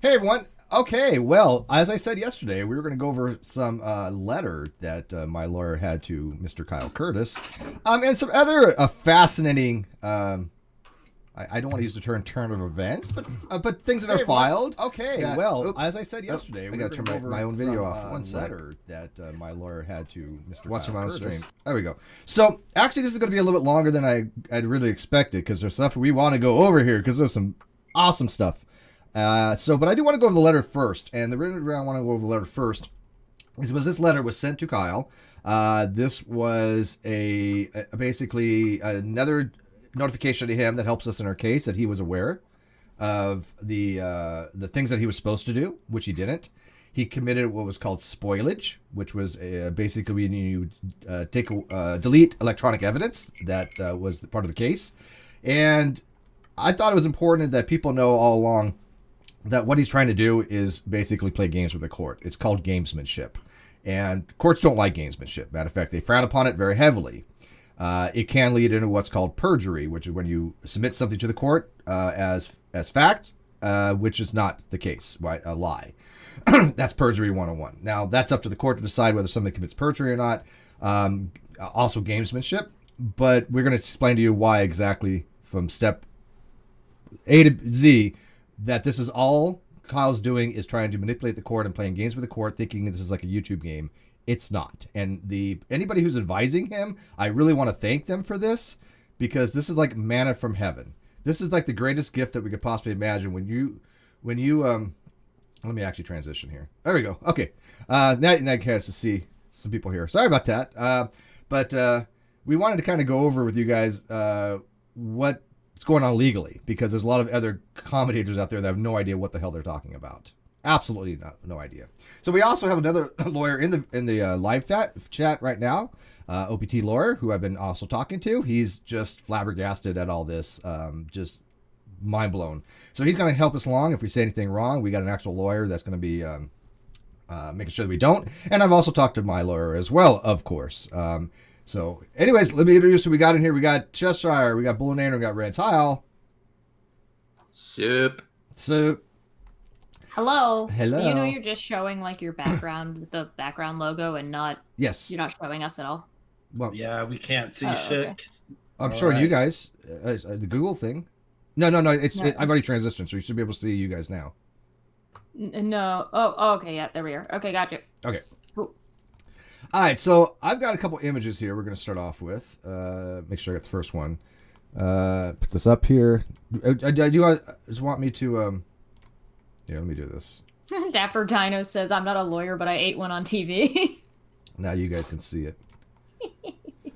Hey everyone. Okay, well, as I said yesterday, we were going to go over some letter that my lawyer had to Mr. Kyle Curtis, and some other fascinating. I don't want to use the term turn of events, but things that are filed. Okay, well, as I said yesterday, I got to turn my own video off. One letter that my lawyer had to Mr. Watching my own stream. There we go. So actually, this is going to be a little bit longer than I'd really expected because there's stuff we want to go over here because there's some awesome stuff. But I do want to go over the letter first, and the reason I want to go over the letter first is because this letter was sent to Kyle. This was basically another notification to him that helps us in our case that he was aware of the things that he was supposed to do, which he didn't. He committed what was called spoilage, which was basically when you delete electronic evidence that was part of the case. And I thought it was important that people know all along that what he's trying to do is basically play games with the court. It's called gamesmanship. And courts don't like gamesmanship. Matter of fact, they frown upon it very heavily. It can lead into what's called perjury, which is when you submit something to the court as fact, which is not the case, right? A lie. That's perjury 101. Now, that's up to the court to decide whether somebody commits perjury or not. Also gamesmanship. But we're going to explain to you why exactly from step A to Z that this is all Kyle's doing is trying to manipulate the court and playing games with the court, thinking this is like a YouTube game. It's not. And anybody who's advising him, I really want to thank them for this because this is like manna from heaven. This is like the greatest gift that we could possibly imagine when you let me actually transition here. There we go. Okay. Now you guys to see some people here. Sorry about that. But we wanted to kind of go over with you guys what's going on legally because there's a lot of other commentators out there that have no idea what the hell they're talking about. Absolutely no idea. So we also have another lawyer in the live chat right now, OPT lawyer, who I've been also talking to. He's just flabbergasted at all this, just mind blown. So he's going to help us along if we say anything wrong. We got an actual lawyer that's going to be making sure that we don't. And I've also talked to my lawyer as well, of course. So anyways, let me introduce who we got in here. We got Cheshire, we got Bull and we got Reds. Hi, all. Soup. Hello. Hello. You know you're just showing like your background with the background logo and not Yes. You're not showing us at all. Well, Yeah, we can't see shit. Okay. I'm All showing right. you guys the Google thing. No. I've already transitioned, so you should be able to see you guys now. No. Oh, okay. Yeah, there we are. Okay, gotcha. Okay. Cool. All right, so I've got a couple images here we're going to start off with. Make sure I got the first one. Put this up here. Do you just want me to... Yeah, let me do this. Dapper Dino says, I'm not a lawyer, but I ate one on TV. Now you guys can see it. All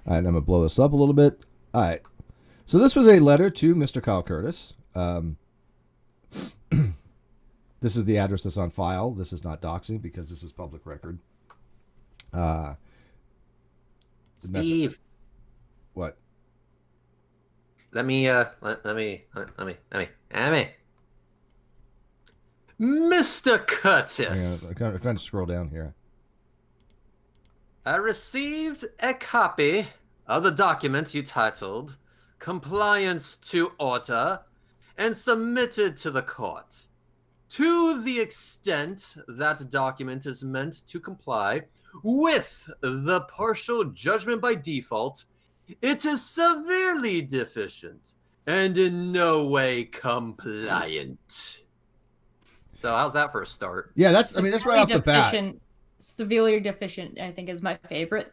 right, I'm going to blow this up a little bit. All right. So this was a letter to Mr. Kyle Curtis. This is the address that's on file. This is not doxing because this is public record. Steve, What? let me. Mr. Curtis, I'm trying to scroll down here. I received a copy of the document you titled Compliance to Order and submitted to the court. To the extent that document is meant to comply with the partial judgment by default, it is severely deficient and in no way compliant. So how's that for a start? Yeah, that's right off the bat. Severely deficient, I think, is my favorite.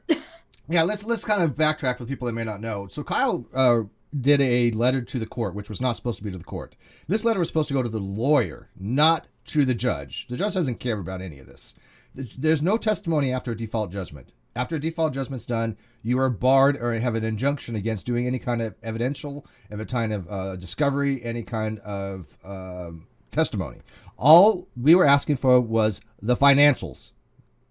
Yeah, let's kind of backtrack for people that may not know. So Kyle did a letter to the court, which was not supposed to be to the court. This letter was supposed to go to the lawyer, not to the judge. The judge doesn't care about any of this. There's no testimony after a default judgment. After a default judgment's done, you are barred or have an injunction against doing any kind of evidential, of a kind of discovery, any kind of testimony. All we were asking for was the financials,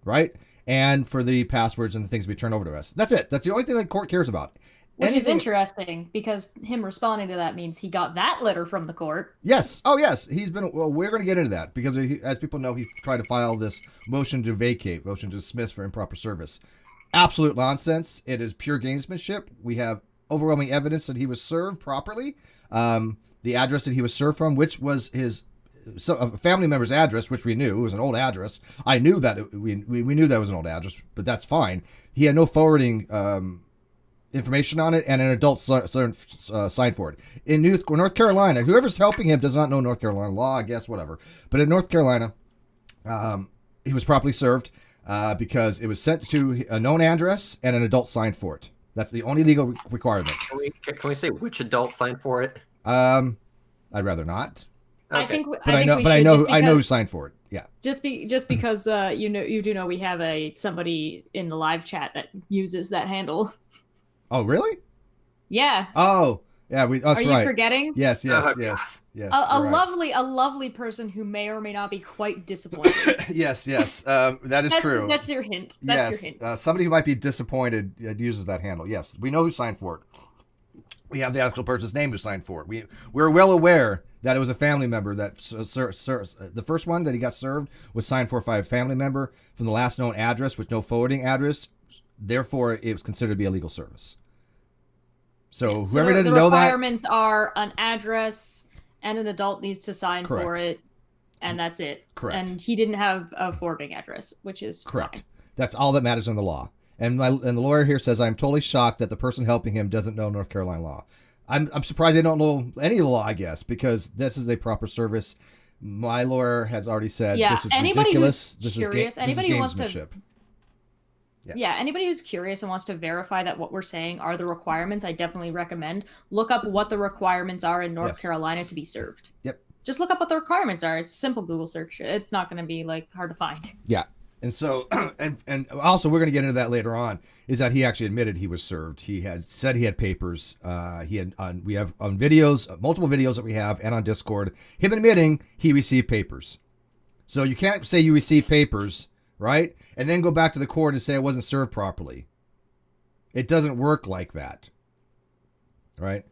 right? And for the passwords and the things to be turned over to us. That's it. That's the only thing the court cares about. Which is interesting because him responding to that means he got that letter from the court. Yes. Oh, yes. He's been. Well, we're going to get into that because, as people know, he tried to file this motion to vacate, motion to dismiss for improper service. Absolute nonsense. It is pure gamesmanship. We have overwhelming evidence that he was served properly. The address that he was served from, which was his a family member's address, which we knew was an old address. I knew that we knew that was an old address, but that's fine. He had no forwarding information on it, and an adult signed for it. In North Carolina, whoever's helping him does not know North Carolina law, I guess, whatever. But in North Carolina, he was properly served because it was sent to a known address and an adult signed for it. That's the only legal requirement. Can we say which adult signed for it? I'd rather not. Okay. I know who signed for it. Yeah. Just because you do know we have somebody in the live chat that uses that handle. Oh, really? Yeah. Oh, yeah. That's Are right. you forgetting? Yes. A lovely person who may or may not be quite disappointed. Yes. That is true. That's your hint. That's your hint. Somebody who might be disappointed uses that handle. Yes, we know who signed for it. We have the actual person's name who signed for it. We're well aware that it was a family member that the first one that he got served was signed for by a family member from the last known address with no forwarding address. Therefore, it was considered to be a legal service. So whoever didn't know that, the requirements are an address and an adult needs to sign for it, and that's it. Correct. And he didn't have a forwarding address, which is correct. Fine. That's all that matters in the law. And the lawyer here says, I'm totally shocked that the person helping him doesn't know North Carolina law. I'm surprised they don't know any of the law, I guess, because this is a proper service. My lawyer has already said this is ridiculous. This is gamesmanship. Anybody who's curious and wants to verify that what we're saying are the requirements, I definitely recommend look up what the requirements are in North Carolina to be served. Yep. Just look up what the requirements are. It's a simple Google search. It's not going to be hard to find. Yeah. And so, and also we're going to get into that later on, is that he actually admitted he was served. He had said he had papers. We have on videos, multiple videos that we have, and on Discord, him admitting he received papers. So you can't say you received papers, right? And then go back to the court and say it wasn't served properly. It doesn't work like that. Right?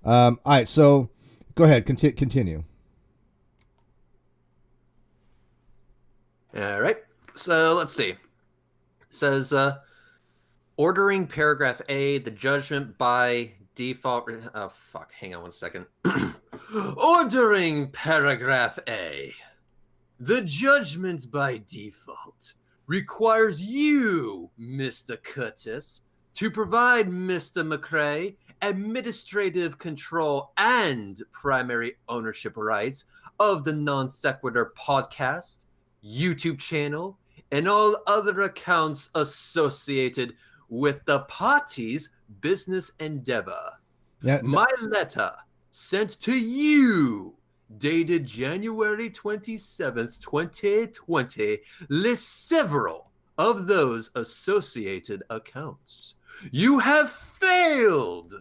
All right. So go ahead. Continue. All right. So let's see. It says, ordering paragraph A, the judgment by default. Oh, fuck. Hang on one second. Ordering paragraph A, the judgment by default requires you, Mr. Curtis, to provide Mr. McCrae administrative control and primary ownership rights of the NonSequitur podcast, YouTube channel, and all other accounts associated with the party's business endeavor. My letter sent to you, dated January 27th, 2020, lists several of those associated accounts. You have failed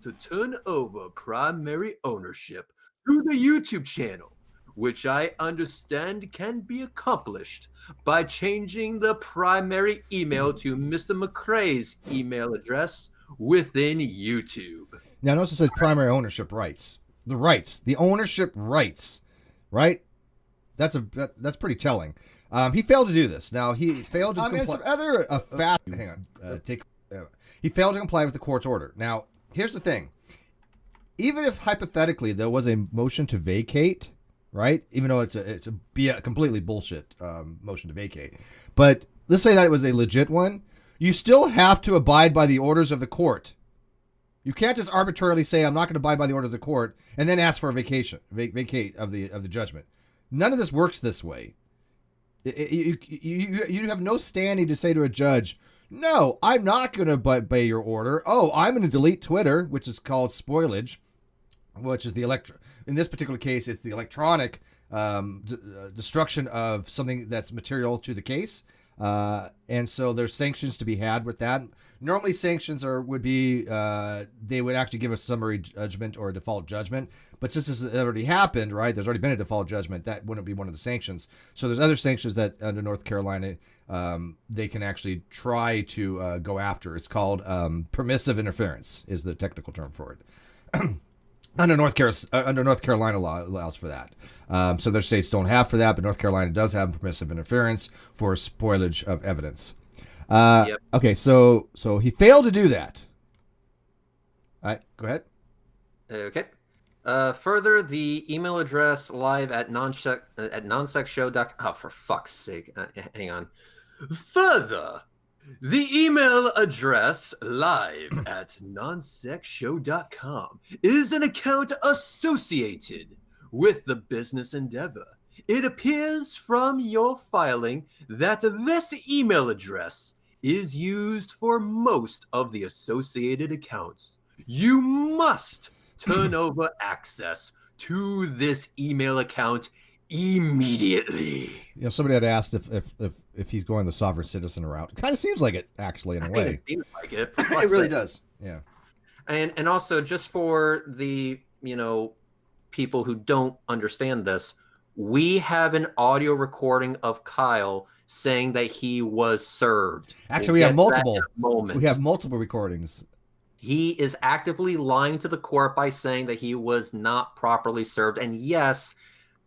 to turn over primary ownership to the YouTube channel, which I understand can be accomplished by changing the primary email to Mr. McCrae's email address within YouTube. Now, notice it says primary ownership rights. The ownership rights, right? That's pretty telling. He failed to do this. Now, he failed to comply. He failed to comply with the court's order. Now, here's the thing. Even if hypothetically there was a motion to vacate, right? Even though it's a completely bullshit motion to vacate. But let's say that it was a legit one. You still have to abide by the orders of the court. You can't just arbitrarily say, I'm not going to abide by the order of the court, and then ask for a vacate of the judgment. None of this works this way. You have no standing to say to a judge, no, I'm not going to obey your order. Oh, I'm going to delete Twitter, which is called spoilage, which is in this particular case, it's the electronic destruction of something that's material to the case. And so there's sanctions to be had with that. Normally sanctions would be, they would actually give a summary judgment or a default judgment. But since this has already happened, right, there's already been a default judgment, that wouldn't be one of the sanctions. So there's other sanctions that under North Carolina, they can actually try to go after. It's called permissive interference is the technical term for it. Under North Carolina law allows for that. So other states don't have for that, but North Carolina does have permissive interference for spoilage of evidence. Okay, so he failed to do that. All right, go ahead. Okay. Further, the email address live at nonsexshow.com. Oh, for fuck's sake. Hang on. Further, the email address live at nonsexshow.com is an account associated with the business endeavor. It appears from your filing that this email address is used for most of the associated accounts. You must turn over access to this email account immediately. You know, somebody had asked if he's going the sovereign citizen route. It kind of seems like it, actually, in a way. It seems like it. It really does. Yeah. And also, just for the people who don't understand this, we have an audio recording of Kyle saying that he was served. Actually, we have multiple. We have multiple recordings. He is actively lying to the court by saying that he was not properly served. And yes,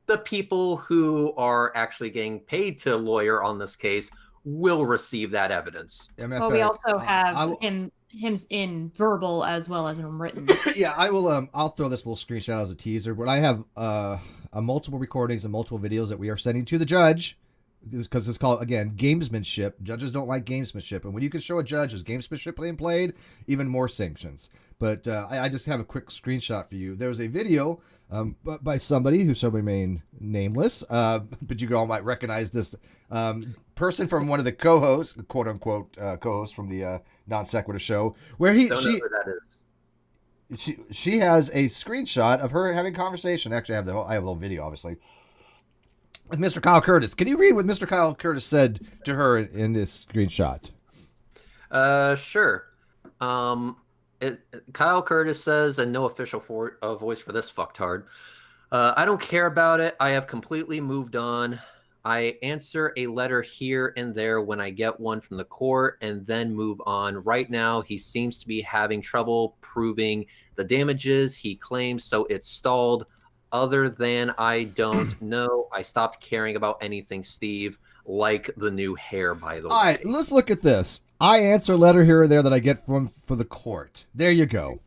the people who are actually getting paid to lawyer on this case will receive that evidence. Well, we also have him in verbal as well as in written. Yeah, I will. I'll throw this little screenshot as a teaser. But I have multiple recordings and multiple videos that we are sending to the judge, because it's called, again, gamesmanship. Judges don't like gamesmanship, and when you can show a judge there's gamesmanship being played, even more sanctions. But I just have a quick screenshot for you. There was a video by somebody who shall remain nameless, but you all might recognize this person from one of the co-hosts, quote unquote co-hosts from the NonSequitur Show, where she has a screenshot of her having a conversation. Actually, I have the whole video, obviously, with Mr. Kyle Curtis. Can you read what Mr. Kyle Curtis said to her in this screenshot? Sure. Kyle Curtis says, and no official voice for this fucktard, I don't care about it. I have completely moved on. I answer a letter here and there when I get one from the court and then move on. Right now, he seems to be having trouble proving the damages he claims, so it's stalled. Other than I don't know. I stopped caring about anything, Steve, like the new hair, by the way. All right, let's look at this. I answer a letter here or there that I get for the court. There you go.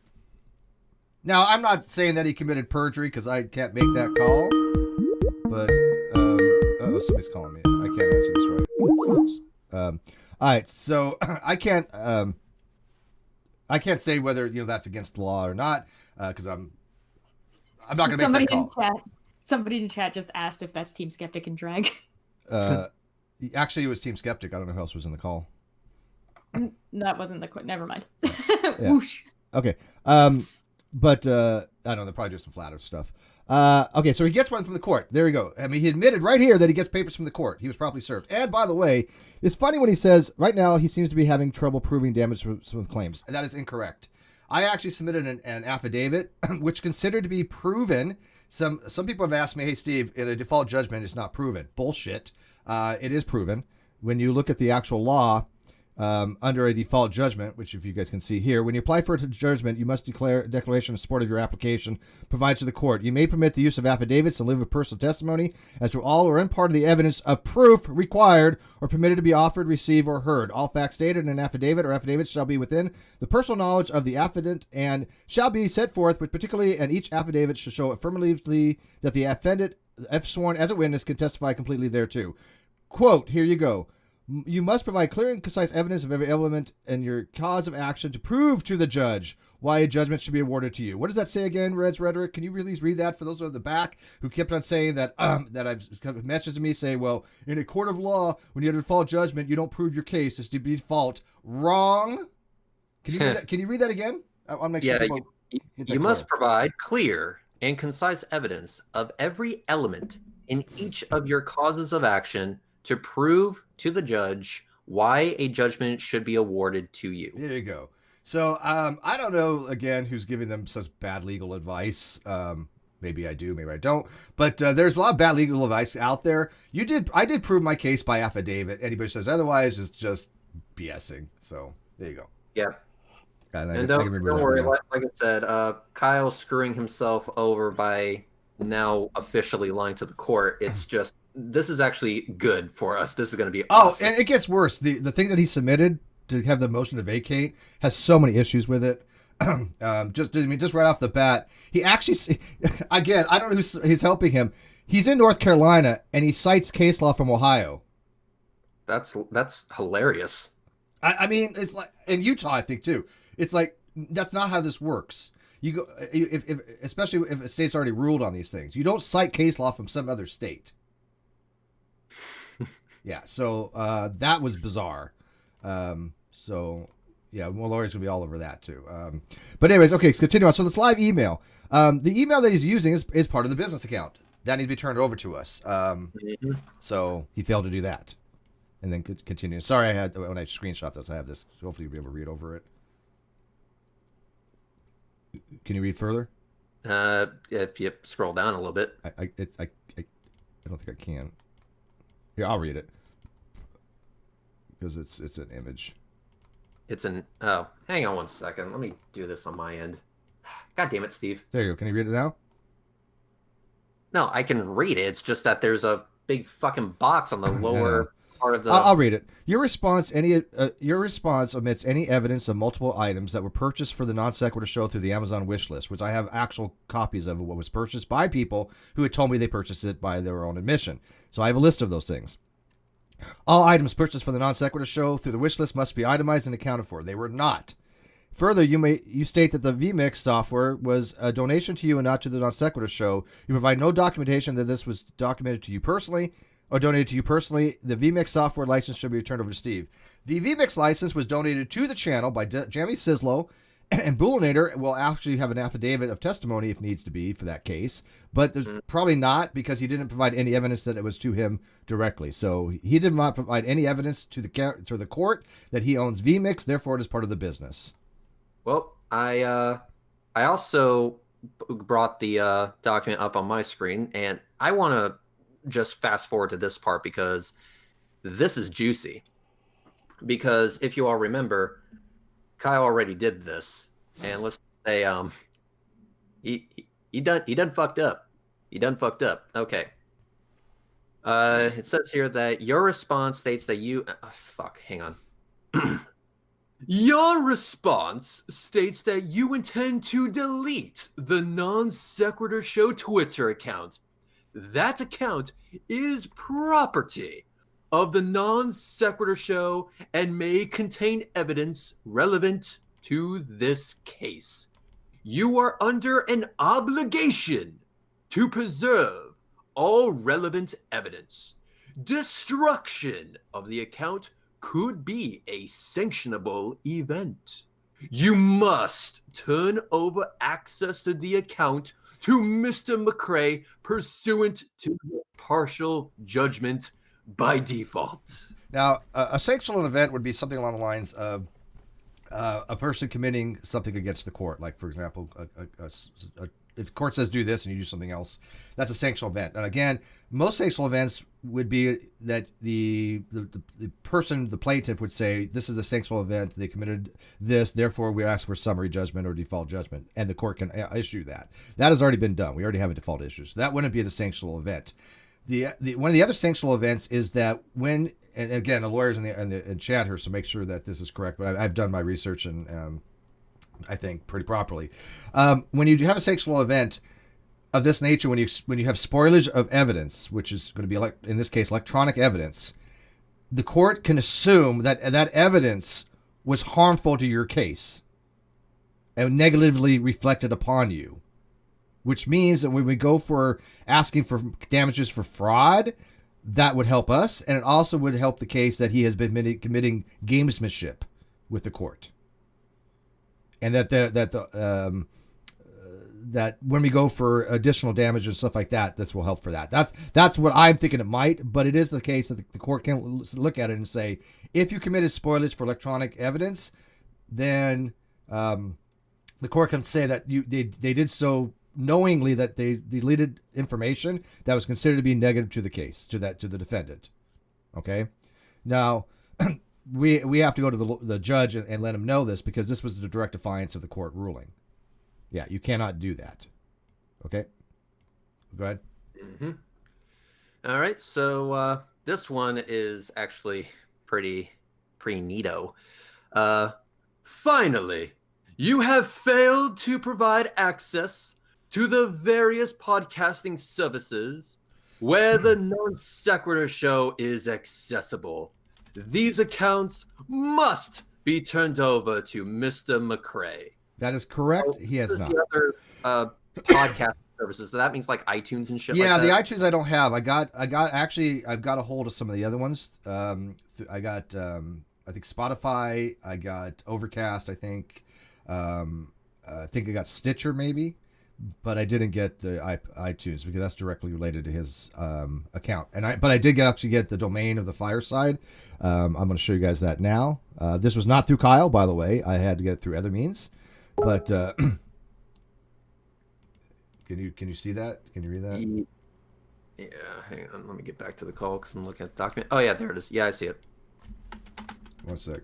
Now, I'm not saying that he committed perjury because I can't make that call. But, somebody's calling me. I can't answer this right. All right, so I can't say whether that's against the law or not because I'm not going to make that call. Somebody in chat just asked if that's Team Skeptic and Drag. Actually, it was Team Skeptic. I don't know who else was in the call. That wasn't the never mind. Yeah. Whoosh. Okay. But I don't know, they're probably just some flatter stuff. Okay, so he gets one from the court. There you go. I mean, he admitted right here that he gets papers from the court. He was properly served. And by the way, it's funny when he says right now he seems to be having trouble proving damage from claims. And that is incorrect. I actually submitted an affidavit, which considered to be proven. Some people have asked me, hey, Steve, in a default judgment, it's not proven. Bullshit. It is proven. When you look at the actual law, under a default judgment, which if you guys can see here, when you apply for a judgment, you must declare a declaration in support of your application provided to the court. You may permit the use of affidavits and live with personal testimony as to all or any part of the evidence of proof required or permitted to be offered, received, or heard. All facts stated in an affidavit or affidavits shall be within the personal knowledge of the affidavit and shall be set forth, but particularly, and each affidavit should show affirmatively that the affidavit, if sworn as a witness, can testify completely thereto. Quote, here you go. You must provide clear and concise evidence of every element in your cause of action to prove to the judge why a judgment should be awarded to you. What does that say again, Red's Rhetoric? Can you please read that for those at the back who kept on saying that that I've messaged to me say, well, in a court of law, when you have a default judgment, you don't prove your case. It's to be default. Wrong. Can you read that? Can you read that again? I'll make sure you must provide clear and concise evidence of every element in each of your causes of action to prove to the judge why a judgment should be awarded to you. There you go. So I don't know, again, who's giving them such bad legal advice. Maybe I do, maybe I don't. But there's a lot of bad legal advice out there. I did prove my case by affidavit. Anybody says otherwise is just BSing. So there you go. Yeah. And don't worry, like I said, Kyle's screwing himself over by now officially lying to the court. It's just, this is actually good for us. This is going to be awesome. Oh, and it gets worse. The thing that he submitted to have the motion to vacate has so many issues with it. just right off the bat, he actually, again, I don't know who's helping him. He's in North Carolina and he cites case law from Ohio. That's hilarious. I mean, it's like in Utah, I think too. It's like that's not how this works. You go if especially if a state's already ruled on these things. You don't cite case law from some other state. Yeah, so that was bizarre. So yeah, more lawyers will be all over that too. But anyways, okay, let's continue on. So this live email, the email that he's using is part of the business account that needs to be turned over to us. So he failed to do that, and then continue. Sorry, when I screenshot this, I have this. So hopefully you'll be able to read over it. Can you read further? If you scroll down a little bit. I don't think I can. Here, I'll read it because it's an image. Oh, hang on one second. Let me do this on my end. God damn it, Steve. There you go. Can you read it now? No, I can read it. It's just that there's a big fucking box on the lower part of the... I'll read it. Your response omits any evidence of multiple items that were purchased for the NonSequitur Show through the Amazon wish list, which I have actual copies of what was purchased by people who had told me they purchased it by their own admission. So I have a list of those things. All items purchased for the NonSequitur Show through the wish list must be itemized and accounted for. They were not. Further, you state that the vMix software was a donation to you and not to the NonSequitur Show. You provide no documentation that this was documented to you personally or donated to you personally. The vMix software license should be returned over to Steve. The vMix license was donated to the channel by Jamie Sislow, and Boolinator will actually have an affidavit of testimony if needs to be for that case, but there's probably not because he didn't provide any evidence that it was to him directly. So he did not provide any evidence to the court that he owns vMix, therefore it is part of the business. Well, I also brought the document up on my screen, and I want to just fast forward to this part because this is juicy. Because if you all remember, Kyle already did this, and let's say he done fucked up. He done fucked up. Okay. It says here that your response states that you hang on. Your response states that you intend to delete the NonSequitur Show Twitter account. That account is property of the NonSequitur Show and may contain evidence relevant to this case. You are under an obligation to preserve all relevant evidence. Destruction of the account could be a sanctionable event. You must turn over access to the account to Mr. McCrae pursuant to the partial judgment by default. Now, a sanctionable event would be something along the lines of a person committing something against the court. Like, for example, if the court says do this and you do something else, that's a sanctionable event. And again, most sanctionable events would be that the person, the plaintiff, would say, this is a sanctionable event, they committed this, therefore we ask for summary judgment or default judgment, and the court can issue that. That has already been done. We already have a default issue. So that wouldn't be the sanctionable event. One of the other sanctionable events is that when, and again, the lawyers in the chat here, so make sure that this is correct, but I've done my research and I think pretty properly. When you have a sanctionable event of this nature, when you have spoilage of evidence, which is going to be, like in this case, electronic evidence, the court can assume that that evidence was harmful to your case and negatively reflected upon you, which means that when we go for asking for damages for fraud, that would help us, and it also would help the case that he has been committing gamesmanship with the court. And that when we go for additional damage and stuff like that, this will help for that. That's what I'm thinking it might, but it is the case that the court can look at it and say, if you committed spoilage for electronic evidence, then the court can say that they did so knowingly, that they deleted information that was considered to be negative to the case, to the defendant. Okay, now. We have to go to the judge and let him know this, because this was the direct defiance of the court ruling. Yeah, you cannot do that. Okay? Go ahead. Mm-hmm. All right, so this one is actually pretty neato. Finally, You have failed to provide access to the various podcasting services where the NonSequitur Show is accessible. These accounts must be turned over to Mr. McCrae. That is correct. He has not. The other podcast services. So that means like iTunes and shit. Yeah, like the that. iTunes I don't have. I've got a hold of some of the other ones. I got I think Spotify. I got Overcast. I think I got Stitcher maybe, but I didn't get the iTunes because that's directly related to his account. But I did actually get the domain of the Fireside. I'm going to show you guys that now. This was not through Kyle, by the way. I had to get it through other means. But can you see that? Can you read that? Yeah, hang on. Let me get back to the call because I'm looking at the document. Oh yeah, there it is. Yeah, I see it. One sec.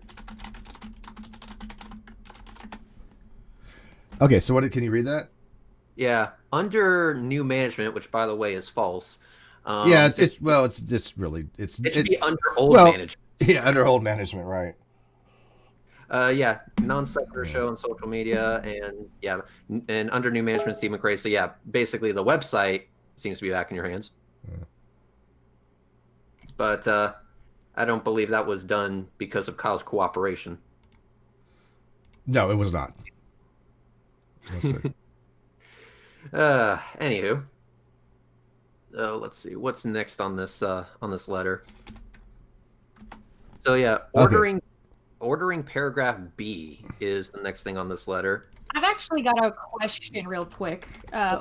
Okay, so can you read that? Yeah, under new management, which by the way is false. Yeah, it should be under old management. Yeah, under old management, right? Yeah, NonSequitur Show on social media, and under new management, Steve McCrae. So yeah, basically the website seems to be back in your hands. Yeah. But I don't believe that was done because of Kyle's cooperation. No, it was not. Anywho, let's see what's next on this letter. So yeah, ordering paragraph B is the next thing on this letter. I've actually got a question real quick.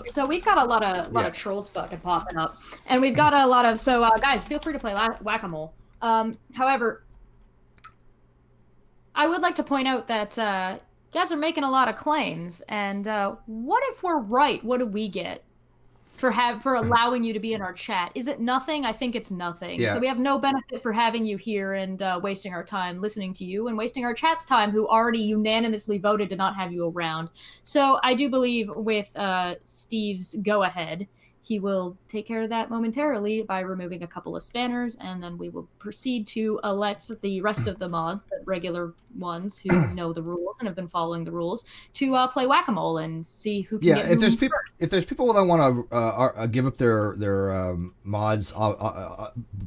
So we've got a lot of trolls fucking popping up, and we've got a lot of guys, feel free to play whack-a-mole. However, I would like to point out that you guys are making a lot of claims, and what if we're right? What do we get for allowing you to be in our chat? Is it nothing? I think it's nothing. Yeah. So we have no benefit for having you here and wasting our time listening to you and wasting our chat's time, who already unanimously voted to not have you around. So I do believe with Steve's go-ahead, he will take care of that momentarily by removing a couple of spanners, and then we will proceed to elect the rest of the mods, the regular ones who know the rules and have been following the rules, to play whack-a-mole and see who can get if there's people that want to give up their mods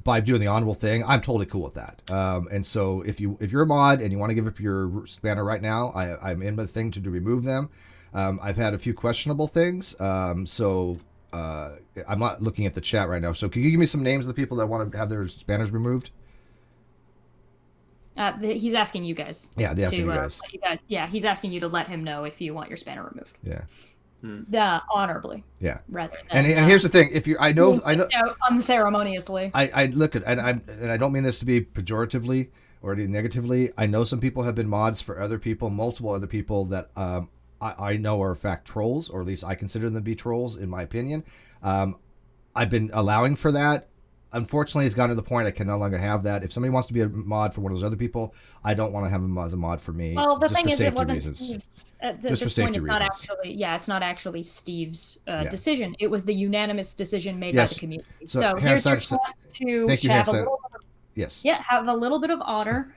by doing the honorable thing, I'm totally cool with that. And so if you're a mod and you want to give up your spanner right now, I'm in the thing to remove them. I've had a few questionable things, so. I'm not looking at the chat right now. So can you give me some names of the people that want to have their spanners removed? He's asking you guys. Yeah, asking you guys. Yeah, he's asking you to let him know if you want your spanner removed. Yeah. Honorably. Yeah. Rather than, and here's the thing: if you, I know, unceremoniously. I look at, and I don't mean this to be pejoratively or negatively. I know some people have been mods for other people, multiple other people that I know are in fact trolls, or at least I consider them to be trolls, in my opinion. I've been allowing for that. Unfortunately, it's gotten to the point I can no longer have that. If somebody wants to be a mod for one of those other people, I don't want to have them as a mod for me. Well, the thing is, it wasn't Steve's. At this point, it's not actually. Yeah, it's not actually Steve's decision. It was the unanimous decision made by the community. So here's your chance to have a little. Yes. Yeah, have a little bit of honor.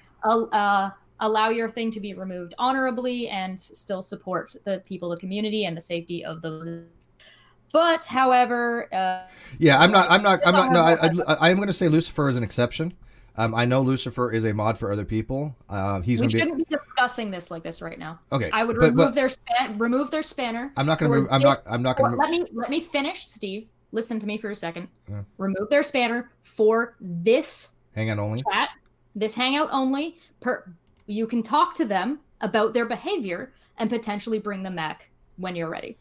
Allow your thing to be removed honorably and still support the people, the community, and the safety of those. But, however, I'm going to say Lucifer is an exception. I know Lucifer is a mod for other people. We shouldn't be discussing this like this right now. Okay, I would remove their spanner. I'm not going to. I'm not going to. Let me finish, Steve. Listen to me for a second. Remove their spanner for this hangout only. Chat. This hangout only. You can talk to them about their behavior and potentially bring them back when you're ready.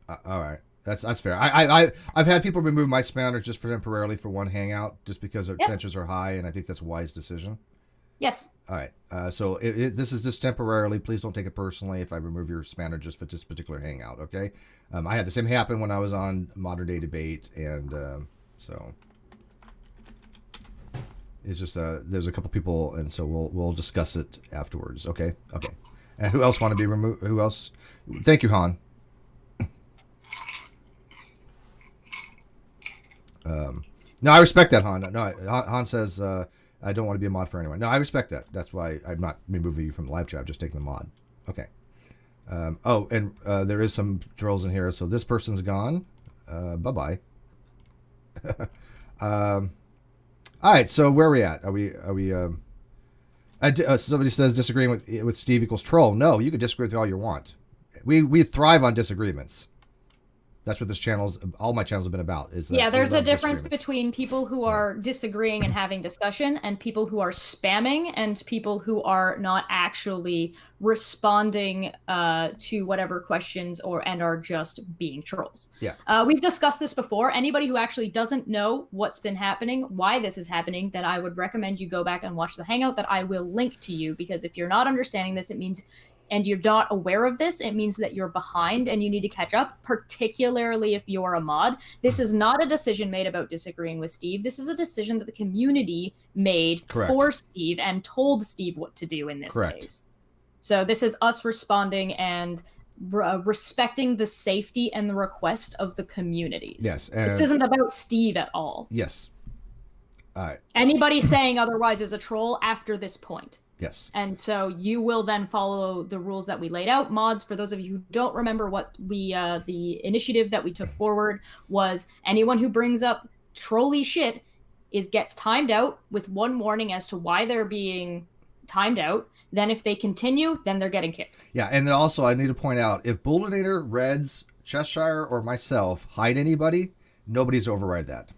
All right. That's fair. I've had people remove my spanners just for temporarily for one hangout just because their tensions are high, and I think that's a wise decision. Yes. All right. So this is just temporarily. Please don't take it personally if I remove your spanner just for this particular hangout, okay? I had the same happen when I was on Modern Day Debate, and so it's just there's a couple people, and so we'll discuss it afterwards, okay? Okay. And who else want to be removed? Who else? Thank you, Han. No, I respect that, Han. No, Han says I don't want to be a mod for anyone. No, I respect that. That's why I'm not removing you from the live chat. I'm just taking the mod. Okay. There is some trolls in here. So this person's gone. Bye-bye. All right. So where are we at? Are we? Somebody says disagreeing with Steve equals troll. No, you can disagree with all you want. We thrive on disagreements. That's what all my channels have been about. There's a difference between people who are disagreeing and having discussion and people who are spamming and people who are not actually responding to whatever questions and are just being trolls. Yeah. We've discussed this before. Anybody who actually doesn't know what's been happening, why this is happening, then I would recommend you go back and watch the Hangout that I will link to you, because if you're not understanding this, it means and you're not aware of this, it means that you're behind and you need to catch up, particularly if you're a mod. This is not a decision made about disagreeing with Steve. This is a decision that the community made for Steve and told Steve what to do in this case. So this is us responding and respecting the safety and the request of the communities. Yes. This isn't about Steve at all. Yes. All right. Anybody saying otherwise is a troll after this point. Yes. And so you will then follow the rules that we laid out. Mods, for those of you who don't remember what the initiative that we took forward was, anyone who brings up trolly shit gets timed out with one warning as to why they're being timed out. Then if they continue, then they're getting kicked. Yeah, and also I need to point out, if Bullinator, Reds, Cheshire, or myself hide anybody, nobody's to override that.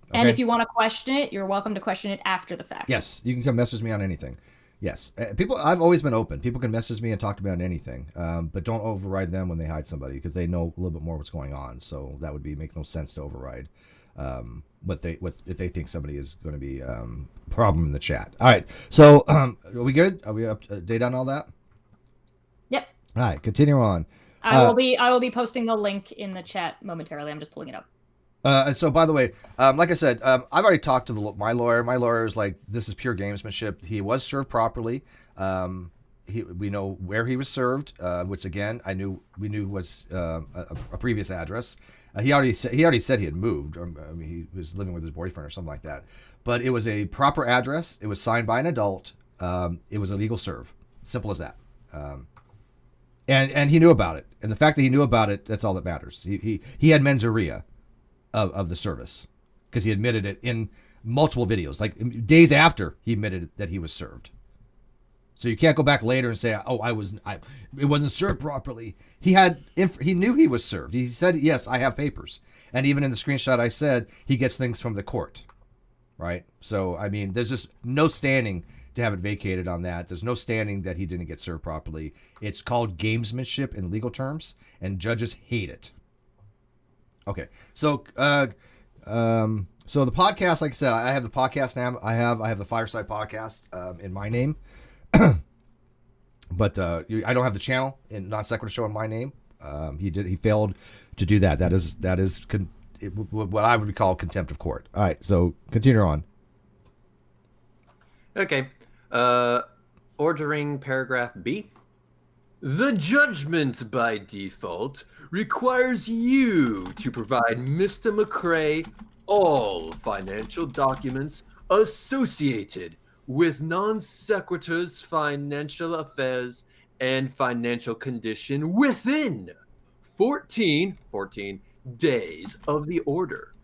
Okay. And if you want to question it, you're welcome to question it after the fact. Yes, you can come message me on anything. Yes, I've always been open. People can message me and talk to me on anything, but don't override them when they hide somebody, because they know a little bit more what's going on. So that would make no sense to override if they think somebody is going to be a problem in the chat. All right, so are we good? Are we up to date on all that? Yep. All right, continue on. I will be posting the link in the chat momentarily. I'm just pulling it up. And so, by the way, like I said, I've already talked to my lawyer. My lawyer is like, this is pure gamesmanship. He was served properly. We know where he was served, which again we knew was a previous address. He already said he had moved. He was living with his boyfriend or something like that. But it was a proper address. It was signed by an adult. It was a legal serve. Simple as that. And he knew about it. And the fact that he knew about it, that's all that matters. He had mens rea of the service, because he admitted it in multiple videos, like days after he admitted that he was served. So you can't go back later and say, "Oh, it wasn't served properly." He knew he was served. He said, "Yes, I have papers." And even in the screenshot I said, he gets things from the court, right? So I mean, there's just no standing to have it vacated on that. There's no standing that he didn't get served properly. It's called gamesmanship in legal terms, and judges hate it. Okay, so the podcast, like I said, I have the podcast name. I have the Fireside Podcast in my name, but I don't have the channel in NonSequitur Show in my name. He failed to do that. That is what I would call contempt of court. All right, so continue on. Okay, ordering paragraph B. The judgment by default requires you to provide Mr. McRae all financial documents associated with non-sequitur's financial affairs and financial condition within 14 days of the order.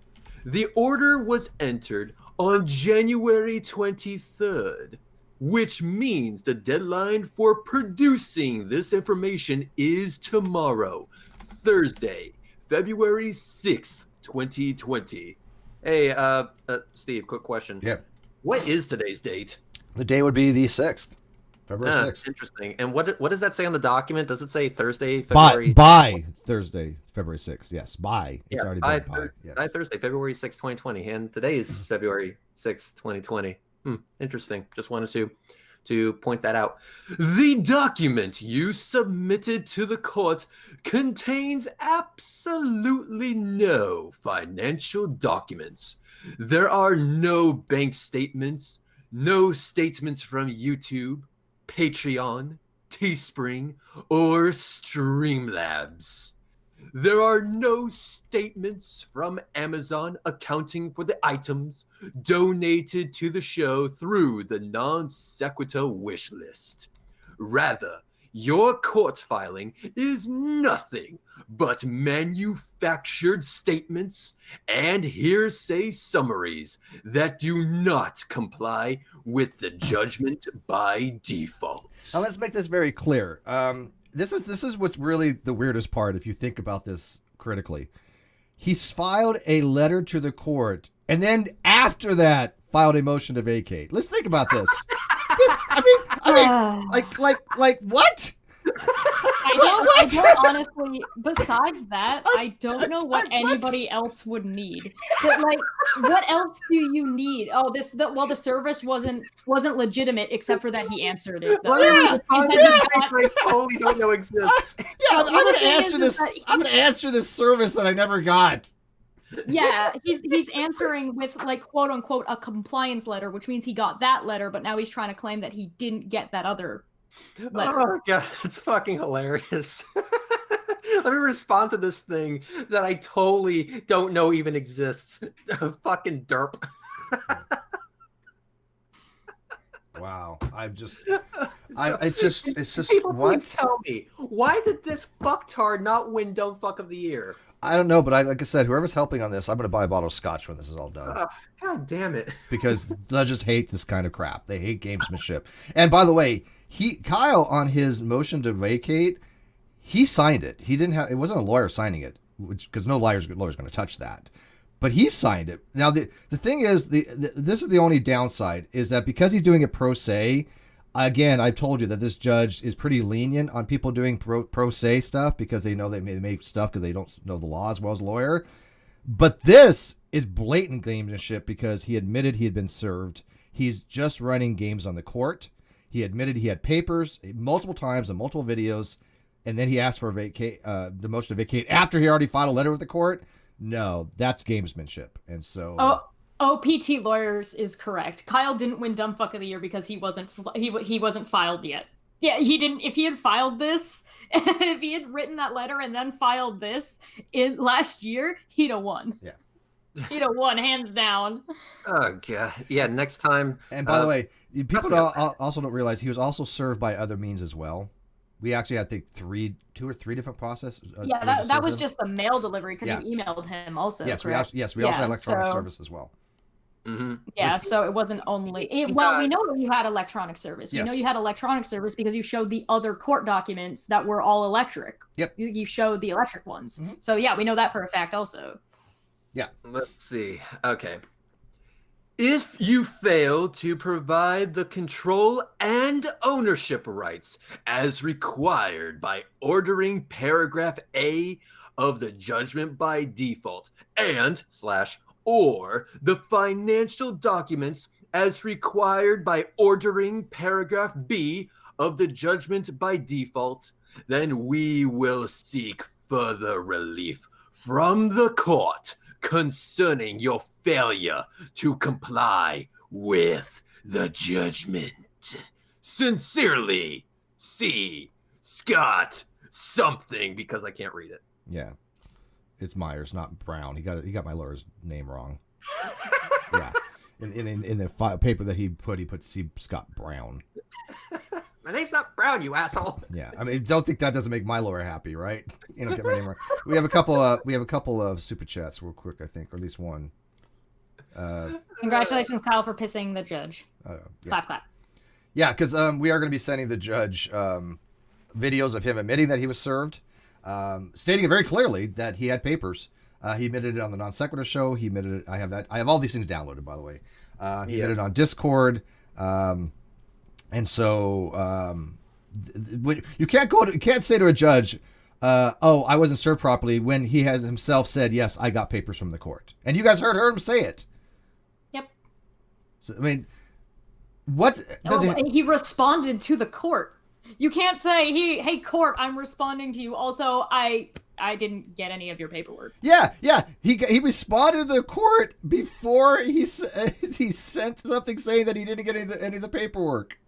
The order was entered on January 23rd, which means the deadline for producing this information is tomorrow, Thursday, February 6th, 2020. Hey, Steve, quick question. Yeah. What is today's date? The day would be the 6th, February 6th. Interesting. And what does that say on the document? Does it say Thursday, February? By Thursday, February 6th. Yes, by. It's already by, been by. Yes. By Thursday, February 6th, 2020. And today is February 6th, 2020. Interesting. Just wanted to point that out. The document you submitted to the court contains absolutely no financial documents. There are no bank statements, no statements from YouTube, Patreon, Teespring, or Streamlabs. There are no statements from Amazon accounting for the items donated to the show through the non-sequitur wish list. Rather, Your court filing is nothing but manufactured statements and hearsay summaries that do not comply with the judgment by default. Now let's make this very clear. This is what's really the weirdest part if you think about this critically. He's filed a letter to the court and then after that filed a motion to vacate. Let's think about this. I mean, like what? I don't honestly. Besides that, I don't know what anybody else would need. But like, what else do you need? Oh, the service wasn't legitimate except for that he answered it. I totally don't know exists. I'm gonna answer this. I'm gonna answer this service that I never got. Yeah, he's answering with like quote unquote a compliance letter, which means he got that letter, but now he's trying to claim that he didn't get that other letter. Oh god, it's fucking hilarious. Let me respond to this thing that I totally don't know even exists. Fucking derp. Wow, it's just People, what? please tell me, why did this fucktard not win Dumb Fuck of the Year? I don't know, but like I said, whoever's helping on this, I'm going to buy a bottle of scotch when this is all done. God damn it. Because judges hate this kind of crap. They hate gamesmanship. And by the way, Kyle, on his motion to vacate, he signed it. It wasn't a lawyer signing it, because no lawyer's going to touch that. But he signed it. Now, the thing is, this is the only downside, is that because he's doing it pro se, again, I've told you that this judge is pretty lenient on people doing pro se stuff because they know they make stuff because they don't know the law as well as a lawyer. But this is blatant gamesmanship because he admitted he had been served. He's just running games on the court. He admitted he had papers multiple times and multiple videos, and then he asked for the motion to vacate after he already filed a letter with the court. No, that's gamesmanship. And so... PT Lawyers is correct. Kyle didn't win Dumb Fuck of the Year because he wasn't filed yet. Yeah, he didn't. If he had filed this, if he had written that letter and then filed this in last year, he'd have won. Yeah. He'd have won hands down. Oh god. Yeah, next time. And by the way, people also don't realize he was also served by other means as well. We actually had, I think, two or three different processes. Yeah, that was just the mail delivery because you emailed him also. Yes, we also had electronic service as well. Mm-hmm. Yeah, so it wasn't only... we know that you had electronic service. We know you had electronic service because you showed the other court documents that were all electric. Yep. You showed the electric ones. Mm-hmm. So yeah, we know that for a fact also. Yeah. Let's see. Okay. If you fail to provide the control and ownership rights as required by ordering paragraph A of the judgment by default or the financial documents as required by ordering paragraph B of the judgment by default, then we will seek further relief from the court concerning your failure to comply with the judgment. Sincerely, C. Scott something, because I can't read it. Yeah. It's Myers, not Brown. He got my lawyer's name wrong. Yeah. In the paper that he put C. Scott Brown. My name's not Brown, you asshole. Yeah, I mean, don't think that doesn't make my lawyer happy, right? You don't get my name wrong. We have a couple of super chats real quick, I think, or at least one. Congratulations, Kyle, for pissing the judge. Yeah. Clap, clap. Yeah, because we are going to be sending the judge videos of him admitting that he was served, stating it very clearly that he had papers. He admitted it on the NonSequitur Show. He admitted it. I have all these things downloaded, by the way. He admitted it on Discord. And so you can't say to a judge, "Oh, I wasn't served properly," when he has himself said, "Yes, I got papers from the court," and you guys heard him say it. Yep. So, I mean, what does he responded to the court? You can't say, "Hey, court, I'm responding to you." Also, I didn't get any of your paperwork. Yeah. He responded to the court before he sent something saying that he didn't get any of the paperwork.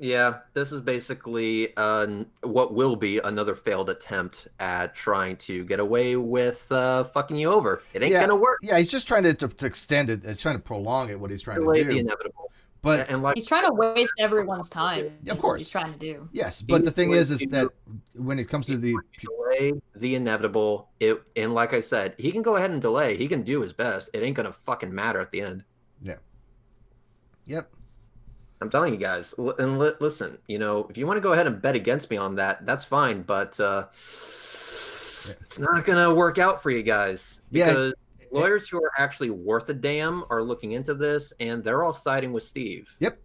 Yeah, this is basically what will be another failed attempt at trying to get away with fucking you over. It ain't gonna work. Yeah, he's just trying to extend it. He's trying to prolong it. What he's trying to do. The inevitable. But and like He's trying to waste everyone's time. Of is course. what he's trying to do. yes, but the thing is that when it comes to the delay the inevitable, and like I said, he can go ahead and delay. He can do his best. It ain't gonna fucking matter at the end. yeah, yep. I'm telling you guys. Listen, if you want to go ahead and bet against me on that, that's fine. But it's not gonna work out for you guys because lawyers who are actually worth a damn are looking into this, and they're all siding with Steve. Yep.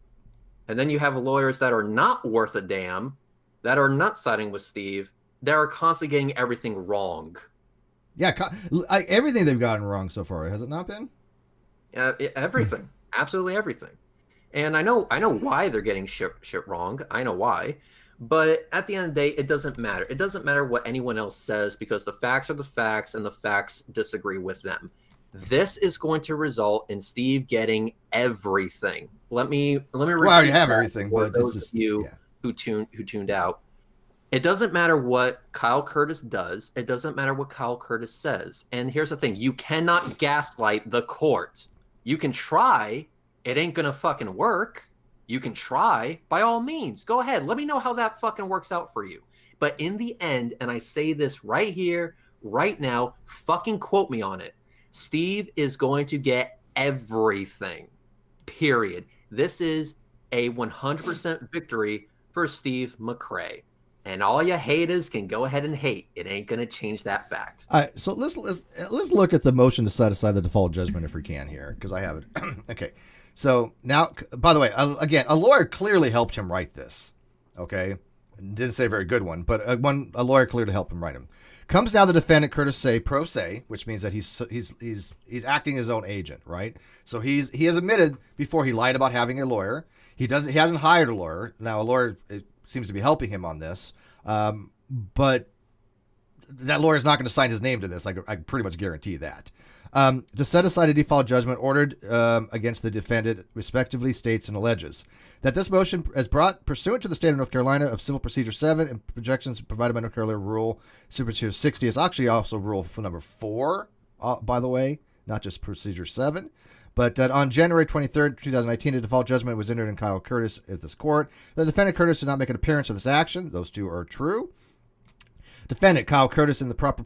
And then you have lawyers that are not worth a damn, that are not siding with Steve, that are constantly getting everything wrong. Yeah, everything they've gotten wrong so far, has it not been? Everything. Absolutely everything. And I know why they're getting shit wrong. I know why. But at the end of the day, it doesn't matter. It doesn't matter what anyone else says because the facts are the facts and the facts disagree with them. This is going to result in Steve getting everything. Let me repeat. Well, I already have everything, for but those this of is you who tuned out. It doesn't matter what Kyle Curtis does. It doesn't matter what Kyle Curtis says. And here's the thing. You cannot gaslight the court. You can try. It ain't going to fucking work. You can try. By all means. Go ahead. Let me know how that fucking works out for you. But in the end, and I say this right here, right now, fucking quote me on it. Steve is going to get everything. Period. This is a 100% victory for Steve McRae. And all you haters can go ahead and hate. It ain't going to change that fact. All right, so let's look at the motion to set aside the default judgment if we can here, because I have it. Okay, so now, by the way, again, a lawyer clearly helped him write this. Okay, didn't say a very good one, but a lawyer clearly helped him write him. Comes now the defendant Curtis say pro se, which means that he's acting his own agent, right? So he has admitted before he lied about having a lawyer. He hasn't hired a lawyer. Now a lawyer seems to be helping him on this, but that lawyer is not going to sign his name to this. I pretty much guarantee that. To set aside a default judgment ordered against the defendant, respectively, states and alleges that this motion is brought pursuant to the state of North Carolina of Civil Procedure 7 and projections provided by North Carolina Rule Super Procedure 60. It's actually also Rule for number 4, by the way, not just Procedure 7. But that on January 23rd, 2019, a default judgment was entered in Kyle Curtis at this court. The defendant Curtis did not make an appearance of this action. Those two are true. Defendant Kyle Curtis in the proper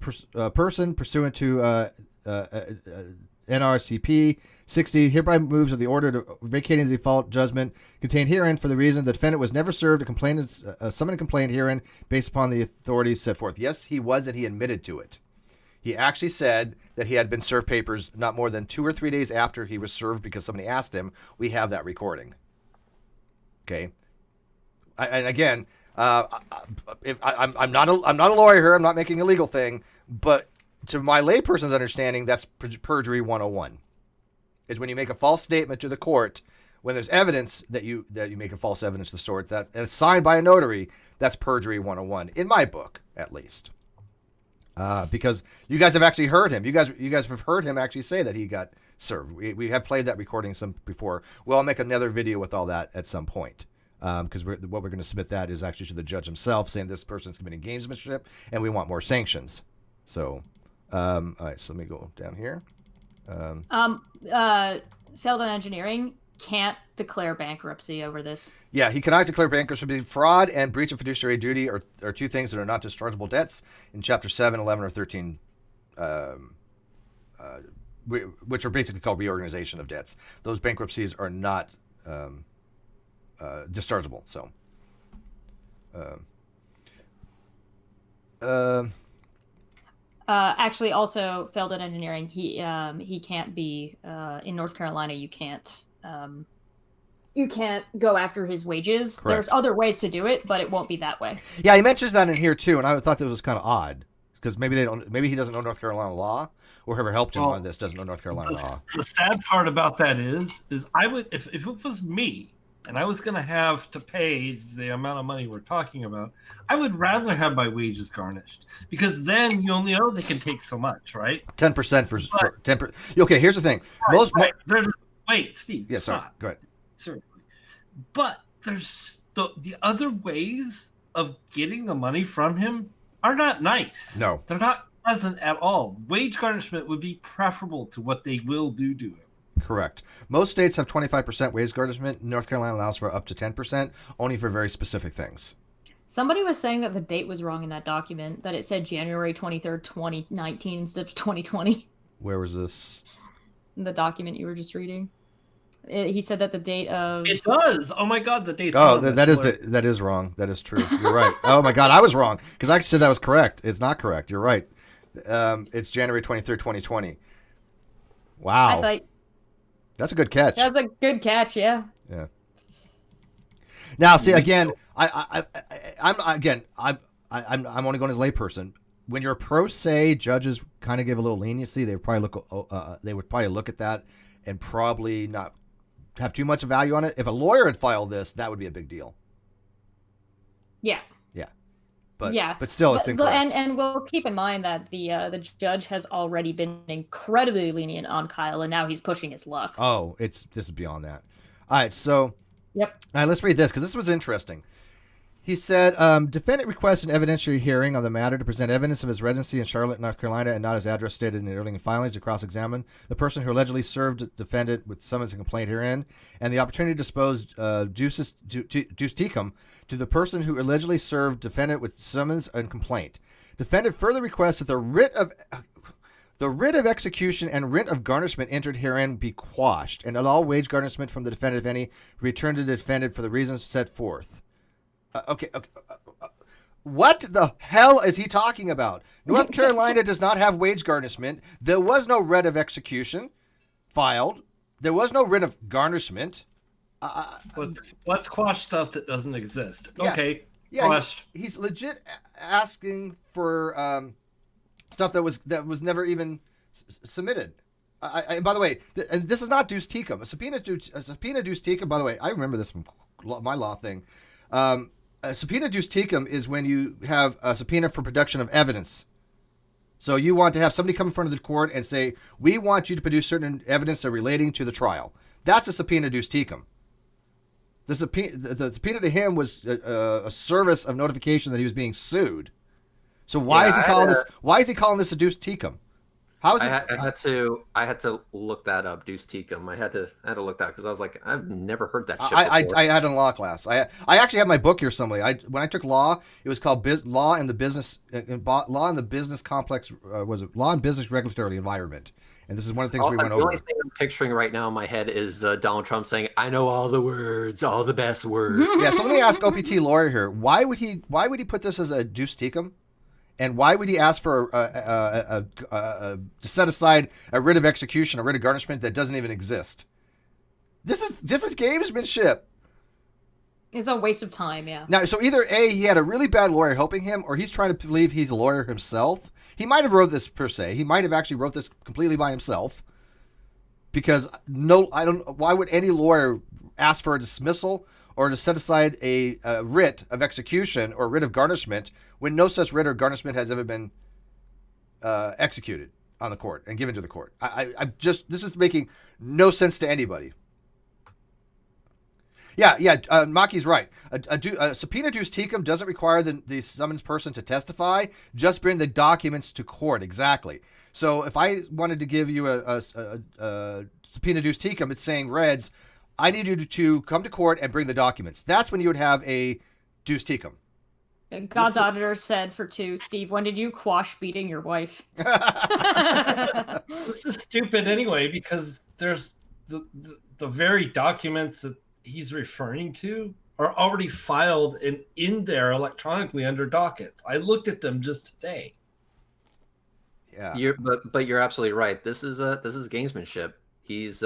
person pursuant to NRCP 60 hereby moves of the order to vacating the default judgment contained herein for the reason the defendant was never served a summoned complaint herein based upon the authorities set forth. Yes, he was, and he admitted to it. He actually said that he had been served papers not more than 2 or 3 days after he was served because somebody asked him. We have that recording. Okay. And again, I'm not a lawyer here. I'm not making a legal thing, but to my layperson's understanding, that's perjury 101. Is when you make a false statement to the court when there's evidence that you make a false evidence to the court that and it's signed by a notary. That's perjury 101 in my book, at least. Because you guys have actually heard him. You guys have heard him actually say that he got served. We have played that recording some before. I'll make another video with all that at some point. Because what we're going to submit that is actually to the judge himself, saying this person's committing gamesmanship, and we want more sanctions. So, all right. So let me go down here. Feldon Engineering can't declare bankruptcy over this. Yeah, he cannot declare bankruptcy. Fraud and breach of fiduciary duty are 2 things that are not dischargeable debts in Chapter 7, 11, or 13, which are basically called reorganization of debts. Those bankruptcies are not dischargeable. So, actually, also Feldon Engineering, he can't be in North Carolina. You can't go after his wages. Correct. There's other ways to do it, but it won't be that way. Yeah, he mentions that in here too, and I thought that was kind of odd because maybe he doesn't know North Carolina law, or whoever helped him on this doesn't know North Carolina law. The sad part about that is I would if it was me and I was going to have to pay the amount of money we're talking about, I would rather have my wages garnished because then you only know they can take so much, right? 10% for 10%. Okay, here's the thing. Right. Wait, Steve. Yes, sorry. Go ahead. Seriously. But there's the other ways of getting the money from him are not nice. No. They're not pleasant at all. Wage garnishment would be preferable to what they will do to him. Correct. Most states have 25% wage garnishment. North Carolina allows for up to 10%, only for very specific things. Somebody was saying that the date was wrong in that document, that it said January 23rd, 2019 instead of 2020. Where was this? In the document you were just reading. He said that the date of... It does. Oh my God, the date's wrong. wrong. That is wrong. That is true. You're right. Oh my God, I was wrong because I said that was correct. It's not correct. You're right. It's January 23rd, 2020. Wow. That's a good catch. That's a good catch, yeah. Yeah. Now, see, again, I'm only going as a layperson. When you're a pro se, judges kind of give a little leniency. They would probably look at that and probably not have too much value on it. If a lawyer had filed this, that would be a big deal. Yeah. Yeah. But still, it's incorrect. And we'll keep in mind that the judge has already been incredibly lenient on Kyle, and now he's pushing his luck. Oh, this is beyond that. All right, so yep. All right, let's read this because this was interesting. He said, defendant requests an evidentiary hearing on the matter to present evidence of his residency in Charlotte, North Carolina, and not his address stated in the earlier filings to cross-examine the person who allegedly served the defendant with summons and complaint herein, and the opportunity to dispose juice tecum to the person who allegedly served defendant with summons and complaint. Defendant further requests that the writ of execution and writ of garnishment entered herein be quashed, and that all wage garnishment from the defendant, if any, returned to the defendant for the reasons set forth. Okay. What the hell is he talking about? North Carolina does not have wage garnishment. There was no writ of execution filed. There was no writ of garnishment. Let's quash stuff that doesn't exist. Yeah, okay. Yeah, quashed. He's legit asking for stuff that was never even submitted. And by the way, and this is not duce tecum. A subpoena duce tecum. By the way, I remember this from my law thing. A subpoena duce tecum is when you have a subpoena for production of evidence. So you want to have somebody come in front of the court and say, we want you to produce certain evidence relating to the trial. That's a subpoena duce tecum. The subpoena to him was a service of notification that he was being sued. So why is he calling this a duce tecum? How is this? I had to look that up, duce tecum. I had to look that because I was like, I've never heard that shit before. I had a law class. I actually have my book here somewhere. When I took law, it was called Law and the Business Complex. Was it Law and Business Regulatory Environment? And this is one of the things we went over. The only thing I'm picturing right now in my head is Donald Trump saying, "I know all the words, all the best words." Yeah. So let me ask OPT lawyer here. Why would he put this as a duce tecum? And why would he ask for to set aside a writ of execution, a writ of garnishment that doesn't even exist? This is gamesmanship. It's a waste of time, yeah. Now, so either A, he had a really bad lawyer helping him, or he's trying to believe he's a lawyer himself. He might have wrote this per se. He might have actually wrote this completely by himself. Because why would any lawyer ask for a dismissal or to set aside a writ of execution or writ of garnishment when no such writ or garnishment has ever been executed on the court and given to the court? This is making no sense to anybody. Yeah, Maki's right. A subpoena duce tecum doesn't require the summoned person to testify, just bring the documents to court. Exactly. So if I wanted to give you a subpoena duce tecum, it's saying, Reds, I need you to come to court and bring the documents. That's when you would have a duce tecum. God's auditor said for 2, Steve, when did you quash beating your wife? This is stupid anyway, because there's the very documents that he's referring to are already filed and in there electronically under dockets. I looked at them just today. Yeah. But you're absolutely right. This is gamesmanship. He's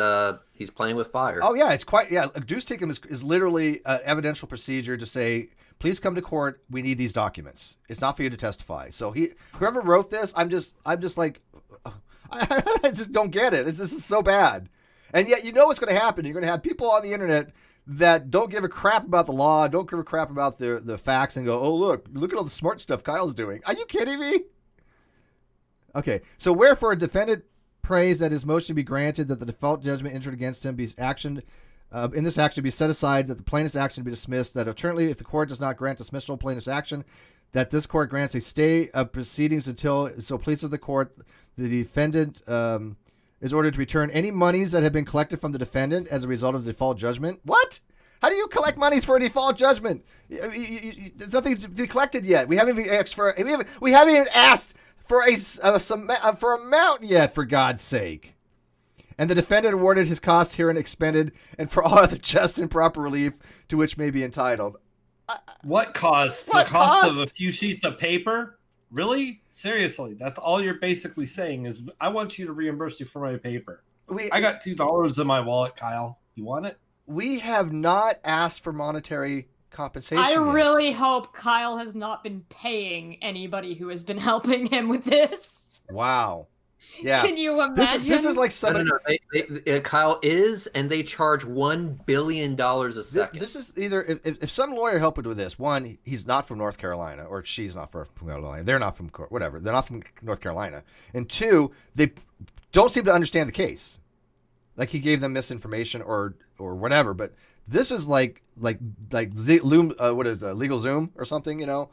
playing with fire. Oh yeah, it's quite A duce tecum is literally an evidential procedure to say, please come to court. We need these documents. It's not for you to testify. So whoever wrote this, I'm just like, I just don't get it. This is so bad. And yet, what's going to happen. You're going to have people on the internet that don't give a crap about the law, don't give a crap about the facts, and go, oh, look at all the smart stuff Kyle's doing. Are you kidding me? Okay, so wherefore a defendant prays that his motion be granted, that the default judgment entered against him be actioned, in this action be set aside, that the plaintiff's action be dismissed, that alternately, if the court does not grant dismissal of plaintiff's action, that this court grants a stay of proceedings until so pleases the court, the defendant is ordered to return any monies that have been collected from the defendant as a result of the default judgment. What? How do you collect monies for a default judgment? There's nothing to be collected yet. We haven't even asked for. We haven't even asked for for amount yet. For God's sake. And the defendant awarded his costs herein expended, and for all other just and proper relief to which may be entitled. What cost? What the cost cost? of a few sheets of paper? Really? Seriously? That's all you're basically saying is I want you to reimburse you for my paper. I got $2 in my wallet, Kyle. You want it? We have not asked for monetary compensation. I yet. really hope Kyle has not been paying anybody who has been helping him with this. Wow. Yeah. Can you imagine? This is like somebody. No. Kyle is, and they charge $1 billion a second. This is either if some lawyer helped with this. One, he's not from North Carolina, or she's not from North Carolina. They're not from whatever. They're not from North Carolina. And two, they don't seem to understand the case. Like he gave them misinformation or whatever. But this is like Zoom, what is it, Legal Zoom or something, you know.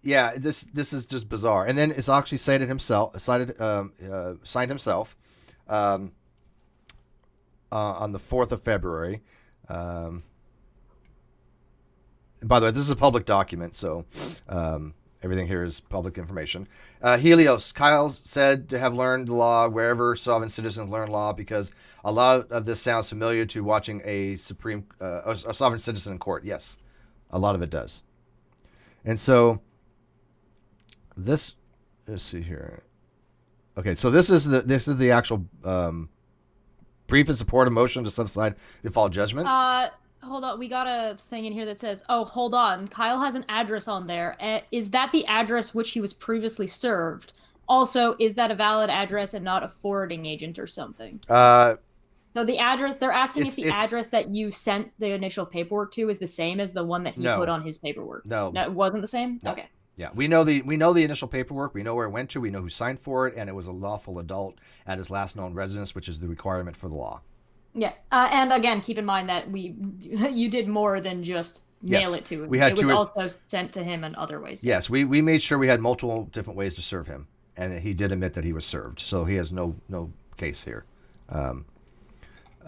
Yeah, this is just bizarre. And then it's actually signed himself on the 4th of February. By the way, this is a public document, so everything here is public information. Helios, Kyle said to have learned the law wherever sovereign citizens learn law, because a lot of this sounds familiar to watching a sovereign citizen in court. Yes, a lot of it does. And so let's see here. Okay, so this is the actual brief and supportive motion to set aside default judgment. Hold on, we got a thing in here that says, "Oh, hold on, Kyle has an address on there. Is that the address which he was previously served? Also, is that a valid address and not a forwarding agent or something?" So the address, they're asking if the address that you sent the initial paperwork to is the same as the one that he put on his paperwork. No, it wasn't the same. No. Okay. Yeah, we know the initial paperwork. We know where it went to. We know who signed for it, and it was a lawful adult at his last known residence, which is the requirement for the law. Yeah, and again, keep in mind that you did more than just mail it to him. It was also sent to him in other ways. Yes, we made sure we had multiple different ways to serve him, and he did admit that he was served, so he has no case here.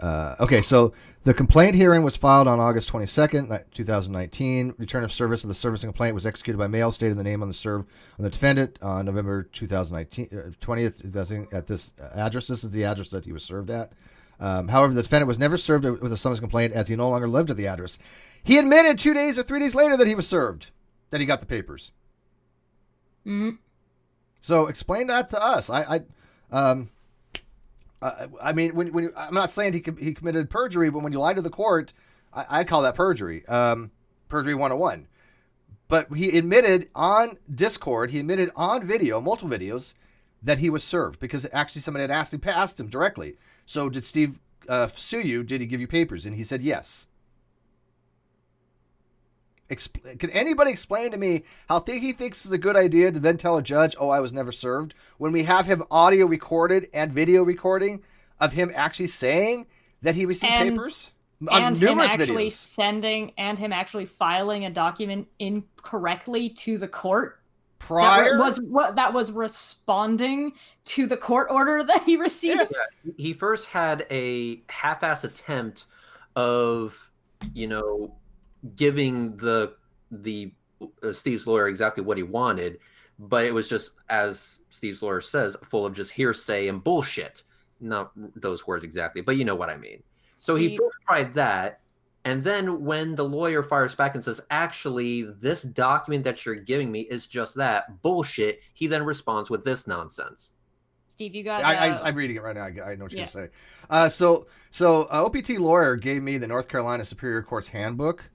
Okay, so the complaint hearing was filed on August 22nd, 2019. Return of service of the servicing complaint was executed by mail, stating the name on the defendant on November 20th at this address. This is the address that he was served at. However, the defendant was never served with a summons complaint, as he no longer lived at the address. He admitted 2 days or 3 days later that he was served, that he got the papers. Mm-hmm. So explain that to us. I mean, when I'm not saying he committed perjury, but when you lie to the court, I call that perjury. Perjury 101. But he admitted on Discord, he admitted on video, multiple videos, that he was served, because actually somebody had asked him directly. So did Steve sue you? Did he give you papers? And he said yes. Can anybody explain to me how he thinks it's a good idea to then tell a judge, "Oh, I was never served," when we have him audio recorded and video recording of him actually saying that he received papers on and numerous him actually videos, and him actually filing a document incorrectly to the court prior that was responding to the court order that he received? Yeah. He first had a half-ass attempt of, giving the Steve's lawyer exactly what he wanted, but it was just, as Steve's lawyer says, full of just hearsay and bullshit. Not those words exactly, but you know what I mean. So he first tried that, and then when the lawyer fires back and says, "Actually, this document that you're giving me is just that bullshit," he then responds with this nonsense. Steve, you got. I'm reading it right now. I know what you're going to say. So OPT lawyer gave me the North Carolina Superior Court's handbook.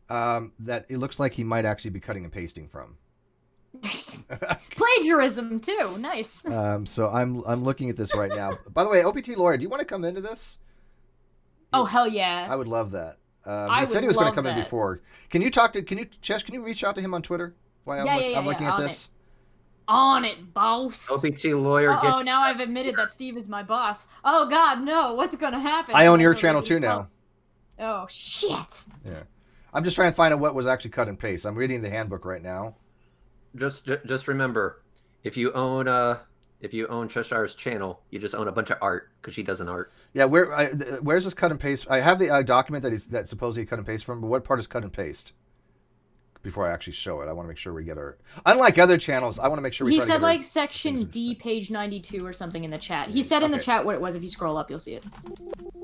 That it looks like he might actually be cutting and pasting from. Plagiarism too. Nice. So I'm looking at this right now. By the way, OPT lawyer, do you want to come into this? Oh hell yeah! I would love that. He said he was going to come in before. Can you reach out to him on Twitter? While I'm looking at this. On it, boss. OPT lawyer. Now I've admitted that Steve is my boss. Oh God, no! What's going to happen? I own your channel too now. Oh shit! Yeah. I'm just trying to find out what was actually cut and paste. I'm reading the handbook right now. Just remember, if you own if you own Cheshire's channel, you just own a bunch of art because she does an art. Yeah, where's this cut and paste? I have the document that supposedly cut and paste from, but what part is cut and paste? Before I actually show it, I want to make sure we get our. Unlike other channels, I want to make sure we. He said like section D, page 92 or something in the chat. He said in the chat what it was. If you scroll up, you'll see it.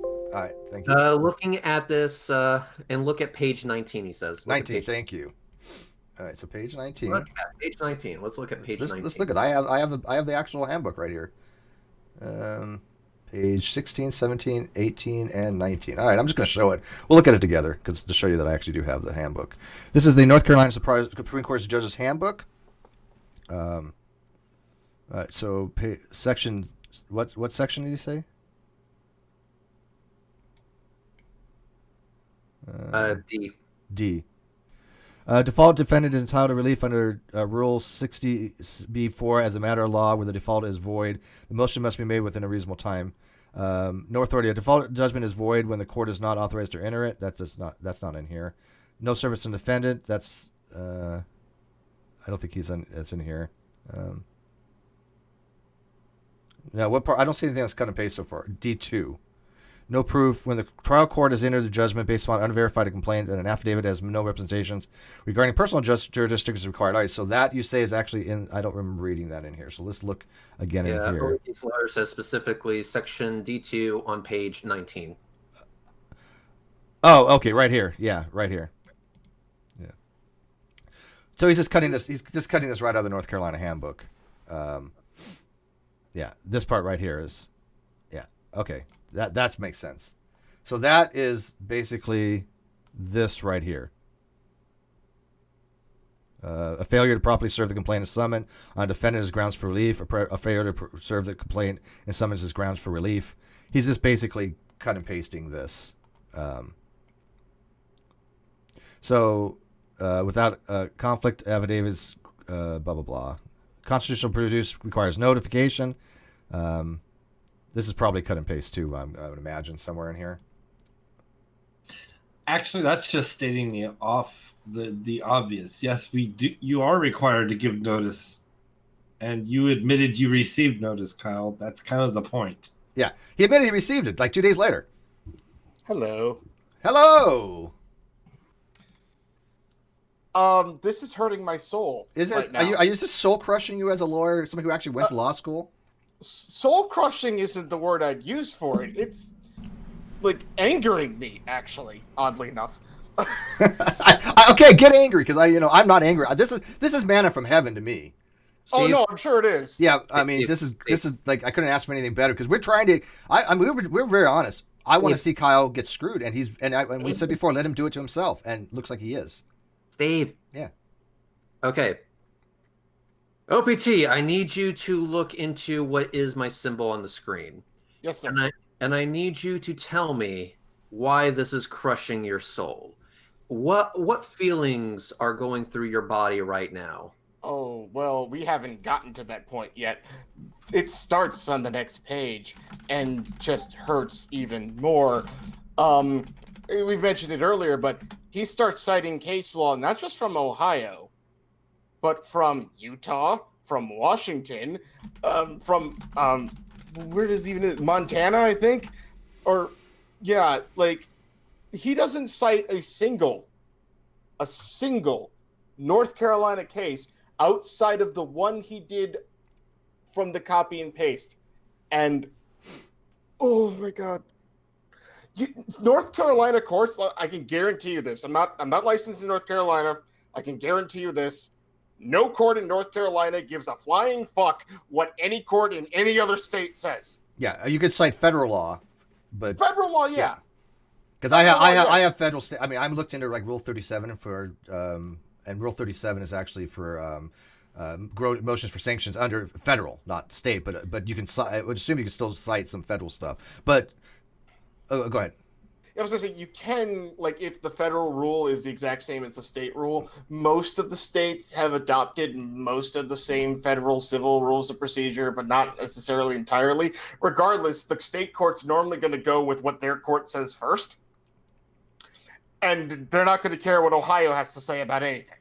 All right, thank you. Looking at this, and look at page 19. He says. 19. Thank you. All right, so page 19. Look at page 19. Let's look at page 19. Let's look at. I have the actual handbook right here. Page 16, 17, 18, and 19. All right, I'm just going to show it. We'll look at it together because to show you that I actually do have the handbook. This is the North Carolina Supreme Court Judges Handbook. All right, so section, what section did you say? D. D. Default defendant is entitled to relief under Rule 60b-4 as a matter of law where the default is void. The motion must be made within a reasonable time. No authority. A default judgment is void when the court is not authorized to enter it. That's not in here. No service to defendant. That's I don't think that's in here. Now what part? I don't see anything that's cut and paste so far. D2. No proof when the trial court has entered the judgment based on unverified complaint and an affidavit has no representations regarding personal jurisdiction is required. All right, so that you say is actually in. I don't remember reading that in here. So let's look again in here. Yeah, letter says specifically section D2 on page 19. Oh, okay, right here. Yeah, right here. Yeah. So he's just cutting this. He's just cutting this right out of the North Carolina handbook. Yeah, this part right here is. Yeah. Okay. That makes sense. So that is basically this right here. A failure to properly serve the complaint is summoned on a defendant as grounds for relief. A failure to serve the complaint and summons as grounds for relief. He's just basically cut and pasting this. So without conflict, affidavits, blah, blah, blah. Constitutional produce requires notification. This is probably cut and paste too, I would imagine, somewhere in here. Actually, that's just stating the obvious. Yes, we do. You are required to give notice, and you admitted you received notice, Kyle. That's kind of the point. Yeah, he admitted he received it like 2 days later. Hello. Hello. This is hurting my soul. Is it? Right now. Are you just soul crushing you as a lawyer, somebody who actually went to law school? Soul crushing isn't the word I'd use for it. It's like angering me, actually. Oddly enough. Okay, get angry because I'm not angry. This is manna from heaven to me. Steve? Oh no, I'm sure it is. Yeah, I mean this is like I couldn't ask for anything better because we're trying to. We're very honest. I want to see Kyle get screwed, and and we said before, let him do it to himself, and looks like he is. Steve. Yeah. Okay. OPT, I need you to look into what is my symbol on the screen. Yes, sir. And I need you to tell me why this is crushing your soul. What feelings are going through your body right now? Oh, well, we haven't gotten to that point yet. It starts on the next page and just hurts even more. We've mentioned it earlier, but he starts citing case law, not just from Ohio, but from Utah, from Washington, from where does even Montana, I think, or yeah, like he doesn't cite a single North Carolina case outside of the one he did from the copy and paste, and oh my God. North Carolina courts, I can guarantee you this. I'm not licensed in North Carolina. I can guarantee you this. No court in North Carolina gives a flying fuck what any court in any other state says. Yeah, you could cite federal law, but federal law, yeah. Because I have federal state. I mean, I'm looked into like Rule 37 for, and Rule 37 is actually for motions for sanctions under federal, not state. But you can. I would assume you can still cite some federal stuff. But go ahead. I was going to say, you can, like, if the federal rule is the exact same as the state rule, most of the states have adopted most of the same federal civil rules of procedure, but not necessarily entirely. Regardless, the state court's normally going to go with what their court says first, and they're not going to care what Ohio has to say about anything.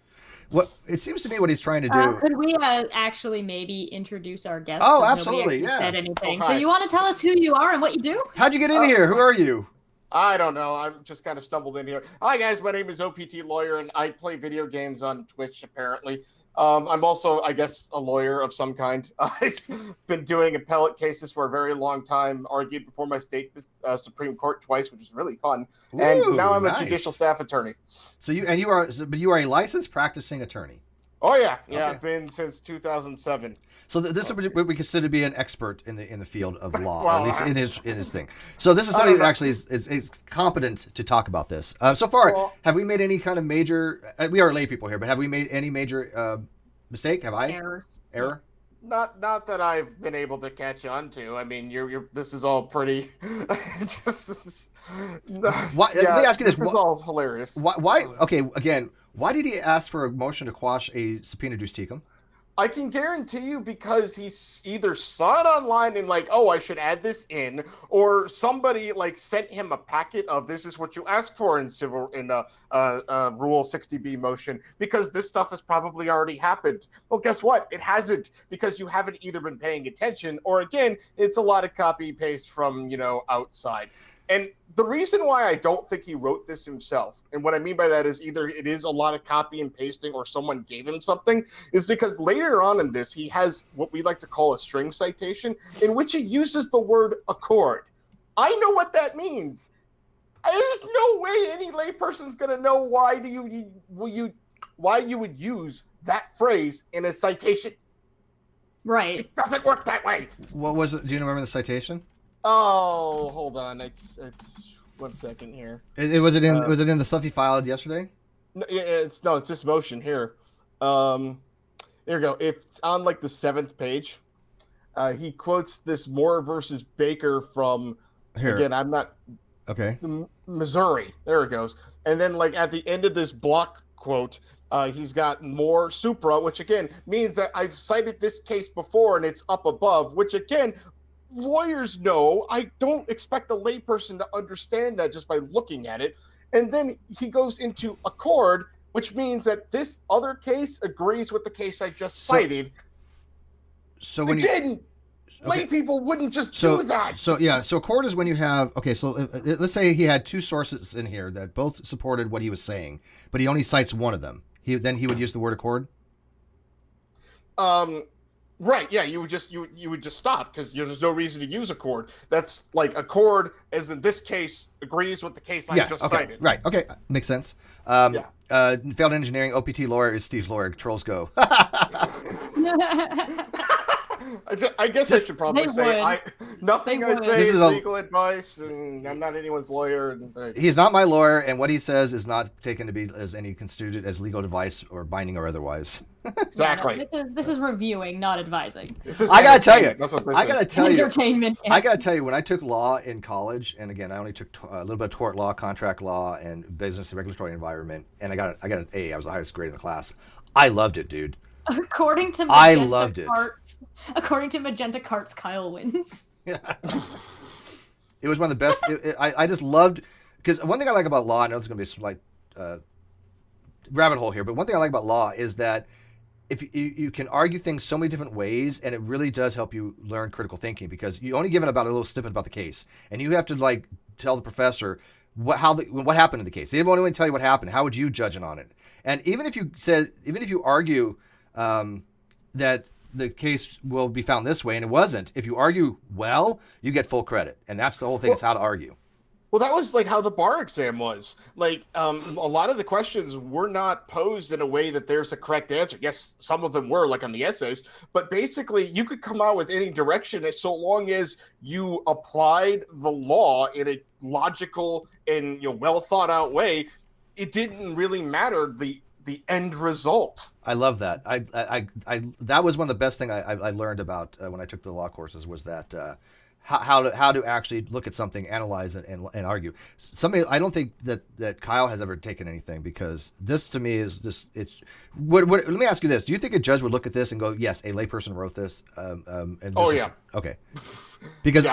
what it seems to me what he's trying to do. Could we actually maybe introduce our guest? Oh, 'Cause absolutely, nobody actually yeah. said anything. Oh, So hi. you want to tell us who you are and what you do? How'd you get in here? Who are you? I don't know. I've just kind of stumbled in here. Hi, guys. My name is OPT Lawyer, and I play video games on Twitch, apparently. I'm also, I guess, a lawyer of some kind. I've been doing appellate cases for a very long time, argued before my state Supreme Court twice, which is really fun. And Ooh, now I'm nice. a judicial staff attorney. So you are a licensed practicing attorney. Oh, yeah. Okay. I've been since 2007. So this is what we consider to be an expert in the field of law, Well, at least in his thing. So this is I somebody don't who know. actually is competent to talk about this. So far, Well- have we made any kind of major? We are lay people here, but have we made any major mistake? Have I error? Not that I've been able to catch on to. I mean, you're this is all pretty. This is. Why- let me ask you this. This is all hilarious. Why? Okay, again, why did he ask for a motion to quash a subpoena duce tecum? I can guarantee you because he either saw it online and like, oh, I should add this in, or somebody like sent him a packet of this is what you ask for in Rule 60B motion because this stuff has probably already happened. Well, guess what? It hasn't because you haven't either been paying attention or again, it's a lot of copy paste from outside. And the reason why I don't think he wrote this himself, and what I mean by that is either it is a lot of copy and pasting or someone gave him something, is because later on in this, he has what we like to call a string citation in which he uses the word accord. I know what that means. There's no way any layperson's going to know why you would use that phrase in a citation. Right. It doesn't work that way. What was it? Do you remember the citation? Oh, hold on. It's 1 second here. Was it in the stuff he filed yesterday? No, it's this motion here. There you go. It's on like the 7th page. He quotes this Moore versus Baker from Here. again. I'm not Okay. Missouri. There it goes. And then like at the end of this block quote, he's got more supra, which again means that I've cited this case before and it's up above, which again. Lawyers know. I don't expect a layperson to understand that just by looking at it. And then he goes into accord, which means that this other case agrees with the case I just cited. So when Again, lay people wouldn't just do that. So yeah, so accord is when you have let's say he had two sources in here that both supported what he was saying, but he only cites one of them. He would use the word accord. Right, yeah, you would just stop because there's no reason to use accord. That's like accord, as in this case, agrees with the case I just cited. Right, okay, makes sense. Failed engineering, OPT lawyer is Steve's lawyer. Trolls go. I guess I should probably say nothing I say is legal advice, and I'm not anyone's lawyer. And he's not my lawyer, and what he says is not taken to be as any construed as legal advice or binding or otherwise. Exactly. Yeah, no, this is reviewing, not advising. I gotta tell you, that's what this I gotta is. tell you, Entertainment. I gotta tell you, when I took law in college, and again, I only took a little bit of tort law, contract law, and business and regulatory environment, and I got an A. I was the highest grade in the class. I loved it, dude. According to Magenta Carts, Kyle wins. It was one of the best. I just loved, because one thing I like about law, I know there's going to be a slight rabbit hole here, but one thing I like about law is that if you can argue things so many different ways, and it really does help you learn critical thinking, because you only given about a little snippet about the case, and you have to like tell the professor what happened in the case. They didn't want to tell you what happened. How would you judge it on it? And even if you argue that the case will be found this way and it wasn't, if you argue well, you get full credit, and that's the whole thing, is how to argue. Well, that was like how the bar exam was. Like a lot of the questions were not posed in a way that there's a correct answer. Yes, some of them were, like on the essays, but basically you could come out with any direction as so long as you applied the law in a logical and well thought out way. It didn't really matter the end result. I love that. I that was one of the best thing I learned about when I took the law courses, was that how to actually look at something, analyze it, and argue. I don't think that Kyle has ever taken anything, because this to me is this. It's let me ask you this: do you think a judge would look at this and go, "Yes, a layperson wrote this"? Yeah. Okay. Because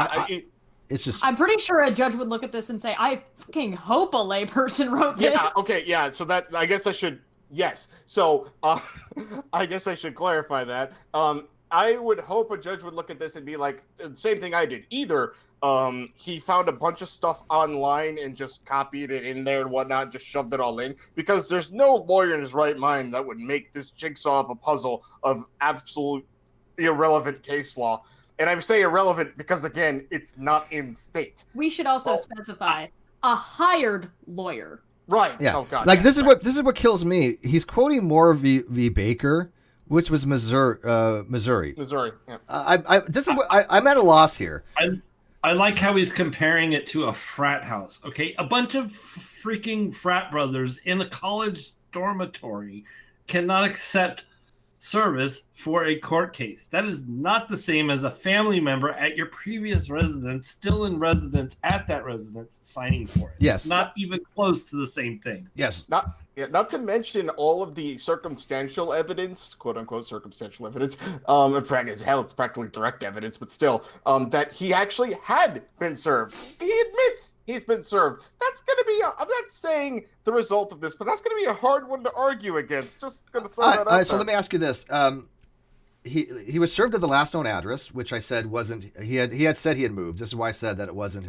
it's just. I'm pretty sure a judge would look at this and say, "I fucking hope a layperson wrote this." Yeah. Okay. Yeah. So that I guess I should Yes. So I guess I should clarify that. I would hope a judge would look at this and be like, the same thing I did. Either he found a bunch of stuff online and just copied it in there and whatnot, just shoved it all in, because there's no lawyer in his right mind that would make this jigsaw of a puzzle of absolute irrelevant case law. And I say irrelevant because, again, it's not in state. We should also specify a hired lawyer. Right. Yeah. Oh, God. Like, this is what kills me. He's quoting Moore v. Baker, which was Missouri. Missouri. Yeah. I'm at a loss here. I like how he's comparing it to a frat house. Okay, a bunch of freaking frat brothers in a college dormitory cannot accept service for a court case. That is not the same as a family member at your previous residence, still in residence at that residence, signing for it. Yes. It's not even close to the same thing. Yes. Not to mention all of the circumstantial evidence, quote unquote circumstantial evidence, it's practically direct evidence, but still, that he actually had been served. He admits he's been served. That's going to be, I'm not saying the result of this, but that's going to be a hard one to argue against. Just going to throw that out there. So let me ask you this. He was served at the last known address, which I said wasn't, he had said he had moved. This is why I said that it wasn't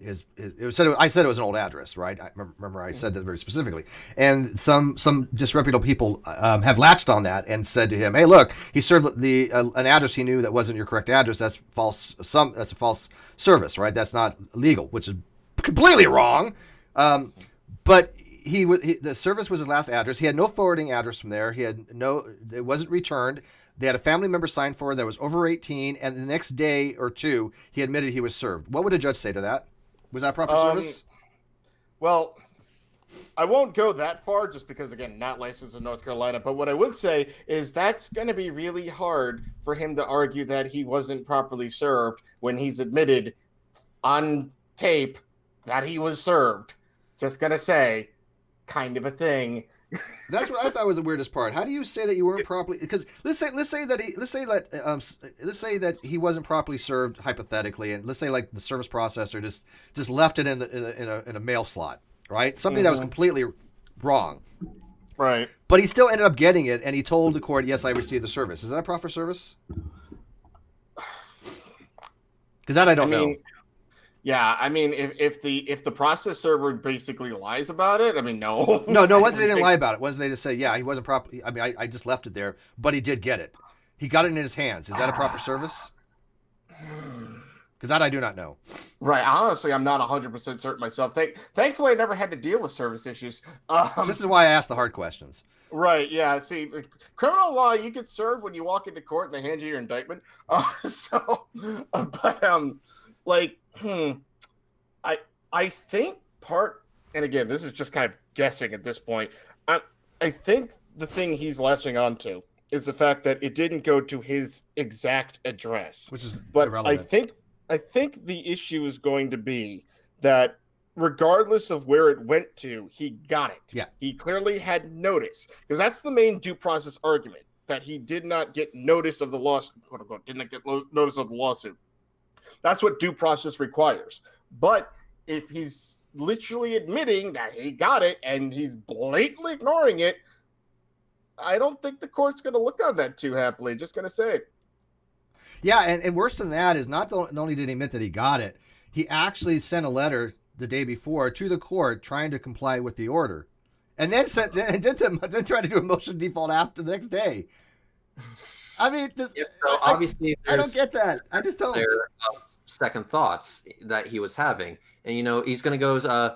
I said it was an old address, right? I remember I said that very specifically. And some disreputable people have latched on that and said to him, "Hey, look, he served an address he knew that wasn't your correct address. That's false. That's a false service, right? That's not legal," which is completely wrong. But the service was his last address. He had no forwarding address from there. It wasn't returned. They had a family member sign for it that was over 18, and the next day or two, he admitted he was served. What would a judge say to that? Was that proper service? Well, I won't go that far just because, again, not licensed in North Carolina. But what I would say is that's going to be really hard for him to argue that he wasn't properly served when he's admitted on tape that he was served. Just going to say, kind of a thing. That's what I thought was the weirdest part. How do you say that you weren't properly? Because let's say that he wasn't properly served hypothetically, and let's say like the service processor just left it in a mail slot, right? Something that was completely wrong, right? But he still ended up getting it, and he told the court, "Yes, I received the service." Is that a proper service? Because that I don't know. Yeah, I mean, if the process server basically lies about it, I mean, no. No, once they didn't lie about it. Once they just say, yeah, he wasn't properly, I mean, I just left it there, but he did get it. He got it in his hands. Is that a proper service? Because that I do not know. Right. Honestly, I'm not 100% certain myself. Thankfully, I never had to deal with service issues. This is why I ask the hard questions. Right. Yeah. See, criminal law, you get served when you walk into court and they hand you your indictment. I think and again, this is just kind of guessing at this point. I think the thing he's latching onto is the fact that it didn't go to his exact address, which is irrelevant. I think the issue is going to be that regardless of where it went to, he got it. Yeah, he clearly had notice, because that's the main due process argument, that he did not get notice of the lawsuit. Quote unquote, did not get notice of the lawsuit. That's what due process requires. But if he's literally admitting that he got it and he's blatantly ignoring it, I don't think the court's going to look on that too happily. Just going to say. Yeah, and worse than that is not only did he admit that he got it, he actually sent a letter the day before to the court trying to comply with the order, and then tried to do a motion default after the next day. I mean, obviously, I don't get that. I just don't. There are second thoughts that he was having, and he's going to go,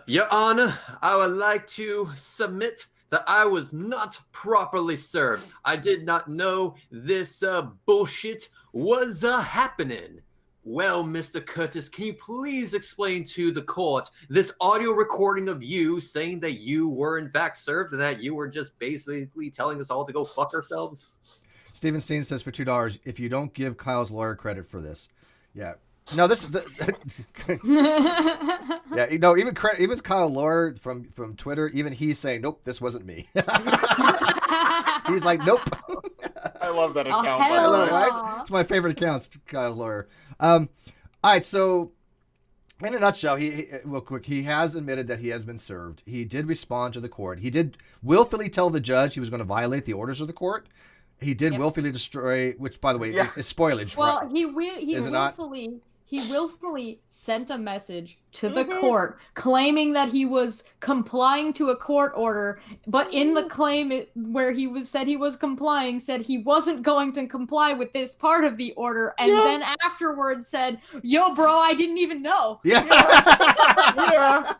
Your Honor, I would like to submit that I was not properly served. I did not know this bullshit was happening. Well, Mr. Curtis, can you please explain to the court this audio recording of you saying that you were in fact served and that you were just basically telling us all to go fuck ourselves? Steven Steen says for $2, if you don't give Kyle's lawyer credit for this. Yeah. No, yeah, even Kyle Lawyer from Twitter, even he's saying, nope, this wasn't me. He's like, nope. I love that account. I love it, right? It's my favorite account, Kyle Lawyer. All right, so In a nutshell, real quick, he has admitted that he has been served. He did respond to the court. He did willfully tell the judge he was going to violate the orders of the court. He did willfully destroy, which, by the way, is spoilage. Well, right? He willfully sent a message to the court claiming that he was complying to a court order, but in the claim where said he was complying, said he wasn't going to comply with this part of the order, and then afterwards said, "Yo, bro, I didn't even know." Yeah. Yeah.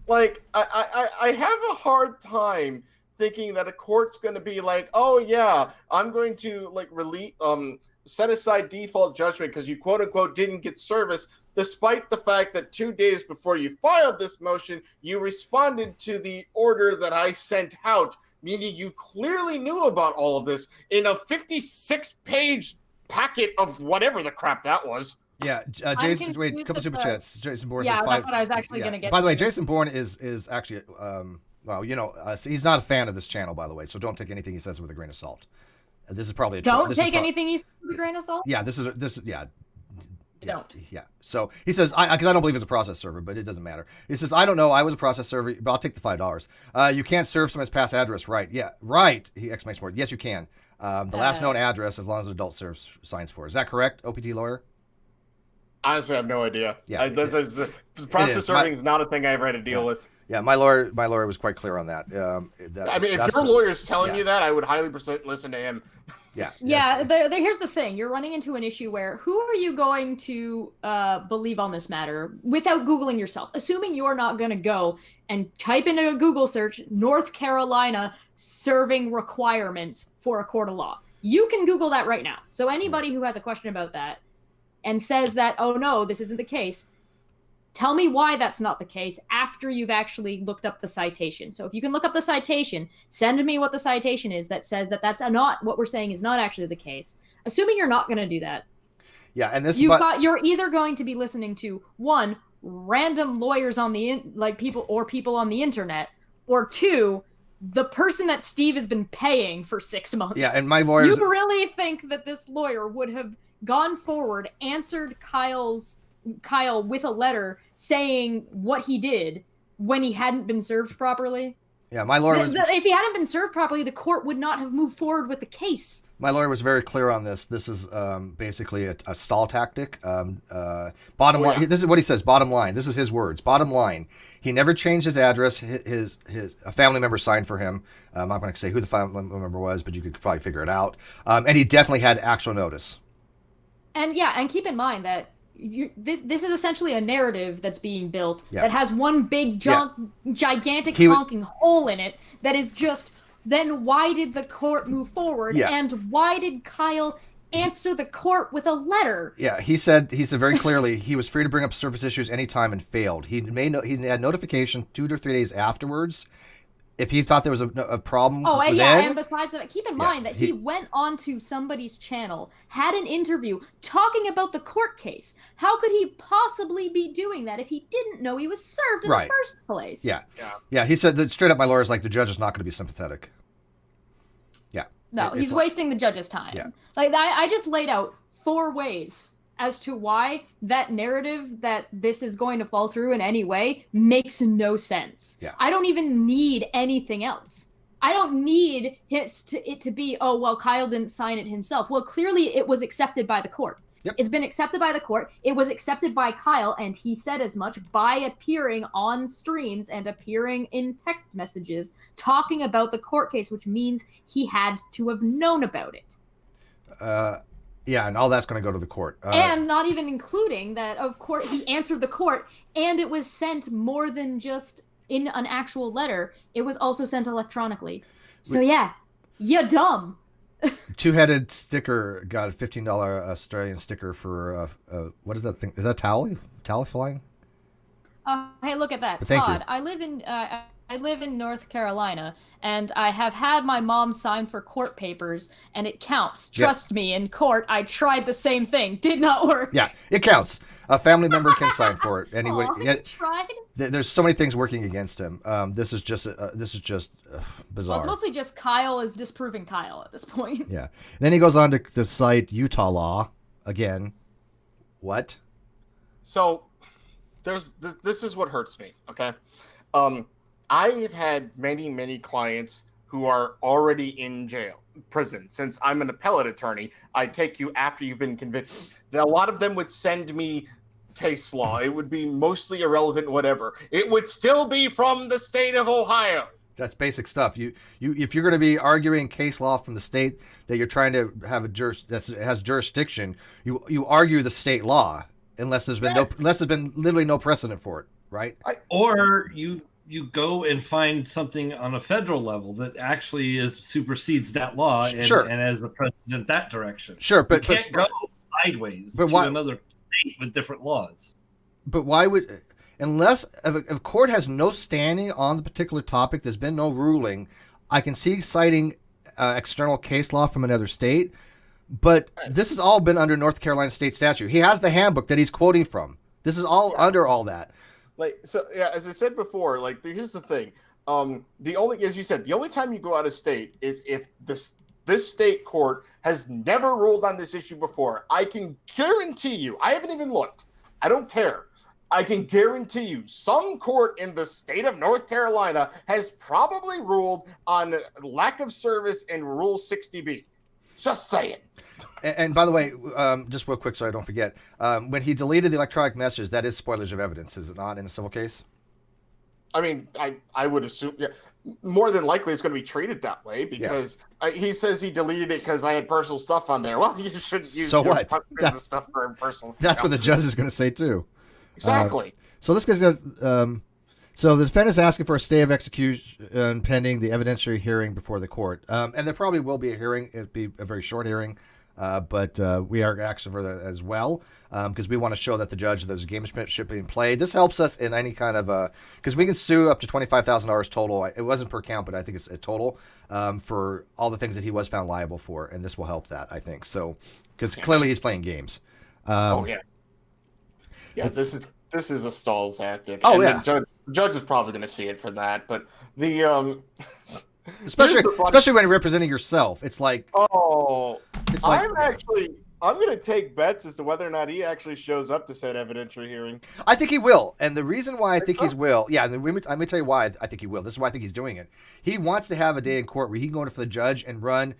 Like, I have a hard time thinking that a court's going to be like, oh yeah, I'm going to like set aside default judgment because you quote unquote didn't get service, despite the fact that 2 days before you filed this motion, you responded to the order that I sent out, meaning you clearly knew about all of this in a 56-page packet of whatever the crap that was. Yeah, Jason. Wait, a couple super chats. Jason Bourne. Yeah, says that's what I was actually going to get. By the way, Jason Bourne is actually well, you know, he's not a fan of this channel, by the way, so don't take anything he says with a grain of salt. This is probably anything he says with a grain of salt. Yeah, this is Don't. Yeah. So he says, because I don't believe it's a process server, but it doesn't matter. He says, I don't know. I was a process server, but I'll take the $5. You can't serve someone's past address, right? Yeah, right. He exclaims more. Yes, you can. The last known address, as long as an adult signs for. Is that correct, OPT lawyer? Honestly, I have no idea. Yeah, Process serving is not a thing I ever had to deal with. Yeah, my lawyer was quite clear on that. I mean, if your lawyer's telling you that, I would highly listen to him. Yeah. Here's the thing: you're running into an issue where who are you going to believe on this matter without Googling yourself? Assuming you're not going to go and type in a Google search North Carolina serving requirements for a court of law. You can Google that right now. So anybody who has a question about that and says that, oh no, this isn't the case, tell me why that's not the case after you've actually looked up the citation. So if you can look up the citation, send me what the citation is that says that that's not what we're saying is not actually the case. Assuming you're not going to do that. Yeah, and this you're either going to be listening to one, random lawyers on the people on the internet, or two, the person that Steve has been paying for 6 months. Yeah, and my lawyers. You really think that this lawyer would have gone forward, answered Kyle with a letter saying what he did when he hadn't been served properly? Yeah, my lawyer was... If he hadn't been served properly, the court would not have moved forward with the case. My lawyer was very clear on this. This is basically a stall tactic. Bottom line, this is what he says, bottom line. This is his words. Bottom line, he never changed his address. A family member signed for him. I'm not going to say who the family member was, but you could probably figure it out. And he definitely had actual notice. And keep in mind that this is essentially a narrative that's being built that has one big gigantic honking hole in it that is just, then why did the court move forward and why did Kyle answer the court with a letter? Yeah, he said very clearly he was free to bring up service issues anytime and failed. He had notification 2 to 3 days afterwards if he thought there was a problem. Oh, and and besides that, keep in mind that he went onto somebody's channel, had an interview talking about the court case. How could he possibly be doing that if he didn't know he was served in the first place? Yeah. He said that straight up. My lawyer's like, the judge is not going to be sympathetic. Yeah. No, he's wasting the judge's time. Yeah. Like I just laid out 4 ways as to why that narrative that this is going to fall through in any way makes no sense. Yeah. I don't even need anything else. I don't need it to be, oh, well, Kyle didn't sign it himself. Well, clearly it was accepted by the court. Yep. It's been accepted by the court. It was accepted by Kyle, and he said as much by appearing on streams and appearing in text messages talking about the court case, which means he had to have known about it. Yeah, and all that's going to go to the court. And not even including that, of course, he answered the court, and it was sent more than just in an actual letter. It was also sent electronically. So you're dumb. Two-headed sticker got a $15 Australian sticker for, what is that thing? Is that towel? Towel flying? Hey, look at that. But thank Todd, you. I live in North Carolina, and I have had my mom sign for court papers, and it counts. Trust me, in court, I tried the same thing. Did not work. Yeah, it counts. A family member can sign for it. Anyway, tried? There's so many things working against him. This is just bizarre. Well, it's mostly just Kyle is disproving Kyle at this point. Yeah. And then he goes on to the site Utah Law again. What? So this is what hurts me. Okay, I've had many clients who are already in prison. Since I'm an appellate attorney, I take you after you've been convicted. A lot of them would send me case law. It would be mostly irrelevant, whatever. It would still be from the state of Ohio. That's basic stuff. You if you're going to be arguing case law from the state that you're trying to have that has jurisdiction, you argue the state law unless there's been unless there's been literally no precedent for it, right? Or you go and find something on a federal level that actually supersedes that law and has a precedent that direction. Sure, but you can't go sideways to another state with different laws. But why would... Unless if a court has no standing on the particular topic, there's been no ruling, I can see citing external case law from another state, but this has all been under North Carolina state statute. He has the handbook that he's quoting from. This is all under all that. As I said before, here's the thing. As you said, the only time you go out of state is if this state court has never ruled on this issue before. I can guarantee you, I haven't even looked. I don't care. I can guarantee you some court in the state of North Carolina has probably ruled on lack of service in Rule 60B. Just saying. And by the way, just real quick so I don't forget, when he deleted the electronic messages, that is spoilage of evidence, is it not, in a civil case? I mean, I would assume, more than likely it's going to be treated that way because he says he deleted it because I had personal stuff on there. Well, you shouldn't use that's stuff for personal. That's what the judge is going to say too. Exactly. So this guy's so the defendant's asking for a stay of execution pending the evidentiary hearing before the court. And there probably will be a hearing. It'd be a very short hearing, but we are asking for that as well because we want to show that the judge there's gamesmanship being played. This helps us in any kind of because we can sue up to $25,000 total. It wasn't per count, but I think it's a total for all the things that he was found liable for, and this will help that, I think. So because clearly he's playing games. Yeah, this is a stall tactic. Oh, and the judge is probably going to see it for that. But the especially when you're representing yourself, it's like I'm going to take bets as to whether or not he actually shows up to said evidentiary hearing. I think he will, and the reason why I think he will, let me tell you why I think he will. This is why I think he's doing it. He wants to have a day in court where he can go in for the judge and run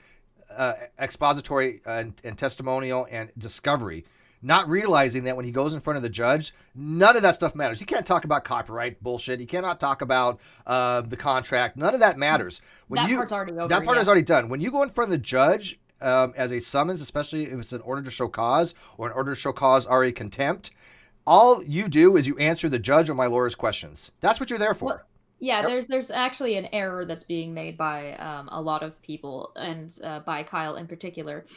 expository and testimonial and discovery. Not realizing that when he goes in front of the judge, none of that stuff matters. He can't talk about copyright bullshit. He cannot talk about the contract. None of that matters. Part's already over. That part is already done. When you go in front of the judge as a summons, especially if it's an order to show cause or an order to show cause already contempt, all you do is you answer the judge or my lawyer's questions. That's what you're there for. Well, there's actually an error that's being made by a lot of people and by Kyle in particular.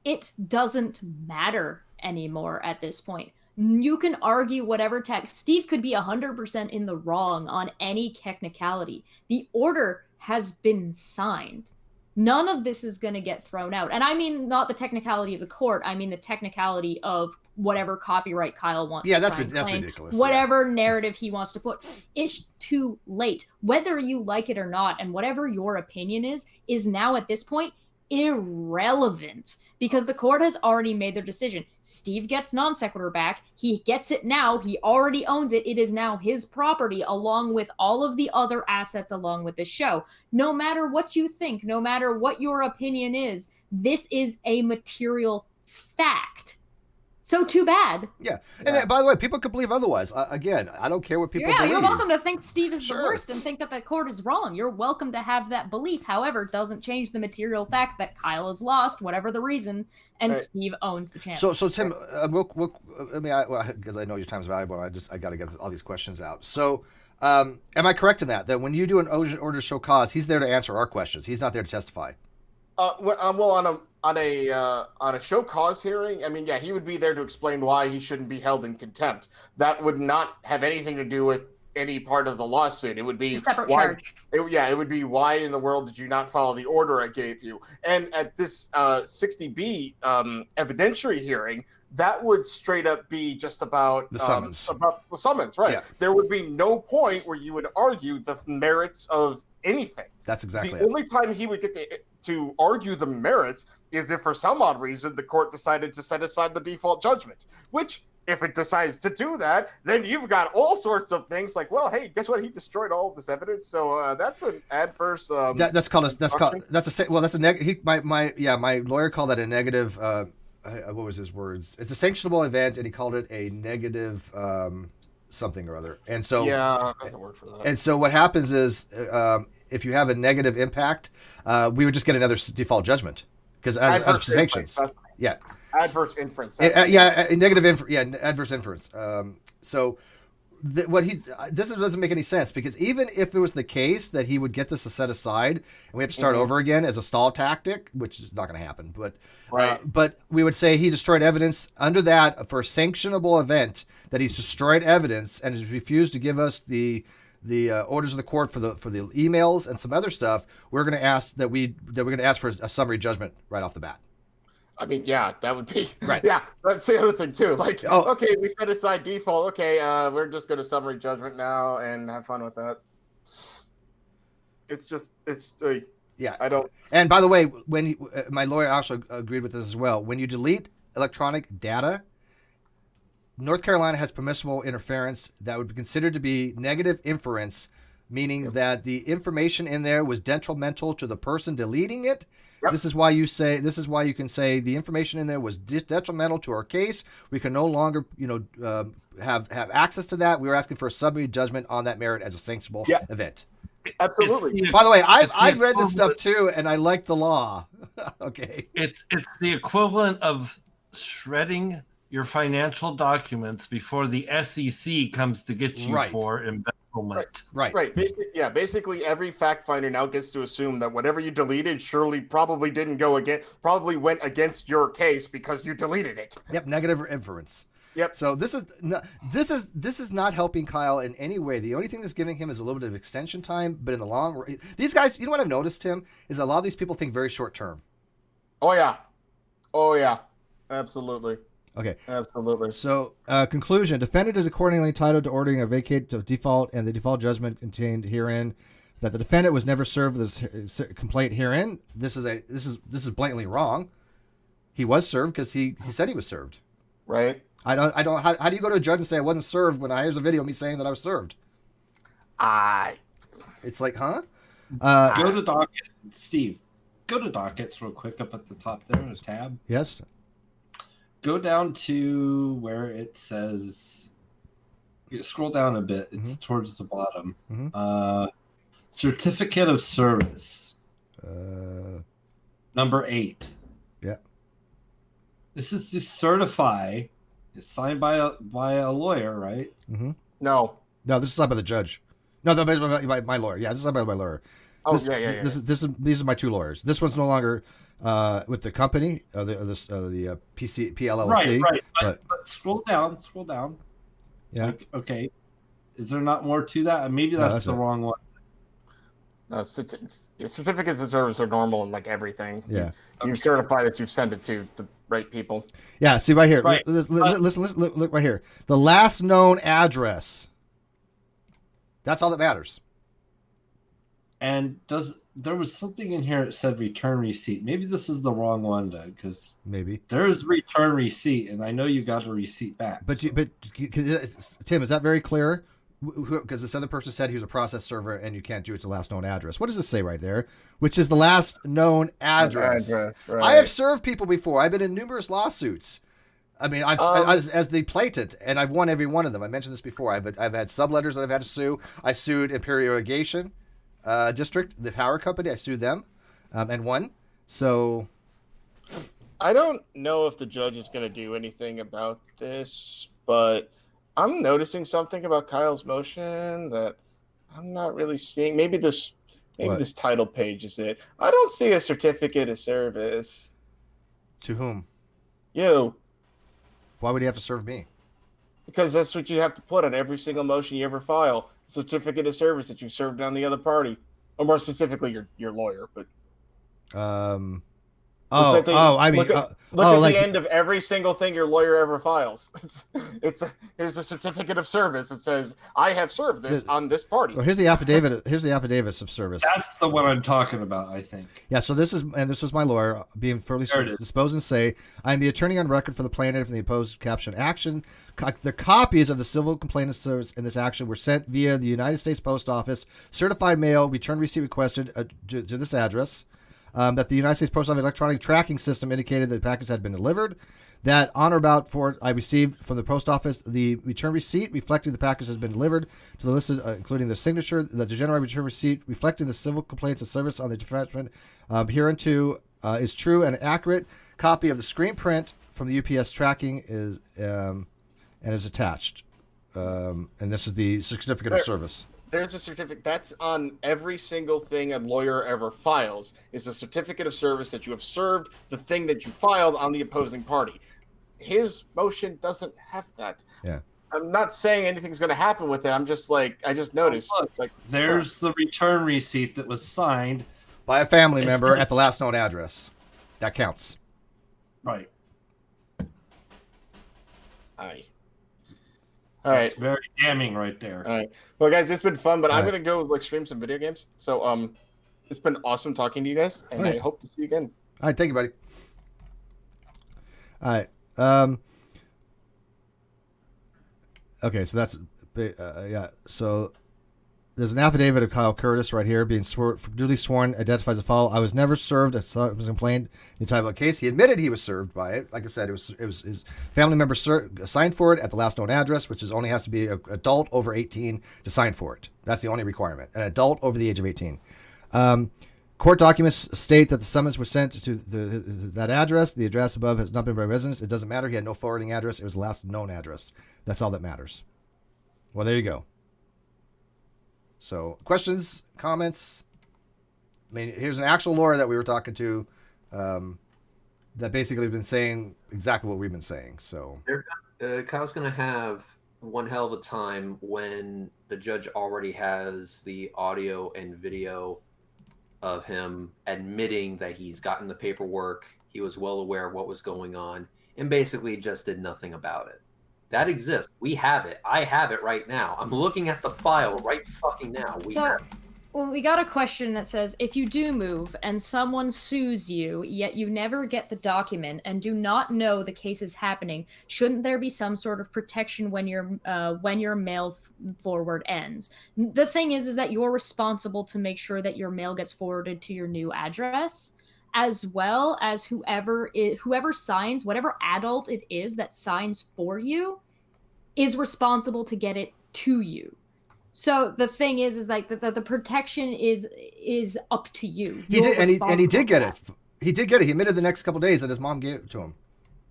It doesn't matter anymore at this point. You can argue whatever text. Steve could be 100% in the wrong on any technicality. The order has been signed. None of this is going to get thrown out. And I mean not the technicality of the court. I mean the technicality of whatever copyright Kyle wants to that's claim, ridiculous. whatever narrative he wants to put. It's too late. Whether you like it or not, and whatever your opinion is now at this point irrelevant because the court has already made their decision. Steve gets non-sequitur back. He gets it now. He already owns it. It is now his property along with all of the other assets along with the show. No matter what you think, no matter what your opinion is, this is a material fact. So too bad. Yeah. And by the way, people could believe otherwise. Again, I don't care what people believe. You're welcome to think Steve is the worst and think that the court is wrong. You're welcome to have that belief. However, it doesn't change the material fact that Kyle is lost, whatever the reason, and Steve owns the channel. So Tim, because I know your time is valuable, I got to get all these questions out. So, am I correct in that when you do an order to show cause, he's there to answer our questions. He's not there to testify. On a show cause hearing, I mean, he would be there to explain why he shouldn't be held in contempt. That would not have anything to do with any part of the lawsuit. It would be separate charge. It would be why in the world did you not follow the order I gave you? And at this 60B evidentiary hearing, that would straight up be just about the summons. About the summons, right? Yeah. There would be no point where you would argue the merits of anything. That's exactly the only time he would get to argue the merits is if for some odd reason the court decided to set aside the default judgment, which if it decides to do that, then you've got all sorts of things like, well, hey, guess what? He destroyed all of this evidence, so that's an adverse. That's my lawyer called that a negative. What was his words? It's a sanctionable event, and he called it a negative something or other. And so yeah, that's a word for that. And so what happens is, if you have a negative impact, we would just get another default judgment because as sanctions. Yeah. Adverse inference. Adverse inference. So this doesn't make any sense because even if it was the case that he would get this set aside and we have to start over again as a stall tactic, which is not going to happen, but but we would say he destroyed evidence under that for a sanctionable event that he's destroyed evidence and has refused to give us the orders of the court for the emails and some other stuff. We're going to ask for a summary judgment right off the bat. I mean, yeah, that would be right. Yeah, that's the other thing too. Like, okay, we set aside default. Okay, we're just going to summary judgment now and have fun with that. Yeah. I don't. And by the way, when my lawyer also agreed with this as well. When you delete electronic data, North Carolina has permissible interference that would be considered to be negative inference, meaning that the information in there was detrimental to the person deleting it. Yep. This is why you can say the information in there was detrimental to our case. We can no longer, have access to that. We were asking for a summary judgment on that merit as a sanctionable event. Absolutely. By the way, I've read this stuff too, and I like the law. Okay. It's the equivalent of shredding your financial documents before the SEC comes to get you for embezzlement. Right. Basically, every fact finder now gets to assume that whatever you deleted probably went against your case because you deleted it. Yep, negative inference. Yep. So this is not helping Kyle in any way. The only thing that's giving him is a little bit of extension time, but in the long run, these guys, you know what I've noticed, Tim, is a lot of these people think very short term. Oh yeah, absolutely. Okay. Absolutely. So, conclusion: defendant is accordingly entitled to ordering a vacate of default and the default judgment contained herein. That the defendant was never served with this complaint herein. This is blatantly wrong. He was served because he said he was served. Right. I don't. How do you go to a judge and say I wasn't served when here's a video of me saying that I was served? It's like, huh? Go to docket, Steve. Go to dockets real quick up at the top there, a tab. Yes. Go down to where it says. Scroll down a bit. It's towards the bottom. Certificate of service. Number 8. Yeah. This is to certify. It's signed by a lawyer, right? Mm-hmm. No, this is signed by the judge. No, by my lawyer. Yeah, this is signed by my lawyer. These are my two lawyers. This one's no longer with the company, the PLLC. Right. But scroll down. Yeah. Okay. Is there not more to that? Maybe that's the wrong one. Certificates of service are normal in like everything. Yeah. You certify that you've sent it to the right people. Yeah. See right here. Right. Listen. Look right here. The last known address. That's all that matters. And there was something in here that said return receipt. Maybe this is the wrong one, Doug, because maybe there's return receipt, and I know you got a receipt back. But Tim, is that very clear? Because this other person said he was a process server, and you can't do it to last known address. What does it say right there? Which is the last known address. Right. I have served people before. I've been in numerous lawsuits. I mean, as the plaintiff, and I've won every one of them. I mentioned this before. I've had subletters that I've had to sue. I sued Imperial Irrigation District, the power company. I sued them and won. So I don't know if the judge is going to do anything about this, but I'm noticing something about Kyle's motion that I'm not really seeing. Maybe this title page is it. I don't see a certificate of service. To whom? You. Why would he have to serve me? Because that's what you have to put on every single motion you ever file. Certificate of service that you've served on the other party. Or more specifically, your lawyer. But Look at like the end of every single thing your lawyer ever files. Here's a certificate of service. It says, "I have served this on this party." Well, here's the affidavit. Here's the affidavits of service. That's the one I'm talking about, I think. Yeah. So this was my lawyer being fully disposed and say, "I am the attorney on record for the plaintiff in the opposed caption action. The copies of the civil complaint of service in this action were sent via the United States Post Office, certified mail, return receipt requested to this address." That the United States Post Office electronic tracking system indicated that the package had been delivered. That on or about I received from the post office the return receipt reflecting the package has been delivered to the listed, including the signature. That the general return receipt reflecting the civil complaints of service on the attachment hereunto is true and accurate. Copy of the screen print from the UPS tracking is and is attached. And this is the certificate of service. There's a certificate that's on every single thing a lawyer ever files is a certificate of service that you have served the thing that you filed on the opposing party. His motion doesn't have that. Yeah. I'm not saying anything's going to happen with it. I'm just like, I just noticed. There's the return receipt that was signed by a family member at the last known address. That counts. Right. All right. It's very damning right there. All right. Well, guys, it's been fun, but I'm going to go stream some video games. So it's been awesome talking to you guys, and I hope to see you again. All right. Thank you, buddy. All right. Okay, so that's yeah. So there's an affidavit of Kyle Curtis right here, being duly sworn, identifies the follow. I was never served. It was complained the entire case. He admitted he was served by it. Like I said, it was his family member signed for it at the last known address, which only has to be an adult over 18 to sign for it. That's the only requirement. An adult over the age of 18. Court documents state that the summons were sent to that address. The address above has not been by residence. It doesn't matter. He had no forwarding address. It was the last known address. That's all that matters. Well, there you go. So, questions, comments? I mean, here's an actual lawyer that we were talking to that basically been saying exactly what we've been saying. So, Kyle's going to have one hell of a time when the judge already has the audio and video of him admitting that he's gotten the paperwork, he was well aware of what was going on, and basically just did nothing about it. That exists. We have it. I have it right now. I'm looking at the file right fucking now. Well, we got a question that says, if you do move and someone sues you, yet you never get the document and do not know the case is happening, shouldn't there be some sort of protection when your mail forward ends? The thing is that you're responsible to make sure that your mail gets forwarded to your new address, as well as whoever signs, whatever adult it is that signs for you, is responsible to get it to you. So the thing is like the protection is up to you. He did, and he did get it. He did get it. He admitted the next couple of days that his mom gave it to him.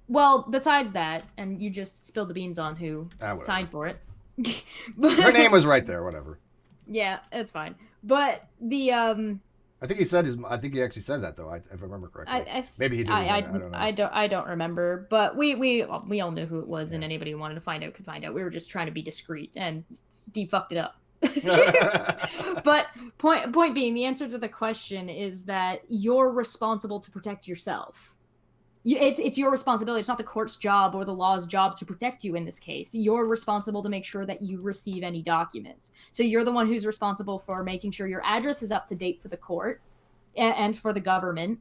Well, besides that, and you just spilled the beans on who signed for it. Her name was right there. Whatever. Yeah, it's fine. But the I think he said I think he actually said that though. If I remember correctly. Maybe he did. I don't know. I don't remember. But we all knew who it was, and anybody who wanted to find out could find out. We were just trying to be discreet, and Steve fucked it up. But point being, the answer to the question is that you're responsible to protect yourself. It's your responsibility. It's not the court's job or the law's job to protect you in this case. You're responsible to make sure that you receive any documents. So you're the one who's responsible for making sure your address is up to date for the court and for the government.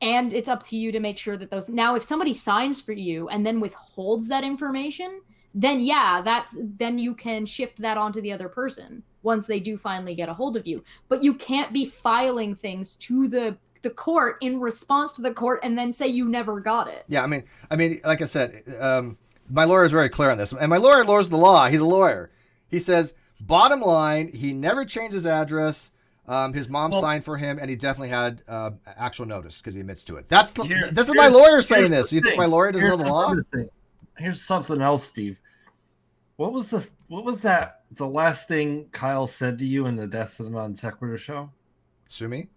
And it's up to you to make sure that those... Now, if somebody signs for you and then withholds that information, then then you can shift that onto the other person once they do finally get a hold of you. But you can't be filing things to the court in response to the court and then say you never got it. Yeah, I mean, like I said, my lawyer is very clear on this, and my lawyer lawyers the law. He's a lawyer. He says, bottom line, he never changed his address. His mom signed for him, and he definitely had actual notice because he admits to it. This is my lawyer saying this. You think my lawyer doesn't know the law? Here's something else, Steve. What was the last thing Kyle said to you in the Death of the NonSequitur Show? Sue me.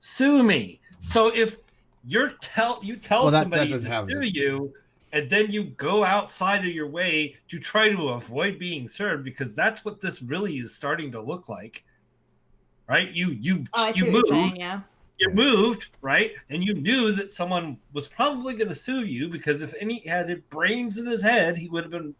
Sue me. So if you tell somebody to sue you, and then you go outside of your way to try to avoid being served, because that's what this really is starting to look like, right? You move, saying, yeah. You moved, right? And you knew that someone was probably going to sue you because if any had brains in his head, he would have been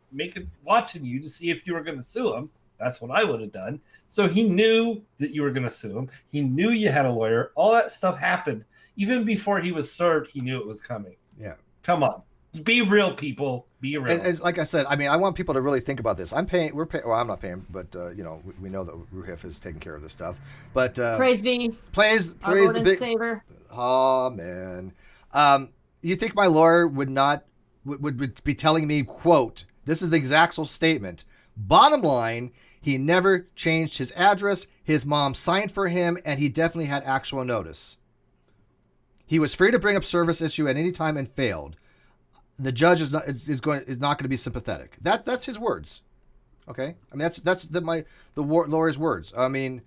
watching you to see if you were going to sue him. That's what I would have done. So he knew that you were going to sue him. He knew you had a lawyer. All that stuff happened. Even before he was served, he knew it was coming. Yeah. Come on. Be real, people. Be real. And like I said, I mean, I want people to really think about this. I'm paying. Well, I'm not paying, but we know that Ruhif is taking care of this stuff. But praise be. Praise Lord the and big. Savior. Amen. You think my lawyer would be telling me, quote, this is the exact statement. Bottom line, he never changed his address. His mom signed for him, and he definitely had actual notice. He was free to bring up service issue at any time and failed. The judge is not going to be sympathetic. That's his words. Okay, I mean that's the lawyer's words. I mean,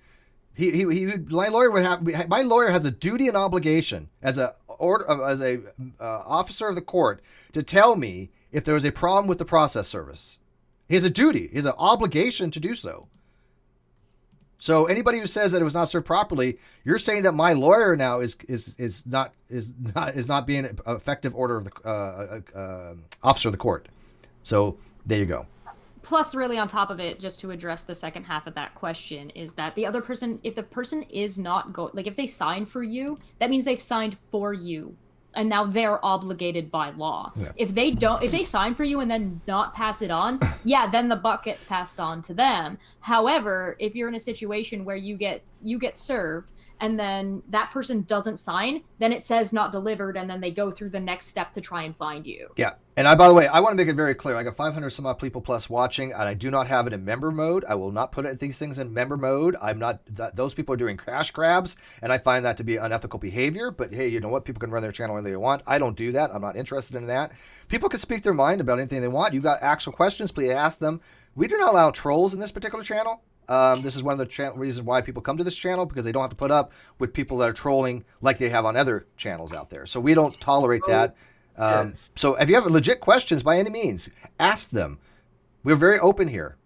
my lawyer has a duty and obligation as a officer of the court to tell me if there was a problem with the process service. He has a duty, he has an obligation to do so. So anybody who says that it was not served properly, you're saying that my lawyer now is not being an effective order of the officer of the court. So there you go. Plus, really on top of it, just to address the second half of that question, is that the other person, if the person is not if they sign for you, that means they've signed for you. And now they're obligated by law. Yeah. If they sign for you and then not pass it on, yeah, then the buck gets passed on to them. However, if you're in a situation where you get served and then that person doesn't sign, then it says not delivered, and then they go through the next step to try and find you. Yeah. And by the way, I want to make it very clear. I got 500 some odd people plus watching, and I do not have it in member mode. I will not put these things in member mode. Those people are doing crash grabs, and I find that to be unethical behavior. But hey, you know what? People can run their channel whether they want. I don't do that. I'm not interested in that. People can speak their mind about anything they want. You got actual questions, please ask them. We do not allow trolls in this particular channel. This is one of the reasons why people come to this channel, because they don't have to put up with people that are trolling like they have on other channels out there. So we don't tolerate that. Yes. So if you have legit questions, by any means, ask them. We're very open here.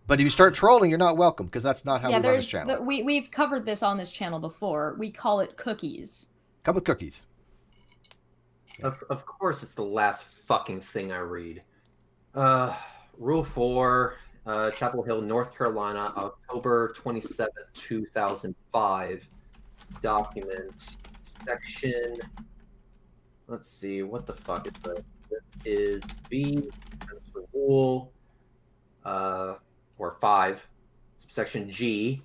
But if you start trolling, you're not welcome, because that's not how we run this channel. We've covered this on this channel before. We call it cookies. Come with cookies. Of course, it's the last fucking thing I read. Rule 4... Chapel Hill, North Carolina, October 27, 2005. Document. Section. Let's see, what the fuck is this? This is B, rule, or 5, subsection G.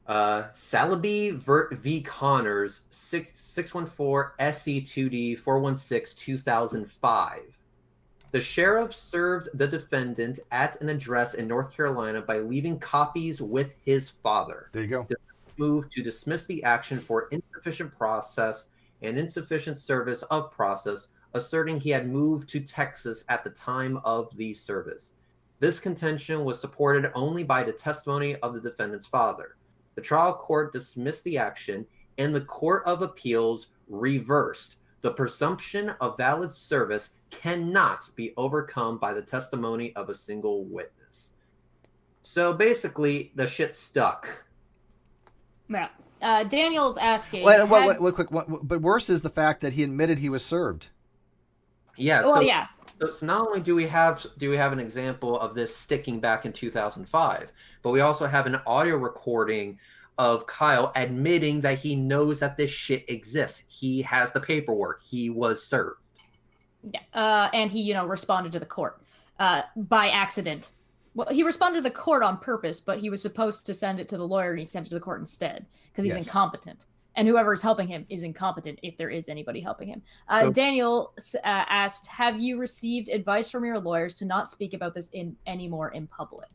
Salaby v. Connors, 614 SC2D 416 2005. The sheriff served the defendant at an address in North Carolina by leaving copies with his father. There you go. The move to dismiss the action for insufficient process and insufficient service of process, asserting he had moved to Texas at the time of the service. This contention was supported only by the testimony of the defendant's father. The trial court dismissed the action, and the Court of Appeals reversed. The presumption of valid service cannot be overcome by the testimony of a single witness. So basically, the shit stuck. Yeah. Daniel's asking. Wait, quick. But worse is the fact that he admitted he was served. Yeah. Well, yeah. So not only do we have an example of this sticking back in 2005, but we also have an audio recording of Kyle admitting that he knows that this shit exists. He has the paperwork. He was served. Yeah. And he, responded to the court by accident. Well, he responded to the court on purpose, but he was supposed to send it to the lawyer, and he sent it to the court instead because he's incompetent. And whoever is helping him is incompetent, if there is anybody helping him. Daniel asked, have you received advice from your lawyers to not speak about this anymore in public?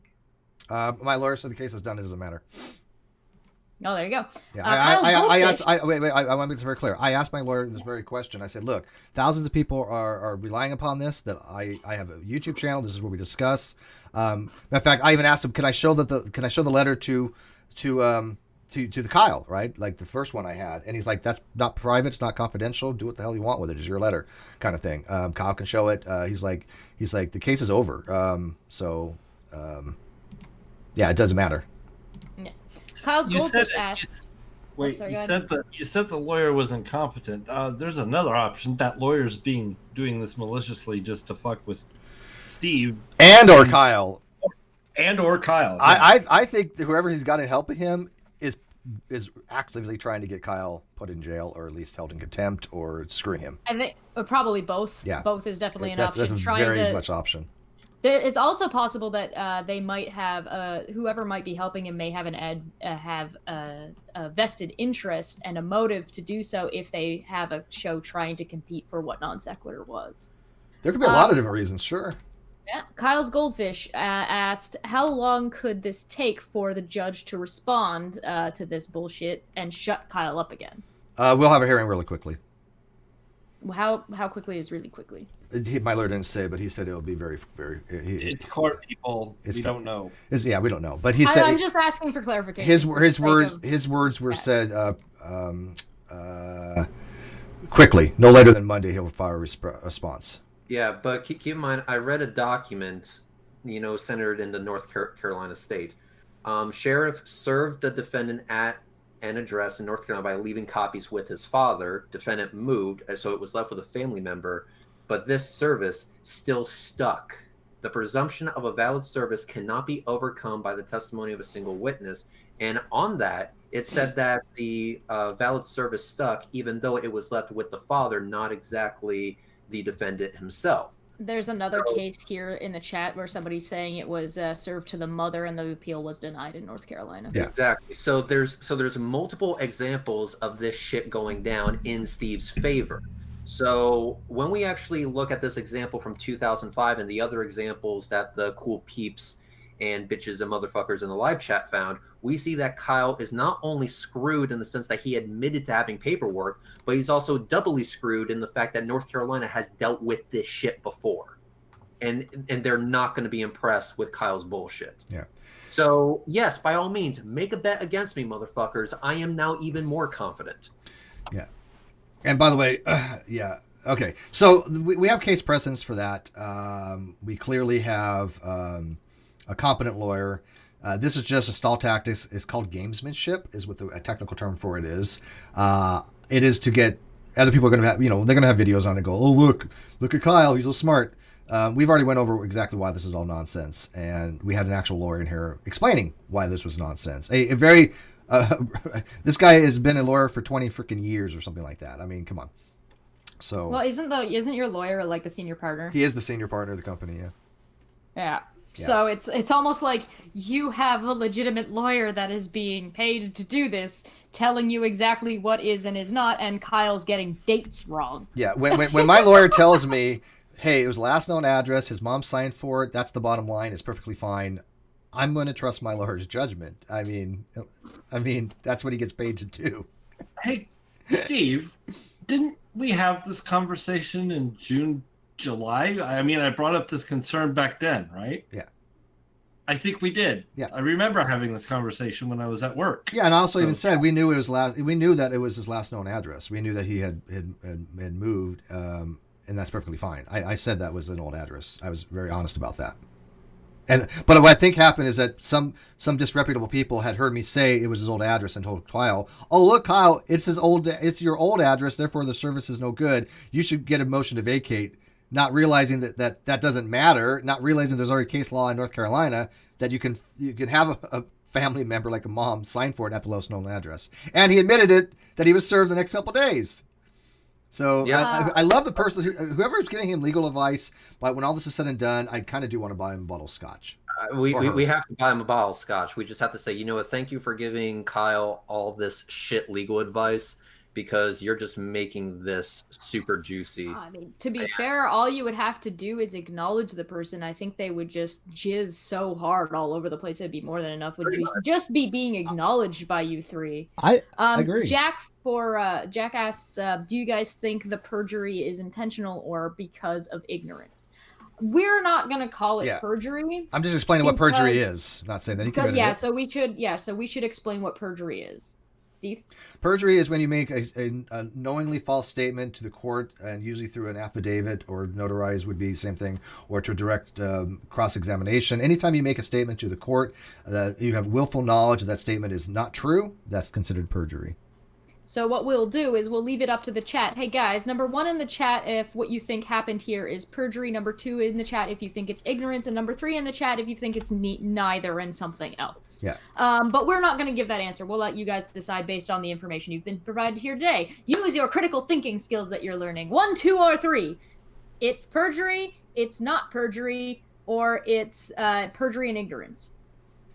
My lawyer said the case is done. It doesn't matter. Oh, there you go. Yeah, I asked. I want to make this very clear. I asked my lawyer this very question. I said, "Look, thousands of people are relying upon this. That I have a YouTube channel. This is where we discuss. In fact, I even asked him, can I show the letter to the Kyle, right? Like the first one I had, and he's like, that's not private. It's not confidential. Do what the hell you want with it. It's your letter, kind of thing. Kyle can show it. He's like, the case is over. Yeah, it doesn't matter." Kyle's Goldfish asked. Wait, sorry, you go said the lawyer was incompetent. There's another option. That lawyer's doing this maliciously just to fuck with Steve or Kyle. Or Kyle. I think that whoever he's got in helping him is actively trying to get Kyle put in jail or at least held in contempt or screwing him. I think probably both. Yeah, both is definitely an option. That's a very much option. It's also possible that they might have whoever might be helping him may have a vested interest and a motive to do so if they have a show trying to compete for what Non Sequitur was. There could be a lot of different reasons, sure. Yeah. Kyle's Goldfish asked, how long could this take for the judge to respond to this bullshit and shut Kyle up again? We'll have a hearing really quickly. How quickly is really quickly? My lawyer didn't say, but he said it'll be very, very. It's court, people. We don't know. We don't know. But he said. I'm just asking for clarification. His words were said quickly. No later than Monday, he'll file a response. Yeah, but keep in mind, I read a document, centered in the North Carolina state. Sheriff served the defendant at an address in North Carolina by leaving copies with his father. Defendant moved, so it was left with a family member. But this service still stuck. The presumption of a valid service cannot be overcome by the testimony of a single witness. And on that, it said that the valid service stuck, even though it was left with the father, not exactly the defendant himself. There's another case here in the chat where somebody's saying it was served to the mother and the appeal was denied in North Carolina. Yeah, exactly. So there's multiple examples of this shit going down in Steve's favor. So when we actually look at this example from 2005 and the other examples that the cool peeps and bitches and motherfuckers in the live chat found, we see that Kyle is not only screwed in the sense that he admitted to having paperwork, but he's also doubly screwed in the fact that North Carolina has dealt with this shit before. And they're not going to be impressed with Kyle's bullshit. Yeah. So, yes, by all means, make a bet against me, motherfuckers. I am now even more confident. Yeah. And by the way, yeah. Okay. So we have case precedents for that. We clearly have a competent lawyer. This is just a stall tactics. It's called gamesmanship, is what the technical term for it is. It is to get other people are going to have, they're going to have videos on it and go, oh, look at Kyle. He's so smart. We've already went over exactly why this is all nonsense. And we had an actual lawyer in here explaining why this was nonsense. A very, this guy has been a lawyer for 20 freaking years or something like that. I mean, come on. So. Well, isn't your lawyer like the senior partner? He is the senior partner of the company. Yeah. Yeah. So it's almost like you have a legitimate lawyer that is being paid to do this, telling you exactly what is and is not, and Kyle's getting dates wrong. Yeah, when my lawyer tells me, hey, it was last known address, his mom signed for it, that's the bottom line, it's perfectly fine, I'm going to trust my lawyer's judgment. I mean, that's what he gets paid to do. Hey, Steve, didn't we have this conversation in July? I mean, I brought up this concern back then, right? Yeah. I think we did. Yeah. I remember having this conversation when I was at work. Yeah, and I also even said we knew that it was his last known address. We knew that he had moved, and that's perfectly fine. I said that was an old address. I was very honest about that. But what I think happened is that some disreputable people had heard me say it was his old address and told Kyle, "Oh look, Kyle, it's your old address. Therefore, the service is no good. You should get a motion to vacate." Not realizing that doesn't matter. Not realizing there's already case law in North Carolina that you can have a family member like a mom sign for it at the lowest known address. And he admitted it that he was served the next couple of days. So yeah. I love the person whoever's giving him legal advice. But when all this is said and done, I kind of do want to buy him a bottle of scotch. We have to buy him a bottle of scotch. We just have to say, thank you for giving Kyle all this shit legal advice, because you're just making this super juicy. I mean, to be fair, all you would have to do is acknowledge the person. I think they would just jizz so hard all over the place. It'd be more than enough. Would just be being acknowledged by you three. I agree. Jack asks, do you guys think the perjury is intentional or because of ignorance? We're not going to call it perjury. I'm just explaining what perjury is. Not saying that he committed it. So we should explain what perjury is. Steve? Perjury is when you make a knowingly false statement to the court, and usually through an affidavit, or notarized would be the same thing, or to direct cross-examination. Anytime you make a statement to the court that you have willful knowledge that statement is not true, that's considered perjury. So what we'll do is we'll leave it up to the chat. Hey guys, number 1 in the chat if what you think happened here is perjury. Number 2 in the chat if you think it's ignorance. And number 3 in the chat if you think it's neither and something else. Yeah. But we're not going to give that answer. We'll let you guys decide based on the information you've been provided here today. Use your critical thinking skills that you're learning. 1, 2, or 3. It's perjury, it's not perjury, or it's perjury and ignorance.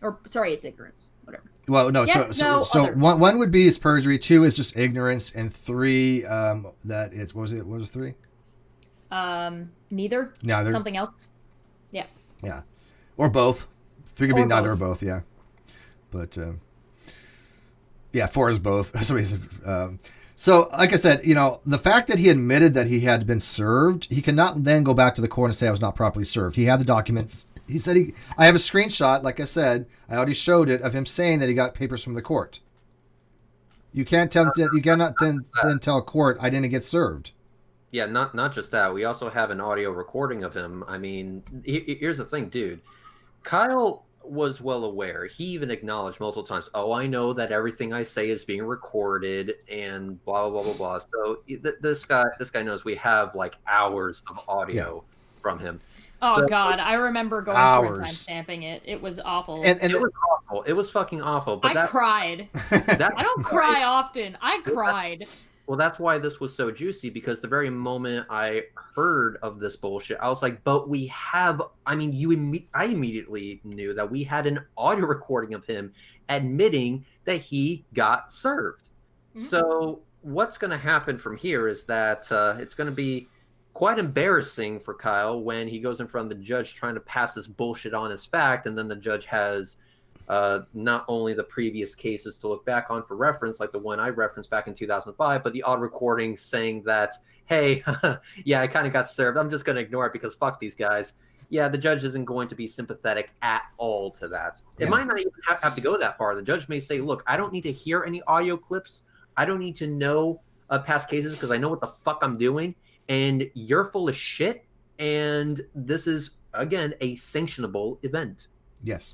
Or, sorry, it's ignorance. Whatever. Well, no. Yes, So one would be is perjury. 2 is just ignorance, and 3 that is what was it? What was 3? Neither. Neither. Something else. Yeah. Yeah, or both. 3 could be Or neither or both. both. Yeah, but yeah, 4 is both. So, like I said, the fact that he admitted that he had been served, he cannot then go back to the court and say I was not properly served. He had the documents. He said I have a screenshot, like I said, I already showed it, of him saying that he got papers from the court. You cannot then tell a court I didn't get served. Yeah, not just that. We also have an audio recording of him. I mean, here's the thing, dude. Kyle was well aware. He even acknowledged multiple times, oh, I know that everything I say is being recorded and blah, blah, blah, blah, blah. So this guy knows we have like hours of audio from him. Oh, So, God. I remember going through and timestamping it. It was awful. And it was awful. It was fucking awful. But I cried. I don't cry often. I cried. Well, that's why this was so juicy, because the very moment I heard of this bullshit, I was like, but we have, I mean, I immediately knew that we had an audio recording of him admitting that he got served. Mm-hmm. So what's going to happen from here is that it's going to be quite embarrassing for Kyle when he goes in front of the judge trying to pass this bullshit on as fact, and then the judge has not only the previous cases to look back on for reference, like the one I referenced back in 2005, but the audio recording saying that, hey, yeah, I kind of got served. I'm just going to ignore it because fuck these guys. Yeah, the judge isn't going to be sympathetic at all to that. Yeah. It might not even have to go that far. The judge may say, look, I don't need to hear any audio clips. I don't need to know past cases because I know what the fuck I'm doing. And you're full of shit. And this is, again, a sanctionable event. Yes.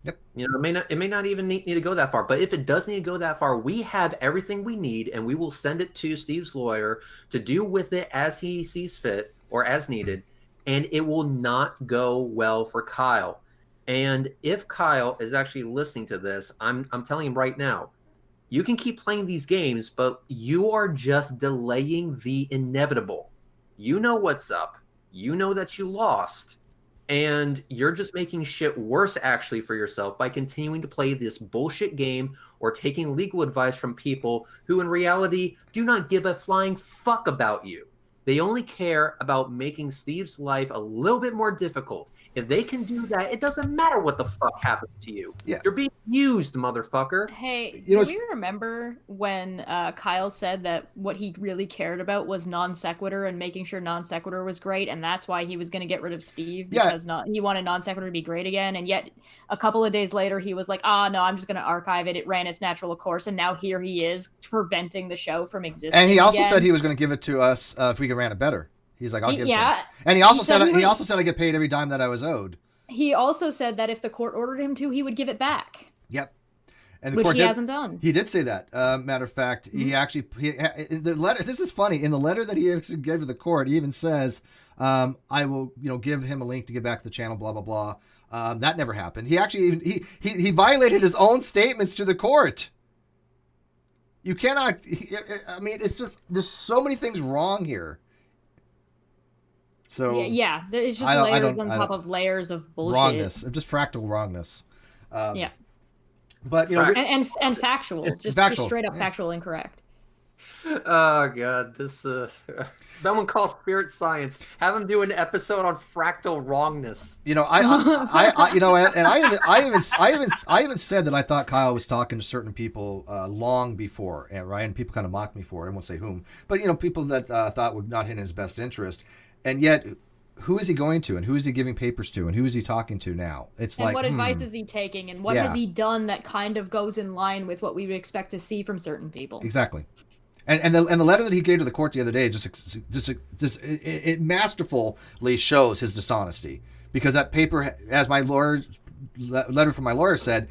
Yep. It may not even need to go that far, but if it does need to go that far, we have everything we need, and we will send it to Steve's lawyer to do with it as he sees fit or as needed, and it will not go well for Kyle. And if Kyle is actually listening to this, I'm telling him right now, you can keep playing these games, but you are just delaying the inevitable. You know what's up. You know that you lost. And you're just making shit worse, actually, for yourself by continuing to play this bullshit game or taking legal advice from people who, in reality, do not give a flying fuck about you. They only care about making Steve's life a little bit more difficult. If they can do that, it doesn't matter what the fuck happens to you. Yeah. You're being used, motherfucker. Hey, do we remember when Kyle said that what he really cared about was non-sequitur and making sure non-sequitur was great, and that's why he was going to get rid of Steve because he wanted non-sequitur to be great again, and yet a couple of days later he was like, no, I'm just going to archive it. It ran its natural course, and now here he is preventing the show from existing. And he also said he was going to give it to us if we ran it better. He's like, I'll give it to him. And he also said I get paid every dime that I was owed. He also said that if the court ordered him to, he would give it back. Yep. And the court hasn't done. He did say that. Matter of fact, he actually in the letter. This is funny. In the letter that he actually gave to the court, he even says, "I will, give him a link to get back to the channel." Blah blah blah. That never happened. He actually he violated his own statements to the court. You cannot. It's just there's so many things wrong here. So yeah, it's just layers on top of layers of bullshit. Wrongness, just fractal wrongness. Yeah. But and factual, just straight up factual incorrect. Oh god, this someone call Spirit Science. Have them do an episode on fractal wrongness. I even said that I thought Kyle was talking to certain people long before, and people kind of mocked me for it. I won't say whom, but people that thought would not hit in his best interest, and yet. Who is he going to, and who is he giving papers to, and who is he talking to now? What advice is he taking, and what has he done that kind of goes in line with what we would expect to see from certain people? Exactly, and the letter that he gave to the court the other day it masterfully shows his dishonesty, because that paper, as my letter from my lawyer said,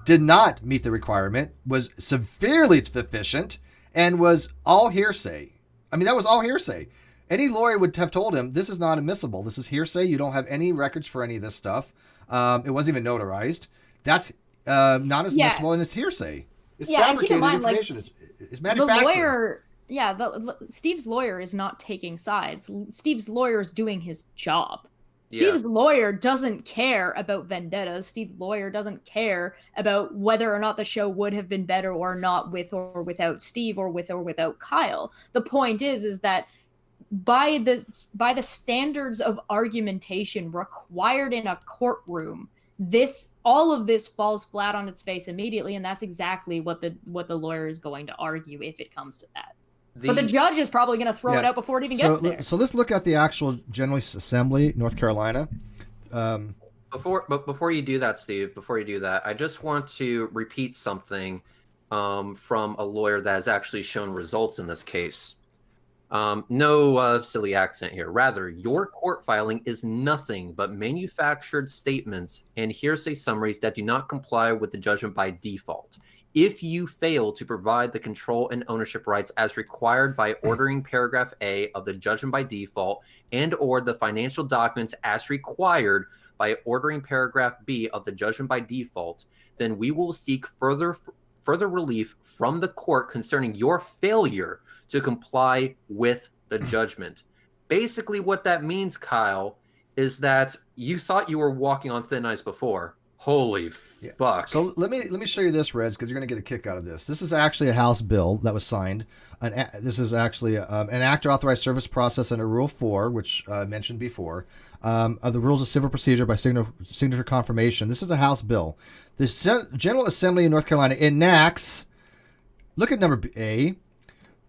did not meet the requirement, was severely deficient, and was all hearsay. I mean, that was all hearsay. Any lawyer would have told him, this is not admissible. This is hearsay. You don't have any records for any of this stuff. It wasn't even notarized. That's not admissible, and it's hearsay. It's and keep in mind, information. It's manufactured. The lawyer, Steve's lawyer is not taking sides. Steve's lawyer is doing his job. Steve's lawyer doesn't care about vendettas. Steve's lawyer doesn't care about whether or not the show would have been better or not with or without Steve or with or without Kyle. The point is that by the standards of argumentation required in a courtroom, all of this falls flat on its face immediately, and that's exactly what the lawyer is going to argue if it comes to that. But the judge is probably going to throw it out before it even gets there. So let's look at the actual General Assembly, North Carolina. Before you do that, Steve, I just want to repeat something from a lawyer that has actually shown results in this case. No silly accent here. Rather, your court filing is nothing but manufactured statements and hearsay summaries that do not comply with the judgment by default. If you fail to provide the control and ownership rights as required by ordering paragraph A of the judgment by default and or the financial documents as required by ordering paragraph B of the judgment by default, then we will seek further relief from the court concerning your failure to comply with the judgment. Basically what that means, Kyle, is that you thought you were walking on thin ice before. Holy fuck. So let me show you this, Reds, because you're going to get a kick out of this. This is actually a House bill that was signed. This is actually an act to authorize service process under Rule 4, which I mentioned before, of the Rules of Civil Procedure by signature confirmation. This is a House bill. The General Assembly in North Carolina enacts, look at number A,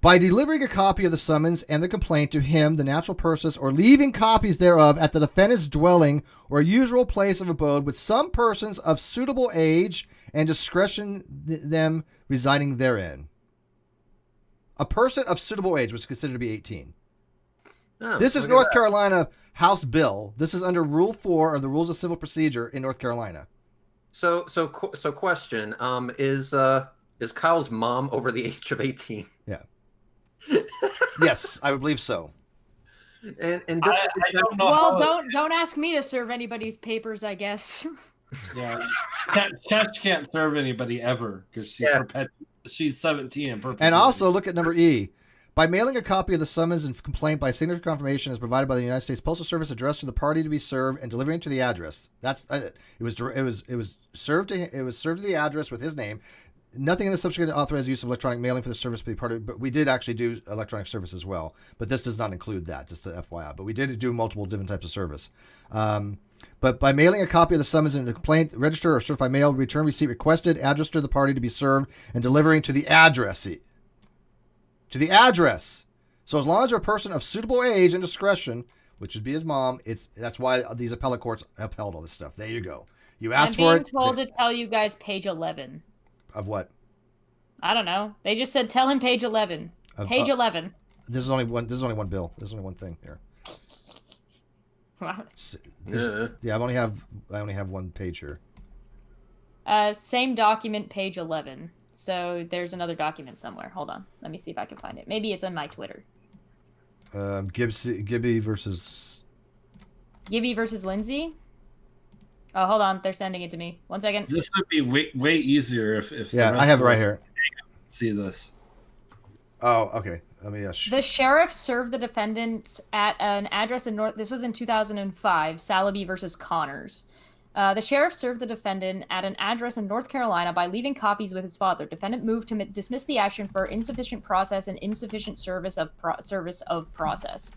by delivering a copy of the summons and the complaint to him, the natural person, or leaving copies thereof at the defendant's dwelling or usual place of abode with some persons of suitable age and discretion them residing therein. A person of suitable age was considered to be 18. This is North Carolina House bill. This is under Rule 4 of the Rules of Civil Procedure in North Carolina. So question, is Kyle's mom over the age of 18? Yeah. Yes, I would believe so. And just, I don't know. Well, don't ask me to serve anybody's papers, I guess. Yeah, Chach can't serve anybody ever because she's 17 and perpetually. And also look at number E. By mailing a copy of the summons and complaint by signature confirmation as provided by the United States Postal Service addressed to the party to be served and delivering to the address. That's it was served to the address with his name. Nothing in the subsequent authorized use of electronic mailing for the service to be part of, but we did actually do electronic service as well. But this does not include that, just to FYI. But we did do multiple different types of service. But by mailing a copy of the summons and the complaint, register or certified mail, return receipt requested, address to the party to be served, and delivering to the address. To the address. So as long as you're a person of suitable age and discretion, which would be his mom, that's why these appellate courts upheld all this stuff. There you go. You asked for it. I'm being told to tell you guys page 11. Of what? I don't know. They just said tell him page 11. Page 11. This is only one bill. There's only one thing here. I only have one page here. Same document, page 11. So there's another document somewhere. Hold on. Let me see if I can find it. Maybe it's on my Twitter. Gibby versus Lindsay. Oh, hold on. They're sending it to me. 1 second. This would be way easier if yeah, I have it right here. See this. Oh, okay. Let me The sheriff served the defendant at an address in North. This was in 2005. Salaby versus Connors. The sheriff served the defendant at an address in North Carolina by leaving copies with his father. Defendant moved to dismiss the action for insufficient process and insufficient service of process,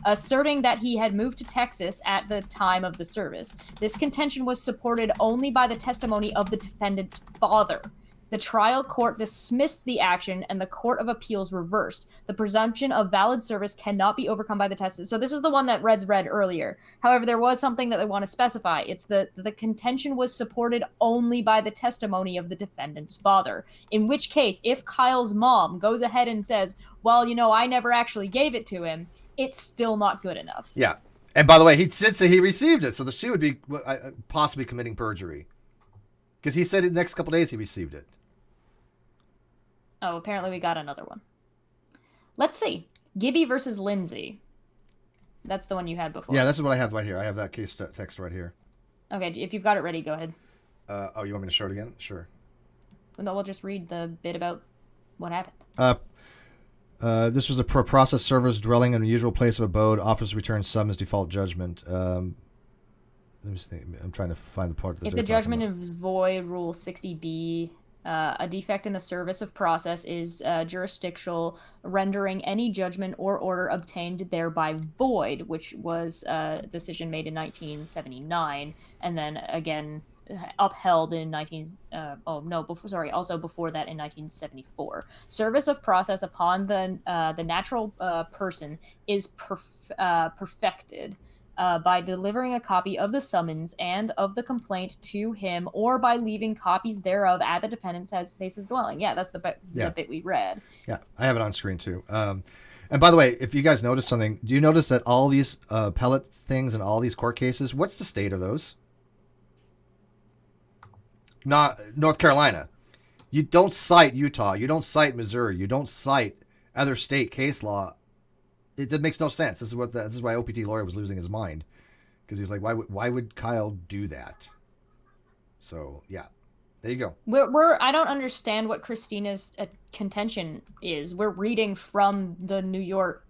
asserting that he had moved to Texas at the time of the service. This contention was supported only by the testimony of the defendant's father. The trial court dismissed the action and the Court of Appeals reversed. The presumption of valid service cannot be overcome by the test. So this is the one that Reds read earlier. However, there was something that they want to specify. It's the contention was supported only by the testimony of the defendant's father. In which case, if Kyle's mom goes ahead and says, well, I never actually gave it to him, it's still not good enough. Yeah. And by the way, he said he received it, so she would be possibly committing perjury. Because he said in the next couple days he received it. Oh, apparently we got another one. Let's see. Gibby versus Lindsay. That's the one you had before. Yeah, this is what I have right here. I have that case text right here. Okay, if you've got it ready, go ahead. Oh, you want me to show it again? Sure. No, we'll just read the bit about what happened. This was a process server's dwelling in the usual place of abode. Office returns summons default judgment. Let me see. I'm trying to find the part. That if the judgment is void, Rule 60B, a defect in the service of process is jurisdictional, rendering any judgment or order obtained thereby void, which was a decision made in 1979, and then again upheld in also before that in 1974. Service of process upon the natural person is perfected by delivering a copy of the summons and of the complaint to him, or by leaving copies thereof at the defendant's space's dwelling. Yeah, that's the bit we read. Yeah, I have it on screen too. And by the way, if you guys notice something, do you notice that all these appellate things and all these court cases, what's the state of those? Not North Carolina. You don't cite Utah. You don't cite Missouri. You don't cite other state case law. It makes no sense. This is why OPT lawyer was losing his mind, because he's like, why would Kyle do that? So yeah, there you go. I don't understand what Christina's contention is. We're reading from the North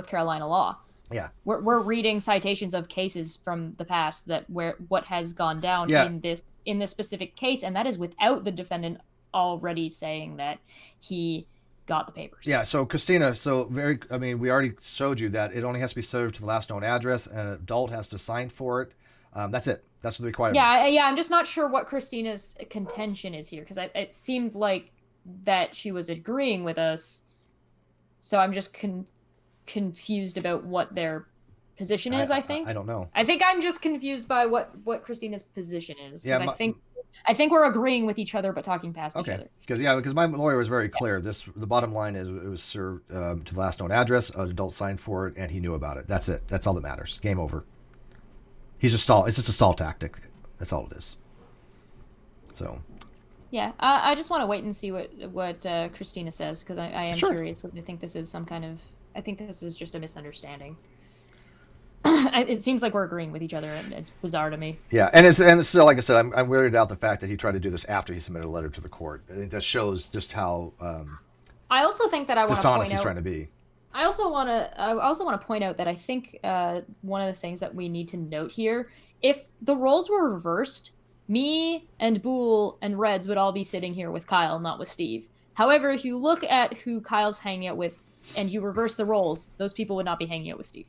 Carolina law. Yeah, we're reading citations of cases from the past what has gone down in this specific case, and that is without the defendant already saying that he got the papers. Yeah. So Christina, we already showed you that it only has to be served to the last known address, and an adult has to sign for it. That's it. That's the requirement. Yeah. I'm just not sure what Christina's contention is here, because it seemed like that she was agreeing with us. So I'm just confused about what their position is. I think I don't know. I think I'm just confused by what Christina's position is. Yeah, I think we're agreeing with each other but talking past each other. Because my lawyer was very clear. The bottom line is it was served to the last known address. An adult signed for it, and he knew about it. That's it. That's all that matters. Game over. He's just stall. It's just a stall tactic. That's all it is. So. Yeah, I just want to wait and see what Christina says, because I am curious. I think this is this is just a misunderstanding. It seems like we're agreeing with each other, and it's bizarre to me. Yeah, and it's still, like I said, I'm weirded out the fact that he tried to do this after he submitted a letter to the court. I think that shows just how I also think that I want to point out dishonest he's trying to be. I also want to point out that I think one of the things that we need to note here, if the roles were reversed, me and Boole and Reds would all be sitting here with Kyle, not with Steve. However, if you look at who Kyle's hanging out with and you reverse the roles, those people would not be hanging out with Steve.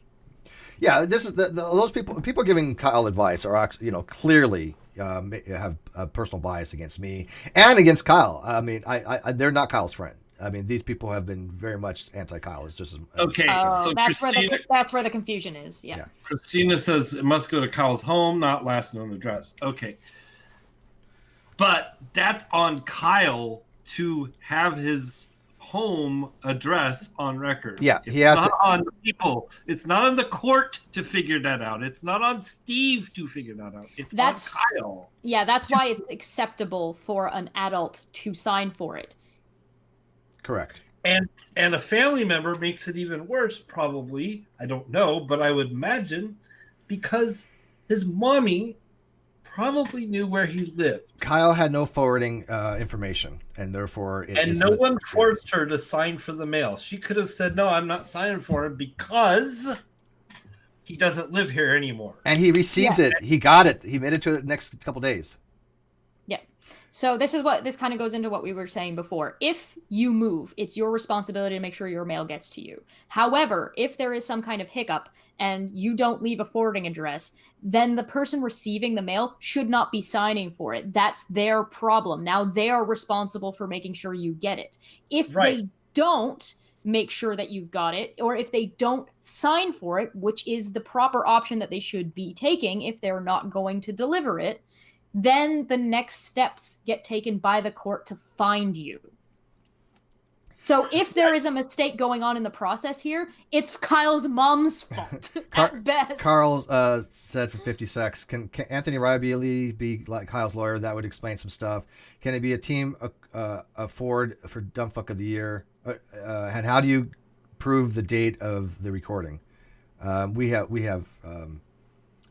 Yeah, this is those people giving Kyle advice are actually, clearly have a personal bias against me and against Kyle. I mean, they're not Kyle's friend. I mean, these people have been very much anti-Kyle. It's just okay. So that's where the confusion is. Yeah. Christina says it must go to Kyle's home, not last known address. Okay, but that's on Kyle to have his home address on record. Yeah, he has to. On the people. It's not on the court to figure that out. It's not on Steve to figure that out. It's on Kyle. Yeah, that's why it's acceptable for an adult to sign for it. Correct. And a family member makes it even worse, probably. I don't know, but I would imagine because his mommy probably knew where he lived. Kyle had no forwarding information, and therefore no one forced her to sign for the mail. She could have said, no, I'm not signing for it because he doesn't live here anymore. And he received it. He got it. He made it to the next couple days. Yeah. So this kind of goes into what we were saying before. If you move, it's your responsibility to make sure your mail gets to you. However, if there is some kind of hiccup and you don't leave a forwarding address, then the person receiving the mail should not be signing for it. That's their problem. Now they are responsible for making sure you get it. If they don't make sure that you've got it, or if they don't sign for it, which is the proper option that they should be taking if they're not going to deliver it, then the next steps get taken by the court to find you. So if there is a mistake going on in the process here, it's Kyle's mom's fault at best. Carl said for 50 secs, can Anthony Rabieli be like Kyle's lawyer? That would explain some stuff. Can it be a team afford for dumb fuck of the year? And how do you prove the date of the recording? We have.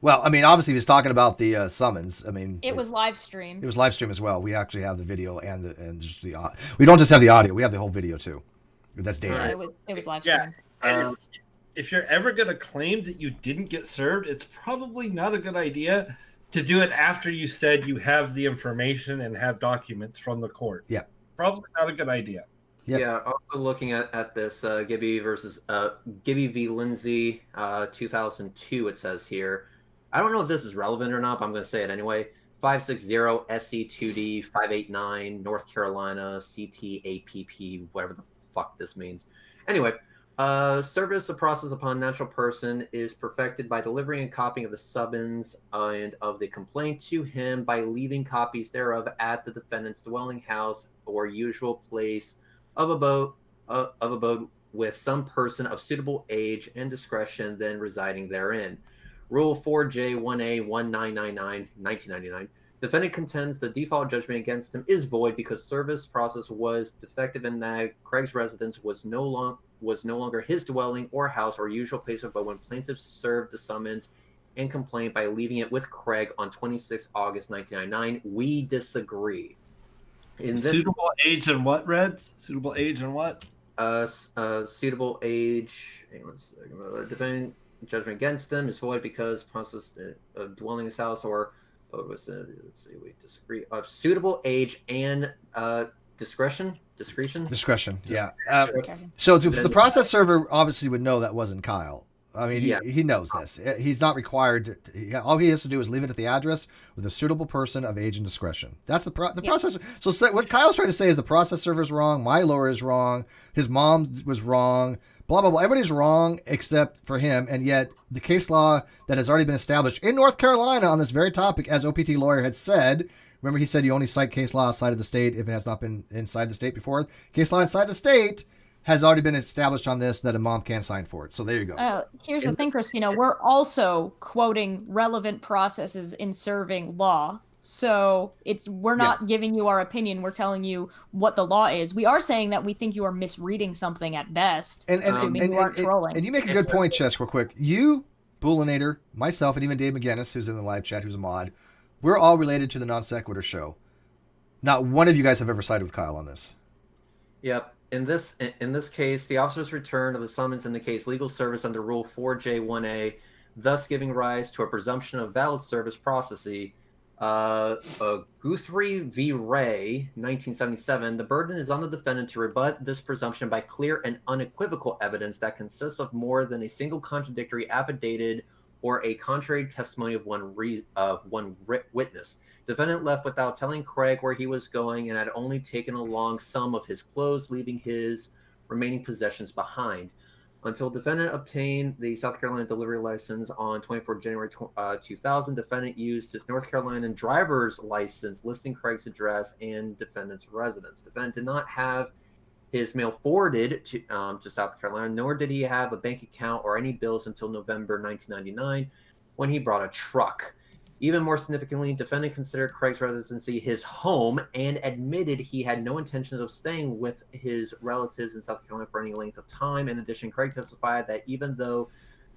Well, I mean, obviously, he was talking about the summons. I mean, it was live streamed. It was live streamed as well. We actually have the video and just the audio. We don't just have the audio. We have the whole video too. That's data. Yeah, it was live streamed. Yeah. If you're ever going to claim that you didn't get served, it's probably not a good idea to do it after you said you have the information and have documents from the court. Yeah. Probably not a good idea. Yep. Yeah, also looking at this Gibby v. Lindsay, 2002, it says here. I don't know if this is relevant or not, but I'm going to say it anyway. 560 SC2D 589 North Carolina Ceti APP, whatever the fuck this means. Anyway, service of process upon natural person is perfected by delivering and copying of the summons and of the complaint to him by leaving copies thereof at the defendant's dwelling house or usual place of abode with some person of suitable age and discretion then residing therein. Rule 4J1A 1999, 1999. Defendant contends the default judgment against him is void because service process was defective and that Craig's residence was no longer his dwelling or house or usual place of abode when plaintiff served the summons and complaint by leaving it with Craig on 26 August 1999. We disagree. Suitable age and what, Reds? Suitable age and what? Suitable age. Hang on a second. Defendant judgment against them is void because process of dwelling in his house or let's see, we disagree. Of suitable age and discretion. Yeah. So the process server obviously would know that wasn't Kyle. I mean, he knows this. He's not required all he has to do is leave it at the address with a suitable person of age and discretion. That's the process. So what Kyle's trying to say is the process server is wrong. My lawyer is wrong. His mom was wrong. Blah, blah, blah. Everybody's wrong except for him. And yet the case law that has already been established in North Carolina on this very topic, as OPT lawyer had said, remember he said you only cite case law outside of the state if it has not been inside the state before. Case law inside the state has already been established on this that a mom can sign for it. So there you go. Here's the thing, Christina. We're also quoting relevant processes in serving law. So we're not giving you our opinion. We're telling you what the law is. We are saying that we think you are misreading something at best, assuming you aren't trolling. And you make a good point, Chess, real quick. You, Bullinator, myself, and even Dave McGinnis, who's in the live chat, who's a mod, we're all related to the NonSequitur Show. Not one of you guys have ever sided with Kyle on this. Yep. In this case, the officer's return of the summons indicates legal service under Rule 4J1A, thus giving rise to a presumption of valid service processes. Guthrie v. Ray, 1977, the burden is on the defendant to rebut this presumption by clear and unequivocal evidence that consists of more than a single contradictory affidavit or a contrary testimony of one witness. Defendant left without telling Craig where he was going and had only taken along some of his clothes, leaving his remaining possessions behind. Until defendant obtained the South Carolina delivery license on 24 January 2000, defendant used his North Carolina driver's license listing Craig's address and defendant's residence. Defendant did not have his mail forwarded to South Carolina, nor did he have a bank account or any bills until November 1999 when he brought a truck. Even more significantly, defendant considered Craig's residency his home and admitted he had no intentions of staying with his relatives in South Carolina for any length of time. In addition, Craig testified that even though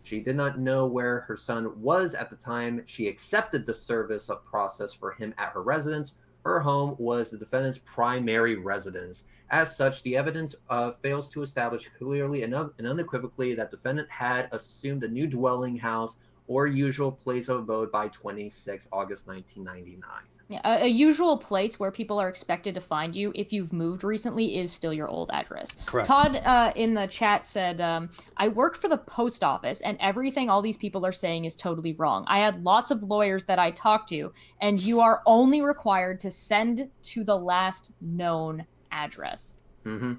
she did not know where her son was at the time, she accepted the service of process for him at her residence. Her home was the defendant's primary residence. As such, the evidence fails to establish clearly and unequivocally that defendant had assumed a new dwelling house or usual place of abode by 26 August 1999. Yeah, a usual place where people are expected to find you if you've moved recently is still your old address. Correct. Todd in the chat said, I work for the post office and everything all these people are saying is totally wrong. I had lots of lawyers that I talked to, and you are only required to send to the last known address. Mm-hmm.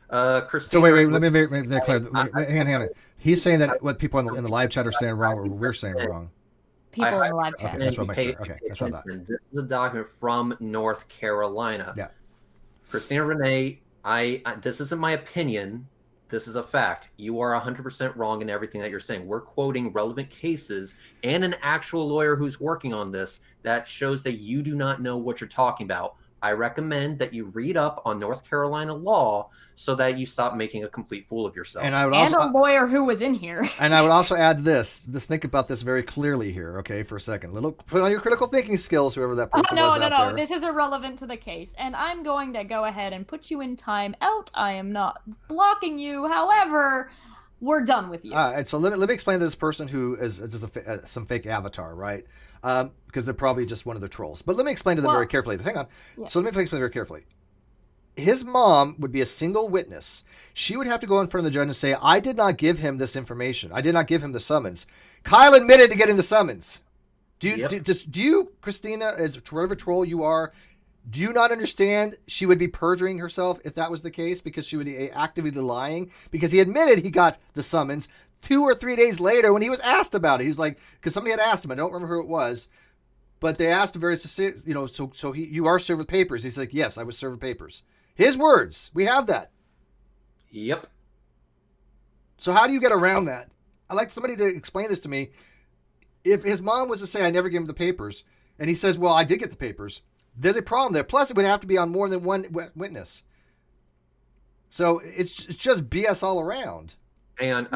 So wait, let me make that clear. Hang on. He's saying that what people in the live chat are saying wrong, or we're saying wrong. People in the live chat. Okay, that's what I'm sure. Okay, that's what I thought. This is a document from North Carolina. Yeah. Christina Renee, This isn't my opinion. This is a fact. You are 100% wrong in everything that you're saying. We're quoting relevant cases and an actual lawyer who's working on this that shows that you do not know what you're talking about. I recommend that you read up on North Carolina law so that you stop making a complete fool of yourself. And I would also, and a lawyer who was in here. And I would also add this. Just think about this very clearly here, okay, for a second. Put on your critical thinking skills, whoever that person was out there. This is irrelevant to the case. And I'm going to go ahead and put you in time out. I am not blocking you. However, we're done with you. All right, so let me explain to this person who is just some fake avatar, right? Because they're probably just one of the trolls. But let me explain to them very carefully. Hang on. Yeah. So let me explain very carefully. His mom would be a single witness. She would have to go in front of the judge and say, I did not give him this information. I did not give him the summons. Kyle admitted to getting the summons. Do you, Christina, as whatever troll you are, do you not understand she would be perjuring herself if that was the case? Because she would be actively lying? Because he admitted he got the summons 2 or 3 days later when he was asked about it. He's like, because somebody had asked him, I don't remember who it was, but they asked him very, you are served with papers. He's like, yes, I was served with papers. His words. We have that. Yep. So how do you get around that? I'd like somebody to explain this to me. If his mom was to say, I never gave him the papers, and he says, well, I did get the papers, there's a problem there. Plus, it would have to be on more than one witness. So it's just BS all around. And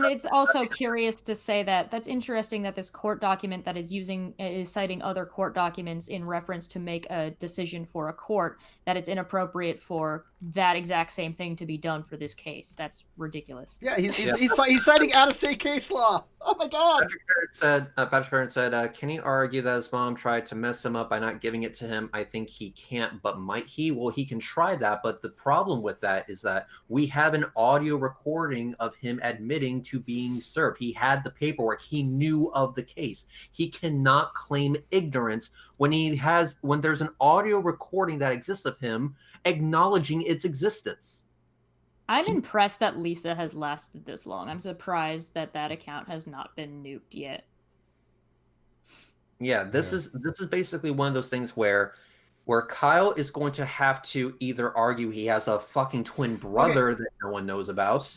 it's also curious to say that's interesting that this court document that is citing other court documents in reference to make a decision for a court, that it's inappropriate for that exact same thing to be done for this case. That's ridiculous. Yeah, he's citing out-of-state case law. Oh my God. Patrick Parent said, can he argue that his mom tried to mess him up by not giving it to him? I think he can't, but might he? Well, he can try that, but the problem with that is that we have an audio recording of him admitting to being served. He had the paperwork. He knew of the case. He cannot claim ignorance when there's an audio recording that exists of him acknowledging its existence. I'm impressed that Lisa has lasted this long. I'm surprised that account has not been nuked yet. Yeah, this is basically one of those things where Kyle is going to have to either argue he has a fucking twin brother that no one knows about,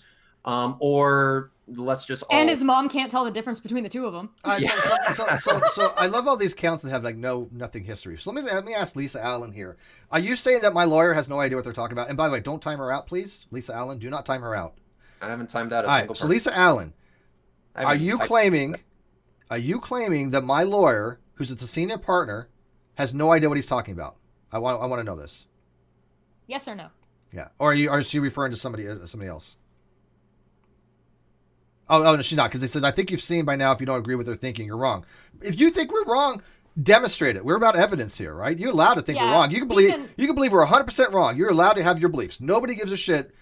or let's just and his mom can't tell the difference between the two of them. So I love all these counts that have like nothing history. So let me ask Lisa Allen here. Are you saying that my lawyer has no idea what they're talking about? And by the way, don't time her out, please. Lisa Allen, do not time her out. I haven't timed out a single person. So Lisa Allen, are you claiming that my lawyer, who's a senior partner, has no idea what he's talking about? I want to know this. Yes or no? Yeah. Or is she referring to somebody else? Oh, no, she's not, because it says, I think you've seen by now if you don't agree with their thinking, you're wrong. If you think we're wrong, demonstrate it. We're about evidence here, right? You're allowed to think we're wrong. You can believe we're 100% wrong. You're allowed to have your beliefs. Nobody gives a shit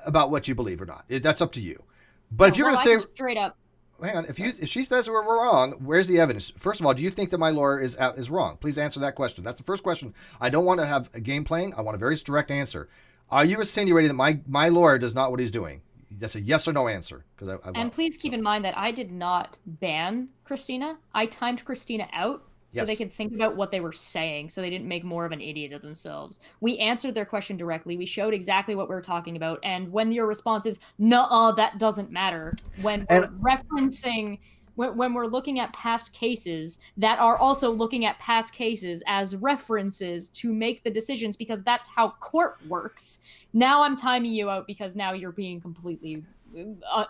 about what you believe or not. That's up to you. But if you're going to say... straight up. Hang on. If she says we're wrong, where's the evidence? First of all, do you think that my lawyer is wrong? Please answer that question. That's the first question. I don't want to have a game playing. I want a very direct answer. Are you insinuating that my lawyer does not what he's doing? That's a yes or no answer. And please keep in mind that I did not ban Christina. I timed Christina out so they could think about what they were saying, so they didn't make more of an idiot of themselves. We answered their question directly. We showed exactly what we were talking about. And when your response is, nuh-uh, that doesn't matter, when we're referencing... When we're looking at past cases that are also looking at past cases as references to make the decisions, because that's how court works. Now I'm timing you out because now you're being completely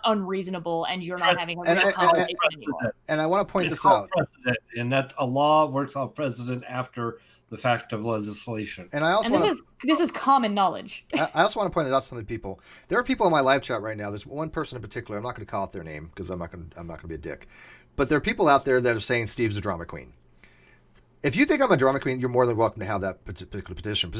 unreasonable and you're not having a real conversation anymore. And I want to point this out. Precedent, and that a law works off precedent after the fact of legislation. And I also this is common knowledge. I also want to point it out to some of the people. There are people in my live chat right now. There's one person in particular. I'm not going to call out their name because I'm not going to be a dick. But there are people out there that are saying Steve's a drama queen. If you think I'm a drama queen, you're more than welcome to have that particular petition.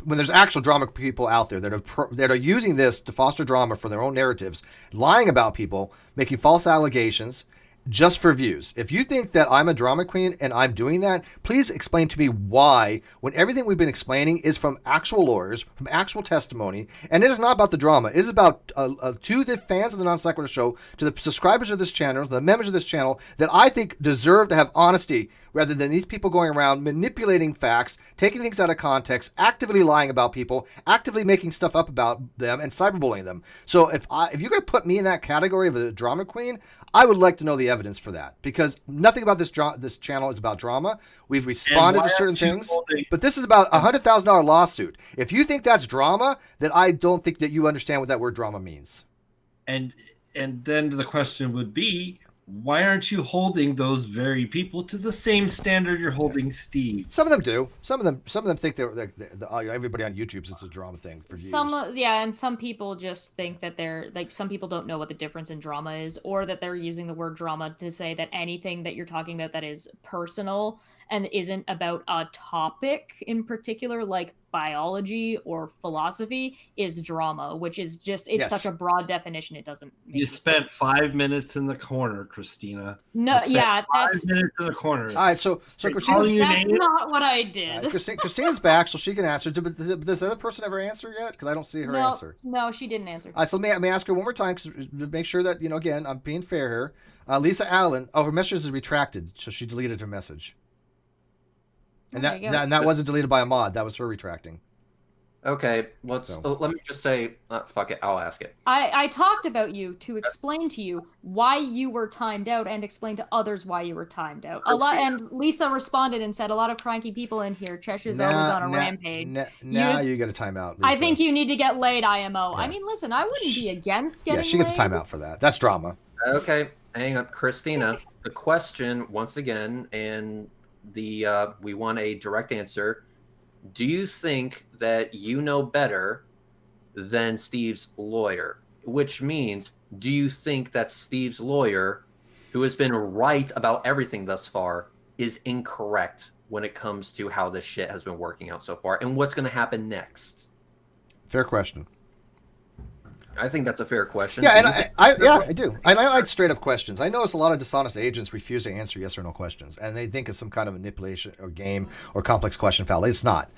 When there's actual drama people out there that are using this to foster drama for their own narratives, lying about people, making false allegations, just for views. If you think that I'm a drama queen and I'm doing that, please explain to me why, when everything we've been explaining is from actual lawyers, from actual testimony, and it is not about the drama. It is about to the fans of the Non-Sequitur Show, to the subscribers of this channel, the members of this channel, that I think deserve to have honesty, rather than these people going around manipulating facts, taking things out of context, actively lying about people, actively making stuff up about them, and cyberbullying them. So if you're going to put me in that category of a drama queen, I would like to know the evidence for that, because nothing about this channel is about drama. We've responded to certain things, but this is about a $100,000 lawsuit. If you think that's drama, then I don't think that you understand what that word drama means. And then the question would be, why aren't you holding those very people to the same standard you're holding Steve? Some of them do. Some of them think they're everybody on YouTube is a drama thing for years. And some people just think that they're like, some people don't know what the difference in drama is, or that they're using the word drama to say that anything that you're talking about that is personal and isn't about a topic in particular, like biology or philosophy, is drama, which is just, it's such a broad definition. It doesn't make You spent 5 minutes in the corner, Christina. No, yeah, that's 5 minutes in the corner. All right, so calling you that's names? not what I did. Christina's back, so she can answer. Did this other person ever answer yet? Because I don't see her answer. No, she didn't answer. All right, so let me ask her one more time, to make sure that, again, I'm being fair here. Lisa Allen, her message is retracted, so she deleted her message. And that wasn't deleted by a mod. That was her retracting. Okay, let me just say, fuck it, I'll ask it. I talked about you to explain to you why you were timed out and explain to others why you were timed out. And Lisa responded and said, a lot of cranky people in here. Chesh's always on a rampage. Now you get a timeout, Lisa. I think you need to get laid, IMO. Yeah. I mean, listen, I wouldn't be against getting laid. Yeah, she gets a timeout for that. That's drama. Okay, hang on. Christina, the question, once again, and we want a direct answer. Do you think that you know better than Steve's lawyer? Which means, do you think that Steve's lawyer, who has been right about everything thus far, is incorrect when it comes to how this shit has been working out so far and what's going to happen next? Fair question. I think that's a fair question. Yeah, and I do. And I like straight up questions. I notice a lot of dishonest agents refuse to answer yes or no questions, and they think it's some kind of manipulation or game or complex question foul. It's not.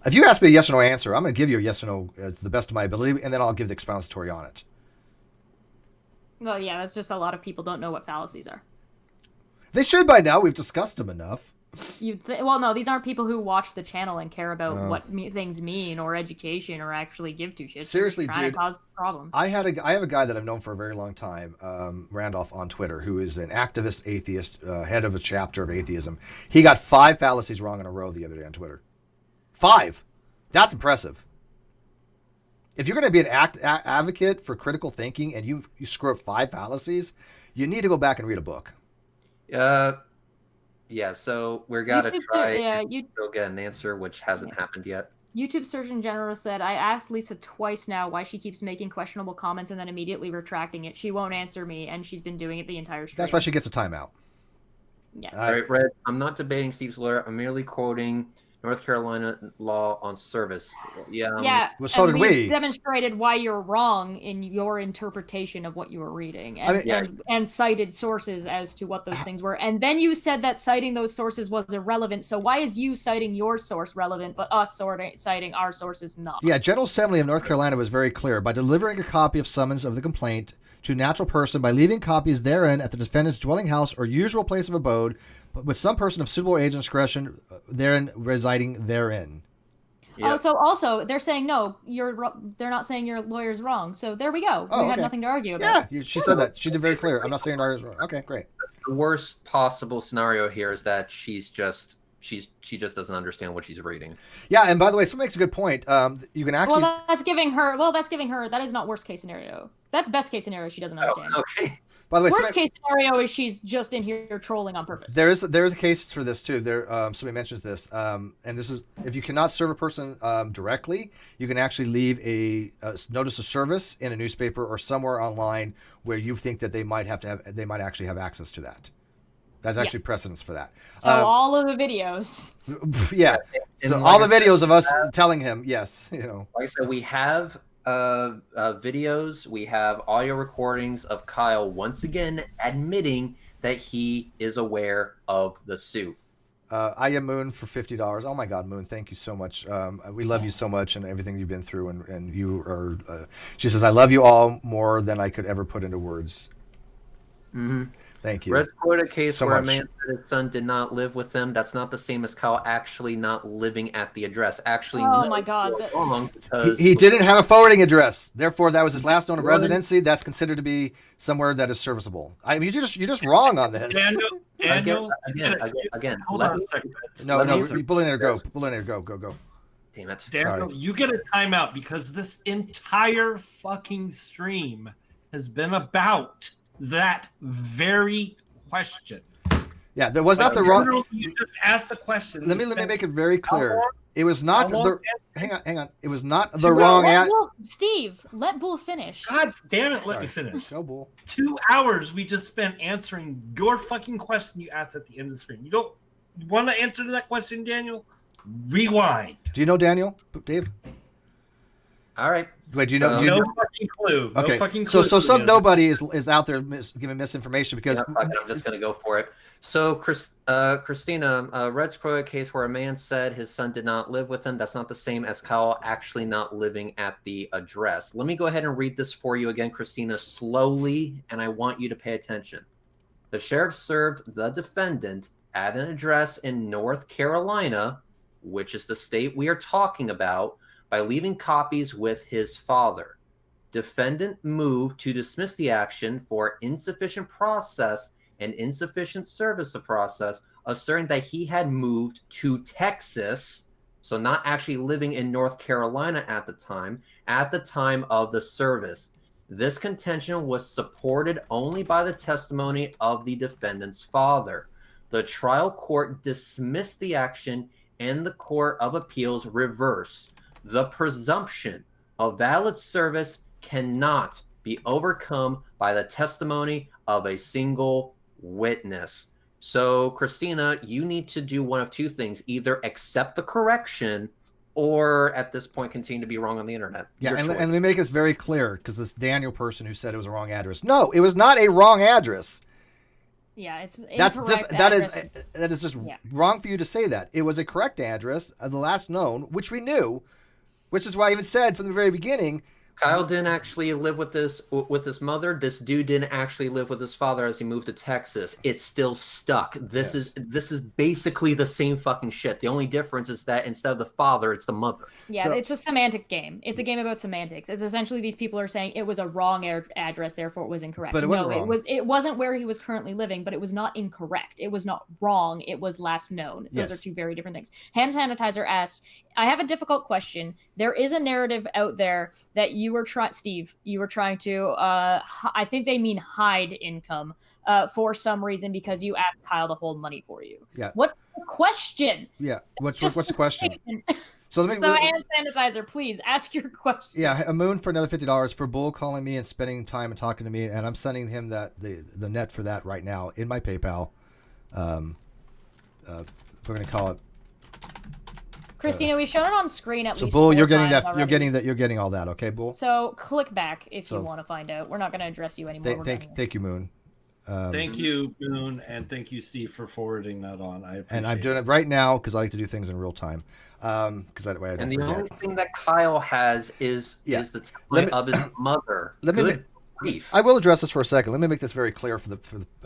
If you ask me a yes or no answer, I'm going to give you a yes or no to the best of my ability, and then I'll give the explanatory on it. Well, yeah, that's just a lot of people don't know what fallacies are. They should by now. We've discussed them enough. Well, no, these aren't people who watch the channel and care about what things mean or education or actually give two shits. Seriously, trying dude, to cause problems. I have a guy that I've known for a very long time, Randolph on Twitter, who is an activist atheist, head of a chapter of atheism. He got 5 fallacies wrong in a row the other day on Twitter. 5. That's impressive. If you're going to be an advocate for critical thinking and you screw up 5 fallacies, you need to go back and read a book. Yeah, so we're gotta try to get an answer, which hasn't happened yet. YouTube Surgeon General said, I asked Lisa twice now why she keeps making questionable comments and then immediately retracting it. She won't answer me, and she's been doing it the entire stream. That's why she gets a timeout. Yeah. All right, Red, I'm not debating Steve's lawyer. I'm merely quoting North Carolina law on service. Yeah. Well, so did we. Demonstrated why you're wrong in your interpretation of what you were reading, and cited sources as to what those things were. And then you said that citing those sources was irrelevant. So why is you citing your source relevant, but us citing our sources not? Yeah, General Assembly of North Carolina was very clear. By delivering a copy of summons of the complaint to a natural person, by leaving copies therein at the defendant's dwelling house or usual place of abode, but with some person of suitable age and discretion therein residing therein. Yep. Oh, so also they're saying no. They're not saying your lawyer's wrong. So there we go. We had nothing to argue about. Yeah, she said that. She did very clear. I'm not saying lawyer's wrong. Okay, great. The worst possible scenario here is that she just doesn't understand what she's reading. Yeah, and by the way, someone makes a good point. You can actually. Well, that's giving her. That is not worst case scenario. That's best case scenario. She doesn't understand. Oh, okay. By the way, worst case scenario is she's just in here trolling on purpose. There is a case for this too. Somebody mentions this, and this is if you cannot serve a person directly, you can actually leave a notice of service in a newspaper or somewhere online where you think that they might actually have access to that. That's actually precedence for that. So all of the videos. Yeah. So all the videos of us telling him yes. Like I said, we have videos. We have audio recordings of Kyle once again admitting that he is aware of the suit. I am Moon for $50. Oh my God, Moon, thank you so much. We love you so much and everything you've been through, and you are. She says, "I love you all more than I could ever put into words." Mm-hmm. Thank you. Red's quoted a case so where much. a man said his son did not live with him. That's not the same as Kyle actually not living at the address. Actually, Oh no, my God. wrong because He didn't have a forwarding address. Therefore, that was his last known residency. That's considered to be somewhere that is serviceable. I mean, you're just wrong on this. Daniel, again. Hold on a second. No, Bullinator, go. Bullinator, go. Damn it. Daniel, you get a timeout because this entire fucking stream has been about that very question. Yeah, there was not the wrong. You just asked a question. Let me make it very clear. It was not the. Hang on. It was not the 2 wrong. Steve, let Bull finish. God damn it! Let me finish. Go Bull. 2 hours we just spent answering your fucking question you asked at the end of the screen. You don't want to answer to that question, Daniel? Rewind. Do you know Daniel, Dave? All right. Wait, do you know? No fucking clue. Okay. No fucking clue. So some nobody is out there giving misinformation because I'm just gonna go for it. So, Christina, Red's quoted a case where a man said his son did not live with him. That's not the same as Kyle actually not living at the address. Let me go ahead and read this for you again, Christina, slowly, and I want you to pay attention. The sheriff served the defendant at an address in North Carolina, which is the state we are talking about, by leaving copies with his father. Defendant moved to dismiss the action for insufficient process and insufficient service of process, asserting that he had moved to Texas, so not actually living in North Carolina at the time of the service. This contention was supported only by the testimony of the defendant's father. The trial court dismissed the action and the Court of Appeals reversed. The presumption of valid service cannot be overcome by the testimony of a single witness. So, Christina, you need to do one of two things: either accept the correction or at this point continue to be wrong on the internet. Yeah, and let me make this very clear, because this Daniel person who said it was a wrong address. No, it was not a wrong address. Yeah, it's that is just wrong for you to say that. It was a correct address, the last known, which we knew, which is why I even said from the very beginning, Kyle didn't actually live with his mother. This dude didn't actually live with his father as he moved to Texas. It's still stuck. This is basically the same fucking shit. The only difference is that instead of the father, it's the mother. Yeah, so, it's a semantic game. It's a game about semantics. It's essentially these people are saying it was a wrong address, therefore it was incorrect. But it wasn't wrong. It wasn't where he was currently living, but it was not incorrect. It was not wrong. It was last known. Those are two very different things. Hand Sanitizer asks, I have a difficult question. There is a narrative out there that you were trying, Steve, you were trying to, I think they mean hide income for some reason because you asked Kyle to hold money for you. Yeah. What's the question? Yeah. What's the question? So Hand Sanitizer, please ask your question. Yeah, a moon for another $50 for Bull calling me and spending time and talking to me, and I'm sending him the net for that right now in my PayPal. We're gonna call it. Christina, we've shown it on screen at least. So Bull, you're getting that. Already. You're getting all that, okay, Bull? So click back if you want to find out. We're not going to address you anymore. Thank you, Moon. Thank you, Moon, and thank you, Steve, for forwarding that on. And I'm doing it right now because I like to do things in real time. Because that way I don't forget. Only thing that Kyle has is the template of his mother. I will address this for a second. Let me make this very clear for the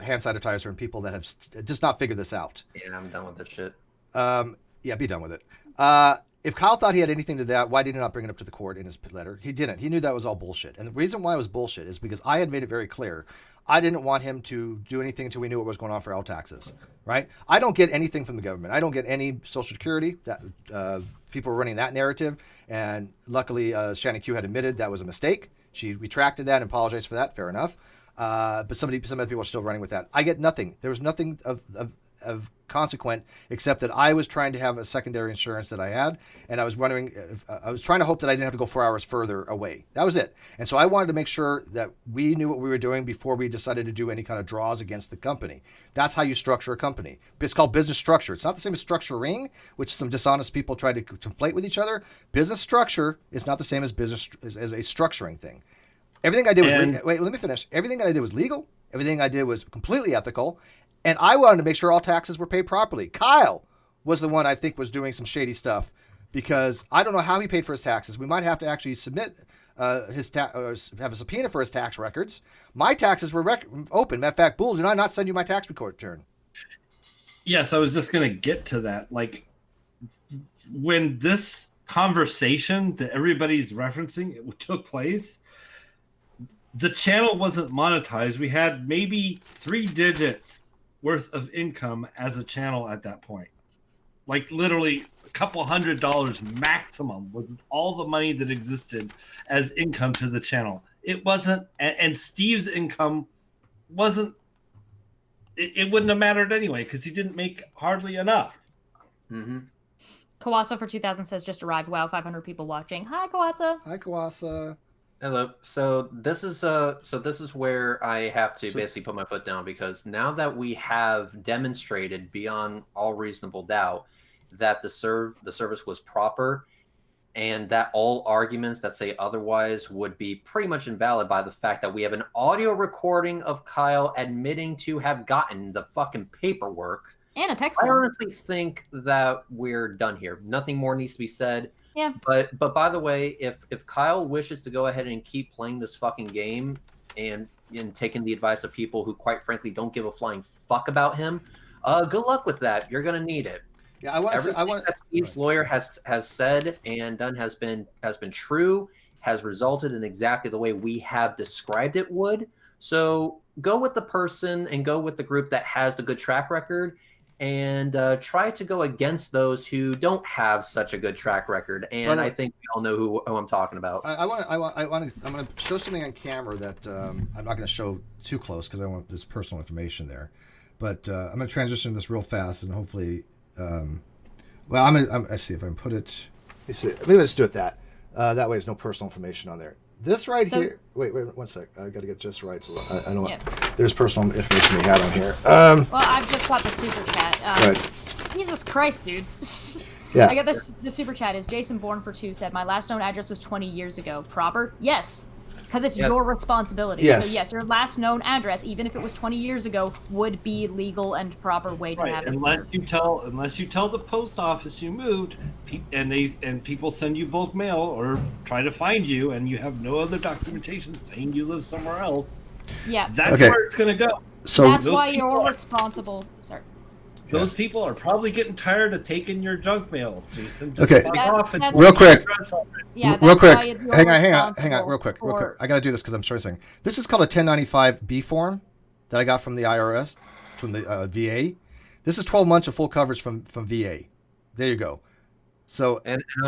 Hand Sanitizer and people that have just not figured this out. Yeah, I'm done with this shit. Yeah, be done with it. If Kyle thought he had anything to that, why did he not bring it up to the court in his letter? He didn't. He knew that was all bullshit. And the reason why it was bullshit is because I had made it very clear. I didn't want him to do anything until we knew what was going on for L taxes, right? I don't get anything from the government. I don't get any Social Security. That people were running that narrative. And luckily, Shannon Q had admitted that was a mistake. She retracted that and apologized for that. Fair enough. But some of the people are still running with that. I get nothing. There was nothing of of consequent, except that I was trying to have a secondary insurance that I had, and I was wondering if I was trying to hope that I didn't have to go 4 hours further away. That was it. And so I wanted to make sure that we knew what we were doing before we decided to do any kind of draws against the company. That's how you structure a company. It's called business structure. It's not the same as structuring, which some dishonest people try to conflate with each other. Business structure is not the same as business as a structuring thing. Everything I did was wait. Let me finish. Everything that I did was legal. Everything I did was completely ethical, and I wanted to make sure all taxes were paid properly. Kyle was the one I think was doing some shady stuff, because I don't know how he paid for his taxes. We might have to actually submit have a subpoena for his tax records. My taxes were open. Matter of fact, Bull, did I not send you my tax return? Yes, I was just going to get to that. Like, when this conversation that everybody's referencing took place, the channel wasn't monetized. We had maybe 3 digits worth of income as a channel at that point. Like, literally a couple $100 maximum was all the money that existed as income to the channel. It wasn't, and Steve's income wasn't, it wouldn't have mattered anyway, because he didn't make hardly enough. Mm-hmm. Kawasa for 2000 says just arrived. Wow, 500 people watching. Hi, Kawasa. Hi, Kawasa. Hello. So this is where I have to basically put my foot down, because now that we have demonstrated beyond all reasonable doubt that the service was proper, and that all arguments that say otherwise would be pretty much invalid by the fact that we have an audio recording of Kyle admitting to have gotten the fucking paperwork. And a text. I honestly think that we're done here. Nothing more needs to be said. Yeah. But by the way, if Kyle wishes to go ahead and keep playing this fucking game and taking the advice of people who quite frankly don't give a flying fuck about him, good luck with that. You're gonna need it. Yeah, everything that Steve's lawyer has said and done has been true, has resulted in exactly the way we have described it would. So go with the person and go with the group that has the good track record, and try to go against those who don't have such a good track record. And I think we all know who I'm talking about. I'm going to show something on camera that I'm not going to show too close because I want this personal information there. But I'm going to transition this real fast and hopefully, I see if I can put it. Let me see. Maybe let's do it that. That way, there's no personal information on there. This here. Wait, 1 sec. I got to get just right. So I know there's personal information we had on here. Well, I've just got the super chat. Right. Jesus Christ, dude. Yeah. I got this. The super chat is Jason Born for 2 said, "My last known address was 20 years ago. Proper? Yes. Because it's your responsibility. Yes. So yes, your last known address, even if it was 20 years ago, would be legal and proper way to have it. Unless you tell the post office you moved, and people send you bulk mail or try to find you, and you have no other documentation saying you live somewhere else. Yeah. That's where it's gonna go. So that's why you're responsible. Sorry. Those people are probably getting tired of taking your junk mail, Jason. Just fuck off and real quick. Yeah, real quick. Hang on, real quick. I got to do this because I'm stressing. This is called a 1095-B form that I got from the IRS, from the VA. This is 12 months of full coverage from VA. There you go. So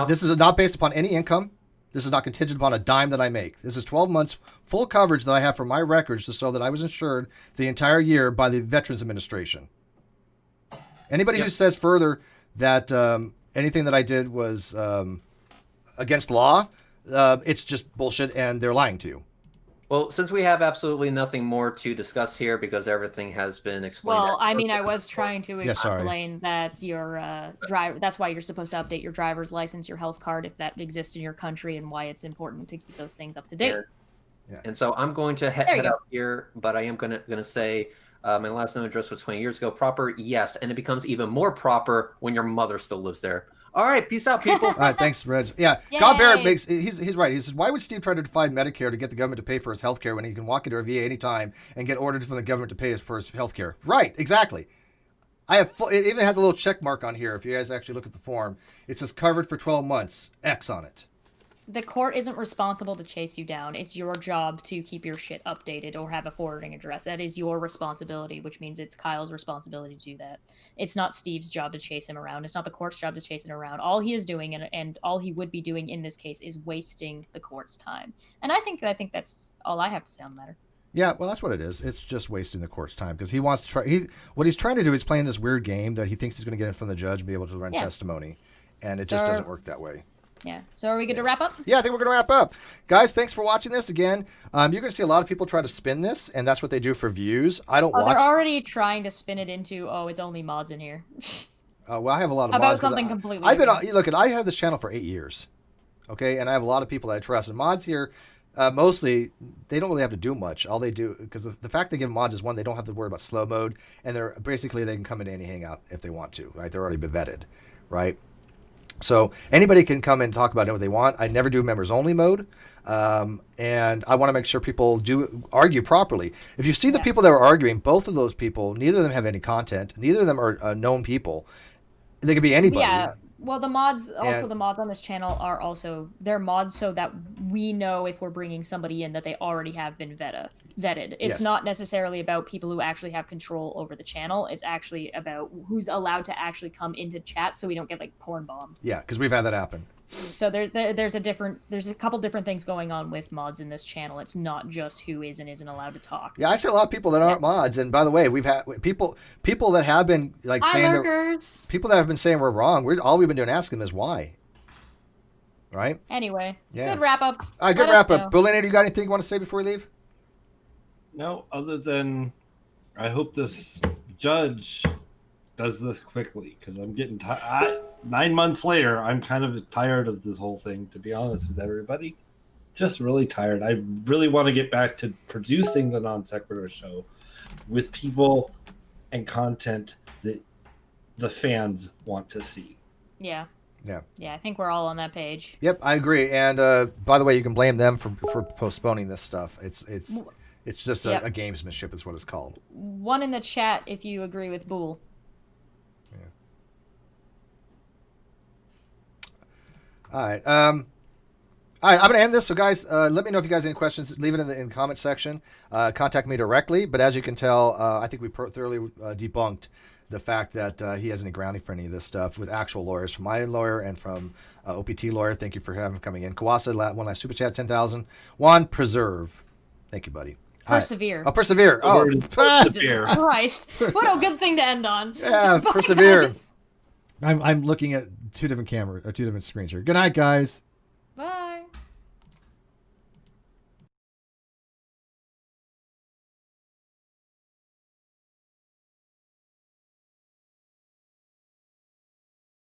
this is not based upon any income. This is not contingent upon a dime that I make. This is 12 months full coverage that I have for my records to show that I was insured the entire year by the Veterans Administration. Anybody who says further that anything that I did was against law, it's just bullshit, and they're lying to you. Well, since we have absolutely nothing more to discuss here because everything has been explained. Well, I mean, I was trying to explain that your driver. That's why you're supposed to update your driver's license, your health card, if that exists in your country, and why it's important to keep those things up to date. Yeah. And so I'm going to head out here, but I am gonna say. My last known address was 20 years ago. Proper, yes. And it becomes even more proper when your mother still lives there. All right, peace out, people. All right, thanks, Reg. Yeah, Yay. God Barrett he's right. He says, why would Steve try to defy Medicare to get the government to pay for his health care when he can walk into a VA anytime and get orders from the government to pay for his health care? Right, exactly. It even has a little check mark on here. If you guys actually look at the form, it says covered for 12 months, X on it. The court isn't responsible to chase you down. It's your job to keep your shit updated or have a forwarding address. That is your responsibility, which means it's Kyle's responsibility to do that. It's not Steve's job to chase him around. It's not the court's job to chase him around. All he is doing, and all he would be doing in this case, is wasting the court's time. And I think that's all I have to say on the matter. Yeah, well, that's what it is. It's just wasting the court's time because he wants to try. What he's trying to do is playing this weird game that he thinks he's going to get in front of the judge and be able to run testimony, and it just doesn't work that way. Yeah. So are we good to wrap up? Yeah, I think we're going to wrap up. Guys, thanks for watching this again. You're going to see a lot of people try to spin this, and that's what they do for views. I don't watch. They're already trying to spin it into, it's only mods in here. Well, I have a lot of About mods. something completely I've been different. look. I have this channel for 8 years, okay, and I have a lot of people that I trust. And mods here, mostly they don't really have to do much. All they do, because the fact they give mods is one, they don't have to worry about slow mode, and they're basically they can come into any hangout if they want to. Right, they're already been vetted, right? So anybody can come and talk about it what they want. I never do members only mode. And I want to make sure people do argue properly. If you see the people that are arguing, both of those people, neither of them have any content. Neither of them are known people. They could be anybody. Yeah. Well, the mods on this channel are also, they're mods so that we know if we're bringing somebody in that they already have been vetted. It's not necessarily about people who actually have control over the channel. It's actually about who's allowed to actually come into chat so we don't get like porn bombed. Yeah, because we've had that happen. So there's a couple different things going on with mods in this channel. It's not just who is and isn't allowed to talk. Yeah, I see a lot of people that aren't mods, and by the way, we've had people that have been like saying people that have been saying we're wrong. All we've been doing asking them is why. Right. Anyway, good wrap up. All right, good wrap up. Berliner, you got anything you want to say before we leave? No, other than I hope this judge does this quickly because I'm getting tired. 9 months later, I'm kind of tired of this whole thing, to be honest with everybody. Just really tired. I really want to get back to producing the NonSequitur Show with people and content that the fans want to see. Yeah. Yeah. Yeah, I think we're all on that page. Yep, I agree. And by the way, you can blame them for postponing this stuff. It's just a gamesmanship is what it's called. One in the chat if you agree with Boole. All right. I'm going to end this. So, guys, let me know if you guys have any questions. Leave it in the comment section. Contact me directly. But as you can tell, I think we thoroughly debunked the fact that he has any grounding for any of this stuff with actual lawyers, from my lawyer and from OPT lawyer. Thank you for having coming in. Kawasa, one last super chat, 10,000. Juan, preserve. Thank you, buddy. Persevere. Right. Oh, persevere. Oh, persevere. Jesus Christ. What a good thing to end on. Yeah, Bye, persevere. guys. I'm looking at two different cameras or two different screens here. Good night, guys.